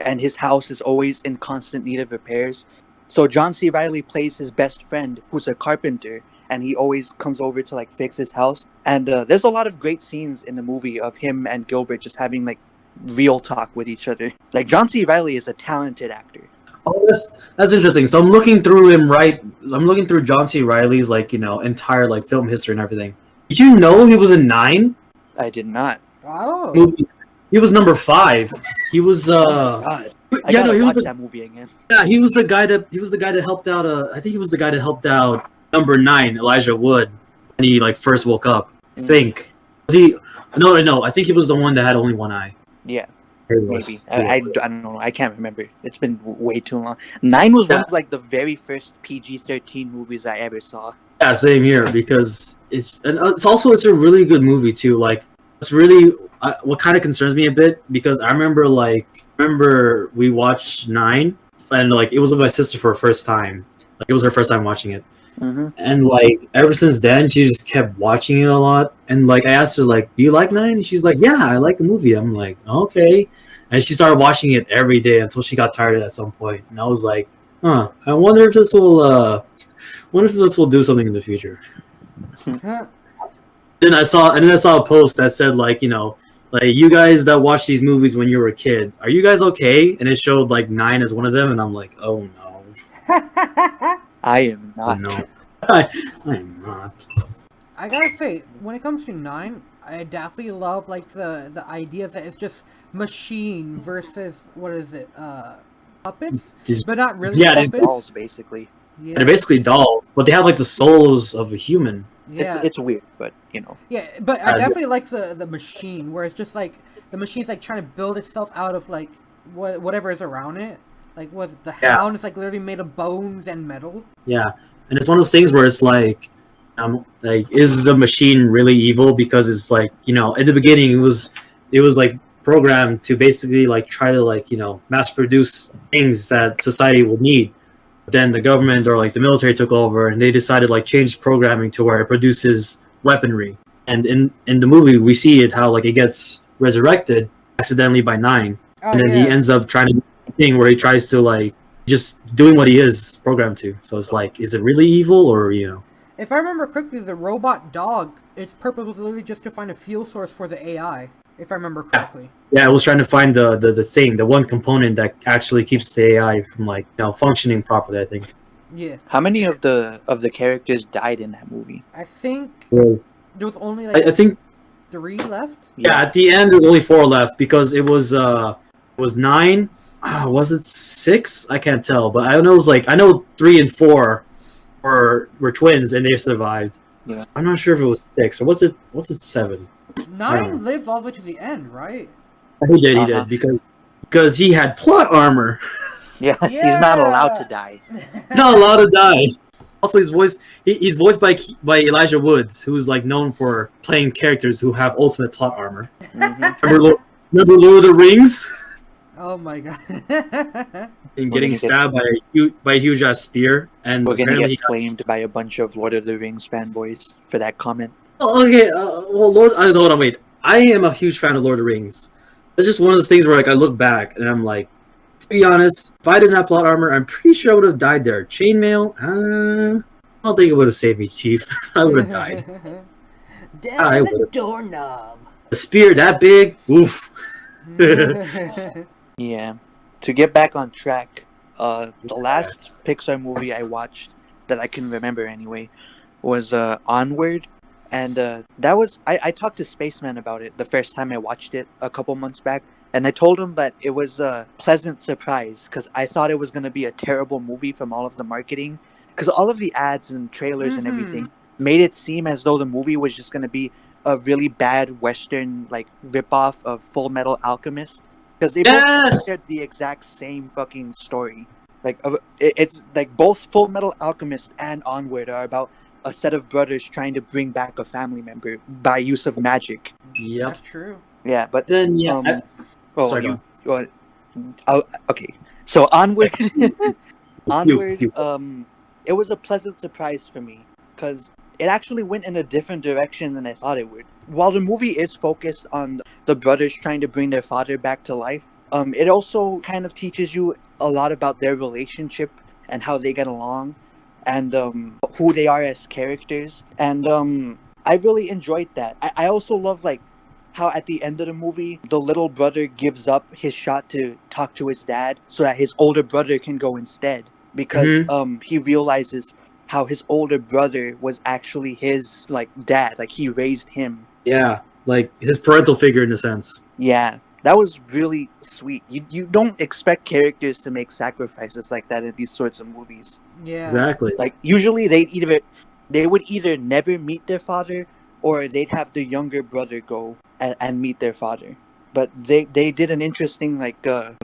and his house is always in constant need of repairs. So John C. Reilly plays his best friend, who's a carpenter, and he always comes over to like fix his house. And there's a lot of great scenes in the movie of him and Gilbert just having like real talk with each other. Like John C. Reilly is a talented actor. Oh, that's interesting. So I'm looking through him, right? I'm looking through John C. Reilly's like entire like film history and everything. Did you know he was in 9 I did not. Oh. movie? He was number 5. He was God, I yeah, gotta no, he was watch that movie again. yeah, he was the guy that helped out. I think he was the guy that helped out number 9, Elijah Wood, when he like first woke up. I think was he? No. I think he was the one that had only one eye. Yeah, There he was. maybe. I don't know. I can't remember. It's been way too long. 9 was one of like the very first PG-13 movies I ever saw. Yeah, same here because it's a really good movie too. Like it's really what kind of concerns me a bit because I remember we watched 9 and like it was with my sister for the first time. Like it was her first time watching it. Mm-hmm. And like ever since then, she just kept watching it a lot. And like I asked her, like, "Do you like 9?" And she's like, "Yeah, I like the movie." I'm like, "Okay." And she started watching it every day until she got tired of it at some point. And I was like, "Huh, I wonder if this will do something in the future." Then I saw a post that said like you guys that watch these movies when you were a kid, are you guys okay? And it showed like 9 as one of them, and I'm like, oh no. I am not. No, I'm not. I gotta say, when it comes to 9, I definitely love like the idea that it's just machine versus what is it, puppets, but not really yeah, puppets. Dolls, basically. Yeah, They're basically dolls, but they have like the souls of a human. yeah, It's weird, but yeah. But I definitely like the machine where it's just like the machine's like trying to build itself out of like whatever is around it. Like was it the hound? It's like literally made of bones and metal. Yeah, and it's one of those things where it's like is the machine really evil? Because it's like at the beginning it was like programmed to basically like try to like mass produce things that society would need. But then the government or like the military took over and they decided like change programming to where it produces weaponry. And in the movie we see it how like it gets resurrected accidentally by 9, and then he ends up trying to thing where he tries to like just doing what he is programmed to. So it's like, is it really evil or If I remember correctly, the robot dog, its purpose was literally just to find a fuel source for the AI. If I remember correctly. Yeah, I was trying to find the one component that actually keeps the AI from like functioning properly. I think. Yeah. how many of the characters died in that movie? I think It there was only like I think 3 left. yeah. At the end, there's only 4 left because it was 9. Was it 6? I can't tell, but I know it was like 3 and 4 were twins and they survived. Yeah. I'm not sure if it was 6 or what's it 7. 9 lived all the way to the end, right? He did because he had plot armor. Yeah, he's not allowed to die. Not allowed to die. Also, he's voiced by Elijah Woods, who's like known for playing characters who have ultimate plot armor. Mm-hmm. Remember Lord of the Rings? Oh my god. And getting stabbed by a huge ass spear, and We're gonna apparently get flamed by a bunch of Lord of the Rings fanboys for that comment. Oh, okay, well, hold on, wait. I am a huge fan of Lord of the Rings. It's just one of those things where like I look back and I'm like, to be honest, if I didn't have plot armor, I'm pretty sure I would have died there. Chainmail, I don't think it would have saved me, Chief. I would have died. Down the doorknob. A spear that big, oof. Yeah. To get back on track, the last Pixar movie I watched that I can remember anyway was Onward. And that was I talked to Spaceman about it the first time I watched it a couple months back, and I told him that it was a pleasant surprise because I thought it was going to be a terrible movie from all of the marketing, because all of the ads and trailers and everything made it seem as though the movie was just going to be a really bad Western like ripoff of Full Metal Alchemist, because they both shared the exact same fucking story. Like it's like both Full Metal Alchemist and Onward are about a set of brothers trying to bring back a family member by use of magic. Yep. That's true. Yeah, but Then okay. So Onward, Onward. It was a pleasant surprise for me because it actually went in a different direction than I thought it would. While the movie is focused on the brothers trying to bring their father back to life, it also kind of teaches you a lot about their relationship and how they get along. and who they are as characters. And I really enjoyed that. I also love like how at the end of the movie the little brother gives up his shot to talk to his dad so that his older brother can go instead, because he realizes how his older brother was actually his like dad, like he raised him. Yeah, like his parental figure in a sense. Yeah, that was really sweet. You don't expect characters to make sacrifices like that in these sorts of movies. Yeah. Exactly. Like usually they would either never meet their father, or they'd have the younger brother go and meet their father. But they did an interesting like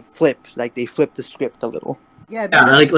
flip, like they flipped the script a little. Yeah. Yeah, like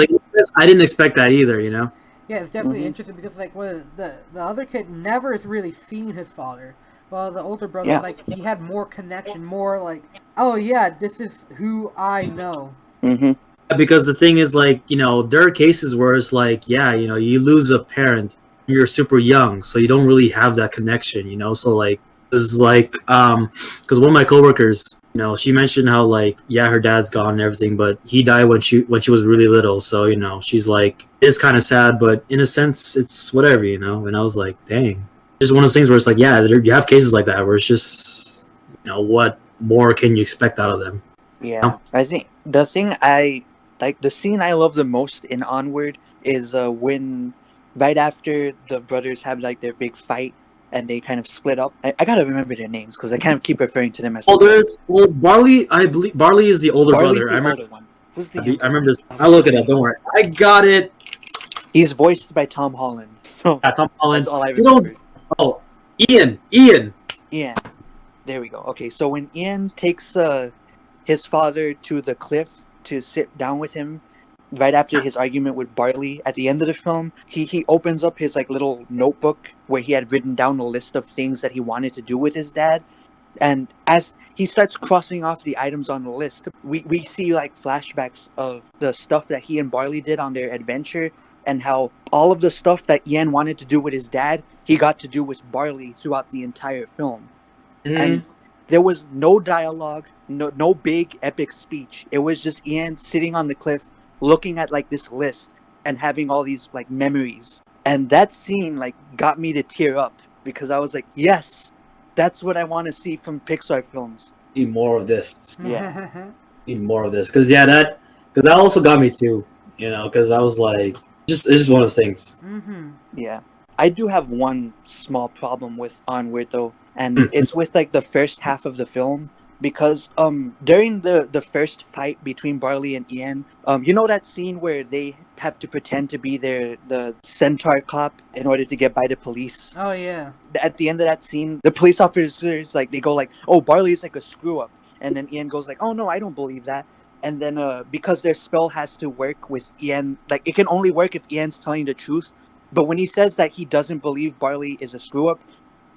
I didn't expect that either. You know. Yeah, it's definitely Mhm. interesting because like the other kid never has really seen his father, while the older brother Yeah. like he had more connection, more like, oh yeah, this is who I know. Mm-hmm. Because the thing is, like, you know, there are cases where it's like, yeah, you know, you lose a parent, you're super young, so you don't really have that connection, you know. So like, this is like, because one of my coworkers, you know, she mentioned how like, yeah, her dad's gone and everything, but he died when she was really little. So you know, she's like, it's kind of sad, but in a sense, it's whatever, you know. And I was like, dang, just one of those things where it's like, yeah, you have cases like that where it's just, you know, what more can you expect out of them? Yeah, I think the thing I like, the scene I love the most in Onward is when right after the brothers have like their big fight and they kind of split up. I gotta remember their names because I can't keep referring to them as. Well, Barley, I believe Barley is the older Barley's brother. the I remember. older one. Who's the I younger remember one? this. I'll look it up. Don't worry. I got it. He's voiced by Tom Holland. So Tom Holland. that's all I You don't- remember. Oh, Ian. Ian. Ian. There we go. Okay, so when Ian takes his father to the cliff to sit down with him, right after his argument with Barley at the end of the film, he opens up his like little notebook where he had written down a list of things that he wanted to do with his dad. And as he starts crossing off the items on the list, we see like flashbacks of the stuff that he and Barley did on their adventure, and how all of the stuff that Ian wanted to do with his dad, he got to do with Barley throughout the entire film. And there was no dialogue, no big epic speech. It was just Ian sitting on the cliff looking at like this list and having all these like memories. And that scene like got me to tear up because I was like, yes, that's what I want to see from Pixar films. Need more of this. Yeah. Need more of this. Because that also got me too. You know, because I was like, it's just one of those things. Mm-hmm. Yeah. I do have one small problem with Onward though, and it's with like the first half of the film, because during the first fight between Barley and Ian, you know that scene where they have to pretend to be the centaur cop in order to get by the police. Oh yeah. At the end of that scene, the police officers like they go like, "Oh, Barley's like a screw up," and then Ian goes like, "Oh no, I don't believe that." And then because their spell has to work with Ian, like it can only work if Ian's telling the truth. But when he says that he doesn't believe Barley is a screw up,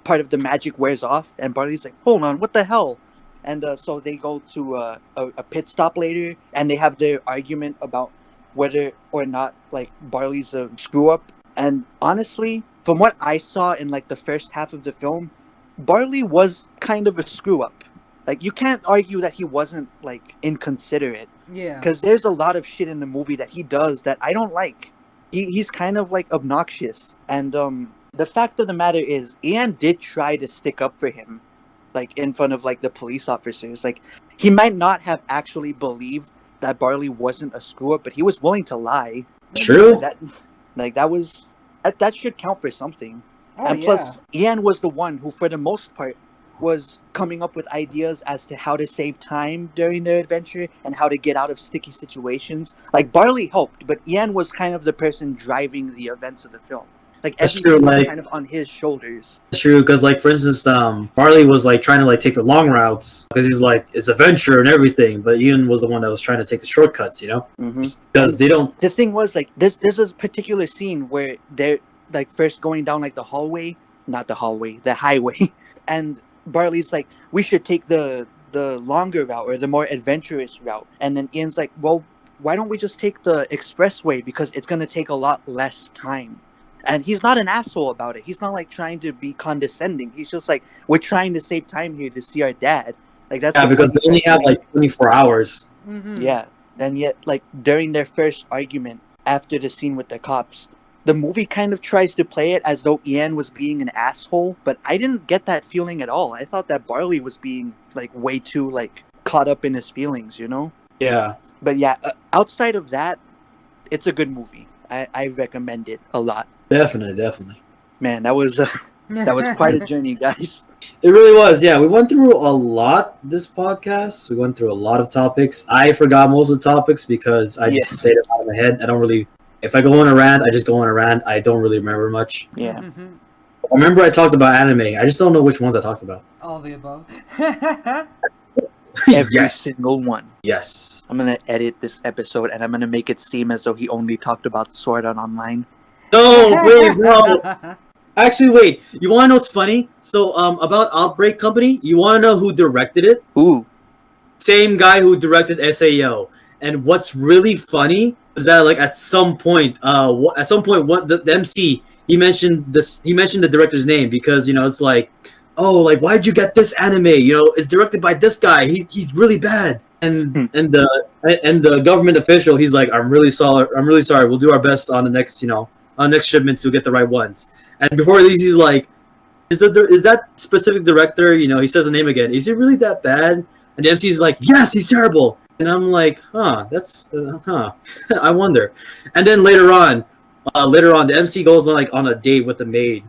part of the magic wears off, and Barley's like, "Hold on, what the hell?" And so they go to a pit stop later, and they have their argument about whether or not like Barley's a screw up. And honestly, from what I saw in like the first half of the film, Barley was kind of a screw up. Like you can't argue that he wasn't like inconsiderate, Yeah. because there's a lot of shit in the movie that he does that I don't like. He's kind of like obnoxious, and the fact of the matter is Ian did try to stick up for him, like in front of like the police officers. Like he might not have actually believed that Barley wasn't a screw up, but he was willing to lie. True. That should count for something. Oh, And plus, Ian was the one who, for the most part, was coming up with ideas as to how to save time during their adventure and how to get out of sticky situations. Like Barley helped, but Ian was kind of the person driving the events of the film. Like That's everything true, was like- kind of on his shoulders. It's true, because like for instance, Barley was like trying to like take the long routes because he's like it's adventure and everything, but Ian was the one that was trying to take the shortcuts, you know, Hmm because they don't. The thing was, like, there's a particular scene where they're like first going down like the highway, and Barley's like, we should take the longer route or the more adventurous route, and then Ian's like, well, why don't we just take the expressway because it's gonna take a lot less time. And he's not an asshole about it. He's not like trying to be condescending. He's just like, we're trying to save time here to see our dad. Like that's Yeah, the because point they only he's trying have to make. like 24 hours. Mm-hmm. Yeah, and yet, like during their first argument after the scene with the cops, the movie kind of tries to play it as though Ian was being an asshole, but I didn't get that feeling at all. I thought that Barley was being like way too like caught up in his feelings, you know? Yeah. But yeah, outside of that, it's a good movie. I recommend it a lot. Definitely. Man, that was quite a journey, guys. It really was. Yeah, we went through a lot this podcast. We went through a lot of topics. I forgot most of the topics because I just say them out of my head. I don't really. If I go on a rant, I just go on a rant. I don't really remember much. Yeah. I remember I talked about anime. I just don't know which ones I talked about. All the above. Every single one. Yes. I'm gonna edit this episode and I'm gonna make it seem as though he only talked about Sword Art Online. No, please, no. Actually, wait. You want to know what's funny? So, about Outbreak Company, you want to know who directed it? Ooh. Same guy who directed SAO. And what's really funny is that, like, at some point, what the MC he mentioned the director's name because it's like, oh, like why'd you get this anime? It's directed by this guy. He's really bad. And the government official, he's like, I'm really sorry. We'll do our best on the next shipment to get the right ones. And before these, he's like, is that specific director? He says the name again. Is he really that bad? And the MC's like, yes, he's terrible. And I'm like, I wonder. And then later on, the MC goes on a date with the maid,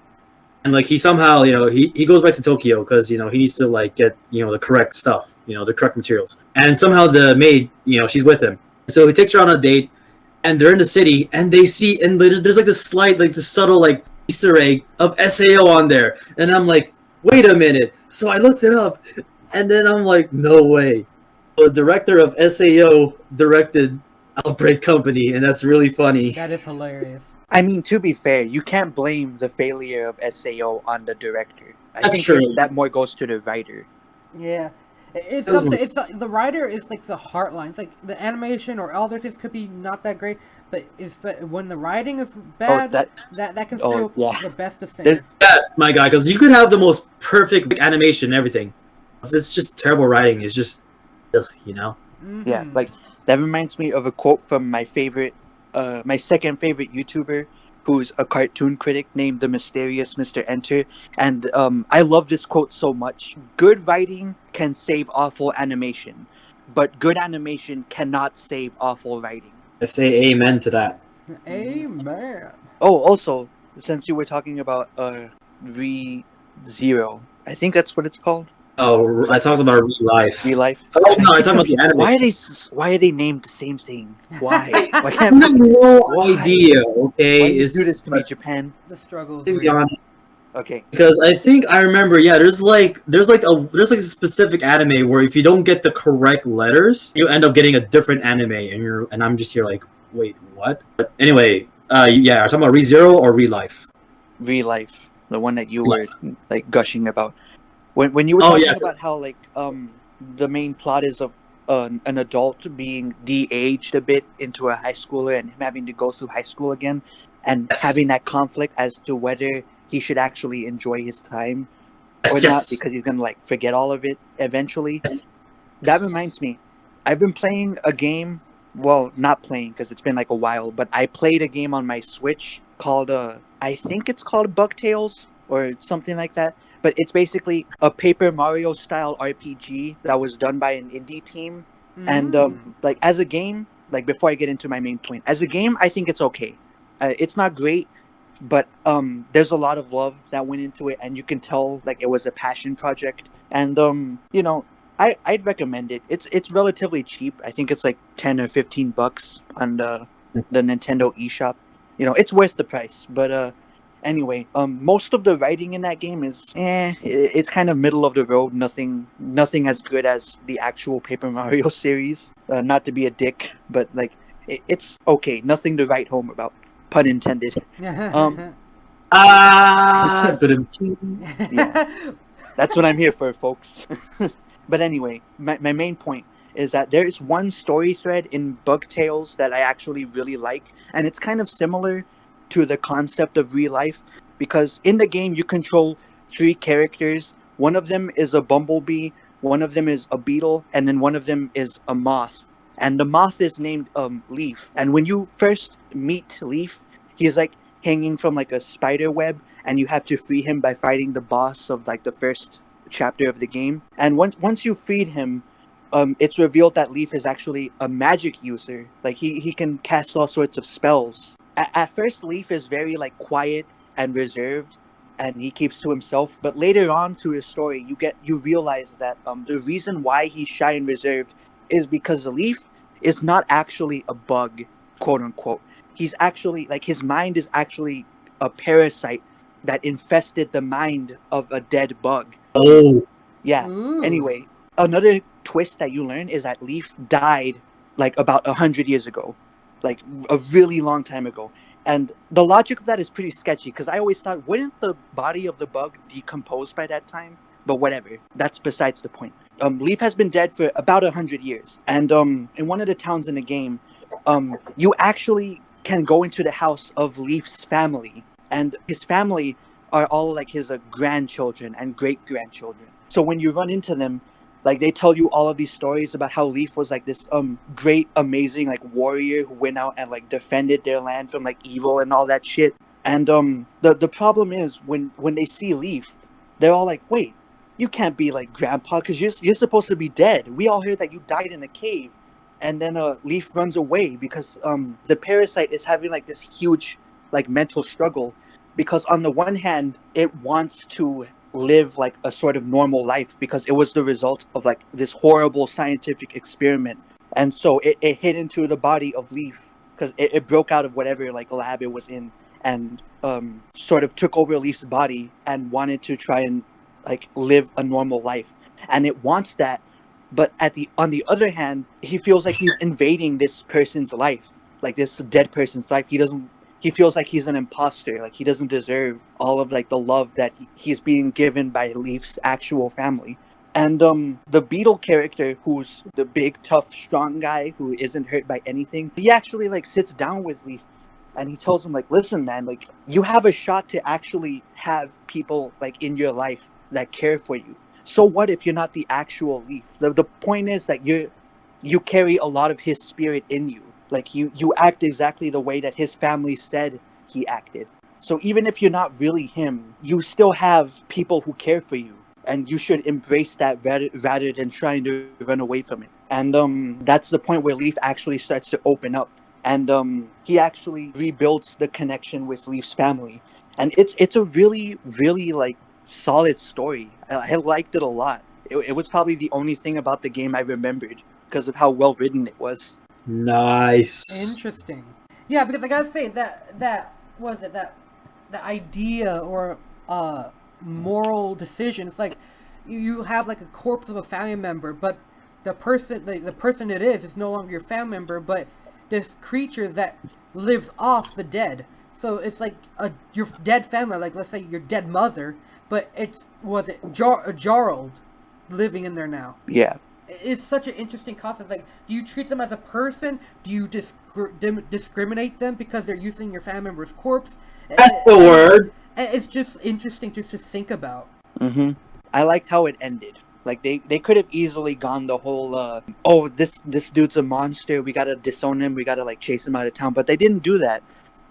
and like he somehow, he goes back to Tokyo because he needs to like get the correct stuff, the correct materials. And somehow the maid, she's with him. So he takes her on a date, and they're in the city, and they see, and there's like this slight, like this subtle like Easter egg of SAO on there, and I'm like, wait a minute. So I looked it up, and then I'm like, no way. The director of SAO directed Outbreak Company, and that's really funny. That is hilarious. I mean, to be fair, you can't blame the failure of SAO on the director. I think true. that more goes to the writer. Yeah. It's the writer is like the heart lines. Like the animation or all this could be not that great, but when the writing is bad, that can steal the best of things. Yes, my guy, because you could have the most perfect animation and everything. If it's just terrible writing, it's just, Yeah, like that reminds me of a quote from my second favorite YouTuber, who's a cartoon critic named the Mysterious Mr. Enter. And I love this quote so much. Good writing can save awful animation, but good animation cannot save awful writing. I say amen to that. Amen. Oh, also, since you were talking about ReZero, I think that's what it's called. Oh, I talked about Real Life. Real Life. Oh no, I talked about the anime. Why are they named the same thing? Why? Why I can't have no idea. Okay, why do you do this to me, Japan? The struggles. To be honest, Okay. because I think I remember. Yeah, there's like a specific anime where if you don't get the correct letters, you end up getting a different anime, and I'm just here like, wait, what? But anyway, yeah, are talking about ReZero or Real Life? Real Life, the one that you were like gushing about. When you were talking about how like the main plot is of an adult being de-aged a bit into a high schooler and him having to go through high school again and having that conflict as to whether he should actually enjoy his time or not because he's gonna like forget all of it eventually. That reminds me, I've been playing a game. Well, not playing because it's been like a while, but I played a game on my Switch called I think it's called Bugtails or something like that. But it's basically a Paper Mario style RPG that was done by an indie team. And like as a game, like before I get into my main point, as a game, I think it's okay. It's not great, but there's a lot of love that went into it, and you can tell like it was a passion project. And I'd recommend it. It's relatively cheap. I think it's like $10 or $15 on the Nintendo eShop. It's worth the price. But anyway, most of the writing in that game is it's kind of middle of the road. Nothing as good as the actual Paper Mario series. Not to be a dick, but like it's okay. Nothing to write home about. Pun intended. Yeah, that's what I'm here for, folks. But anyway, my main point is that there is one story thread in Bugtails that I actually really like, and it's kind of similar to the concept of Real Life, because in the game you control 3 characters. One of them is a bumblebee, one of them is a beetle, and then one of them is a moth. And the moth is named Leaf. And when you first meet Leaf, he's like, hanging from like a spider web, and you have to free him by fighting the boss of like the first chapter of the game. And once you freed him, it's revealed that Leaf is actually a magic user. Like he can cast all sorts of spells. At first, Leaf is very like quiet and reserved, and he keeps to himself. But later on through the story, you realize that the reason why he's shy and reserved is because Leaf is not actually a bug, quote unquote. He's actually like his mind is actually a parasite that infested the mind of a dead bug. Oh, Yeah. Ooh. Anyway, another twist that you learn is that Leaf died like about 100 years ago, like a really long time ago. And the logic of that is pretty sketchy because I always thought, wouldn't the body of the bug decompose by that time? But whatever, that's besides the point. Leaf has been dead for about 100 years, and in one of the towns in the game, you actually can go into the house of Leaf's family, and his family are all like his grandchildren and great grandchildren. So when you run into them, like they tell you all of these stories about how Leaf was like this great, amazing like warrior who went out and like defended their land from like evil and all that shit. And the problem is when they see Leaf, they're all like, wait, you can't be like grandpa because you're supposed to be dead. We all heard that you died in a cave. And then Leaf runs away because the parasite is having like this huge like mental struggle, because on the one hand it wants to live like a sort of normal life because it was the result of like this horrible scientific experiment, and so it hit into the body of Leaf because it broke out of whatever like lab it was in, and sort of took over Leaf's body and wanted to try and like live a normal life, and it wants that. But on the other hand, he feels like he's invading this person's life, like this dead person's life. He feels like he's an imposter, like he doesn't deserve all of like the love that he's being given by Leaf's actual family. And the Beetle character, who's the big tough strong guy who isn't hurt by anything, he actually like sits down with Leaf and he tells him like, listen man, like you have a shot to actually have people like in your life that care for you. So what if you're not the actual Leaf? The point is that you carry a lot of his spirit in you. Like you act exactly the way that his family said he acted. So even if you're not really him, you still have people who care for you, and you should embrace that rather than trying to run away from it. And that's the point where Leaf actually starts to open up, and he actually rebuilds the connection with Leaf's family. And it's a really really like solid story. I liked it a lot. It was probably the only thing about the game I remembered because of how well written it was. nice. Interesting. Yeah, because I gotta say that was it that the idea or moral decision. It's like you have like a corpse of a family member, but the person it is no longer your family member, but this creature that lives off the dead. So it's like your dead family, like let's say your dead mother, but Jarld living in there now. Yeah. It's such an interesting concept. Like, do you treat them as a person? Do you discriminate them because they're using your family member's corpse? That's the word. It's just interesting just to think about. Mm-hmm. I liked how it ended. Like they could have easily gone the whole oh this dude's a monster, we gotta disown him, we gotta like chase him out of town, but they didn't do that,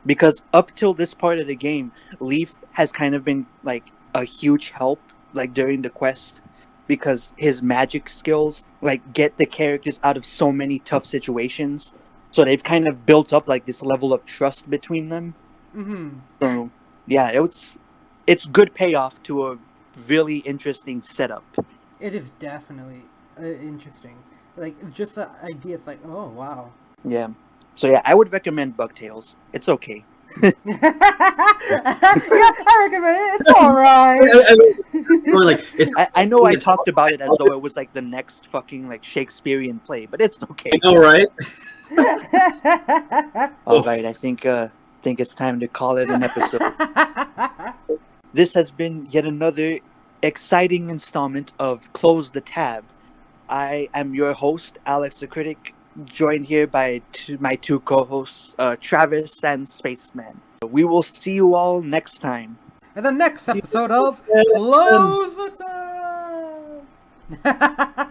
because up till this part of the game, Leaf has kind of been like a huge help like during the quest, because his magic skills like get the characters out of so many tough situations, so they've kind of built up like this level of trust between them. Mm-hmm. So yeah, it's good payoff to a really interesting setup. It is definitely interesting. Like, just the idea is like, oh wow. Yeah. So yeah, I would recommend Bugtails. It's okay. Yeah, I recommend it. It's alright. Or like, I know I talked about it as though it was like the next fucking like Shakespearean play, but it's okay. all right. All right, I think it's time to call it an episode. This has been yet another exciting installment of Close the Tab. I am your host, Alex the Critic, joined here by my two co-hosts, Travis and Spaceman. We will see you all next time. In the next episode of Close the Tab.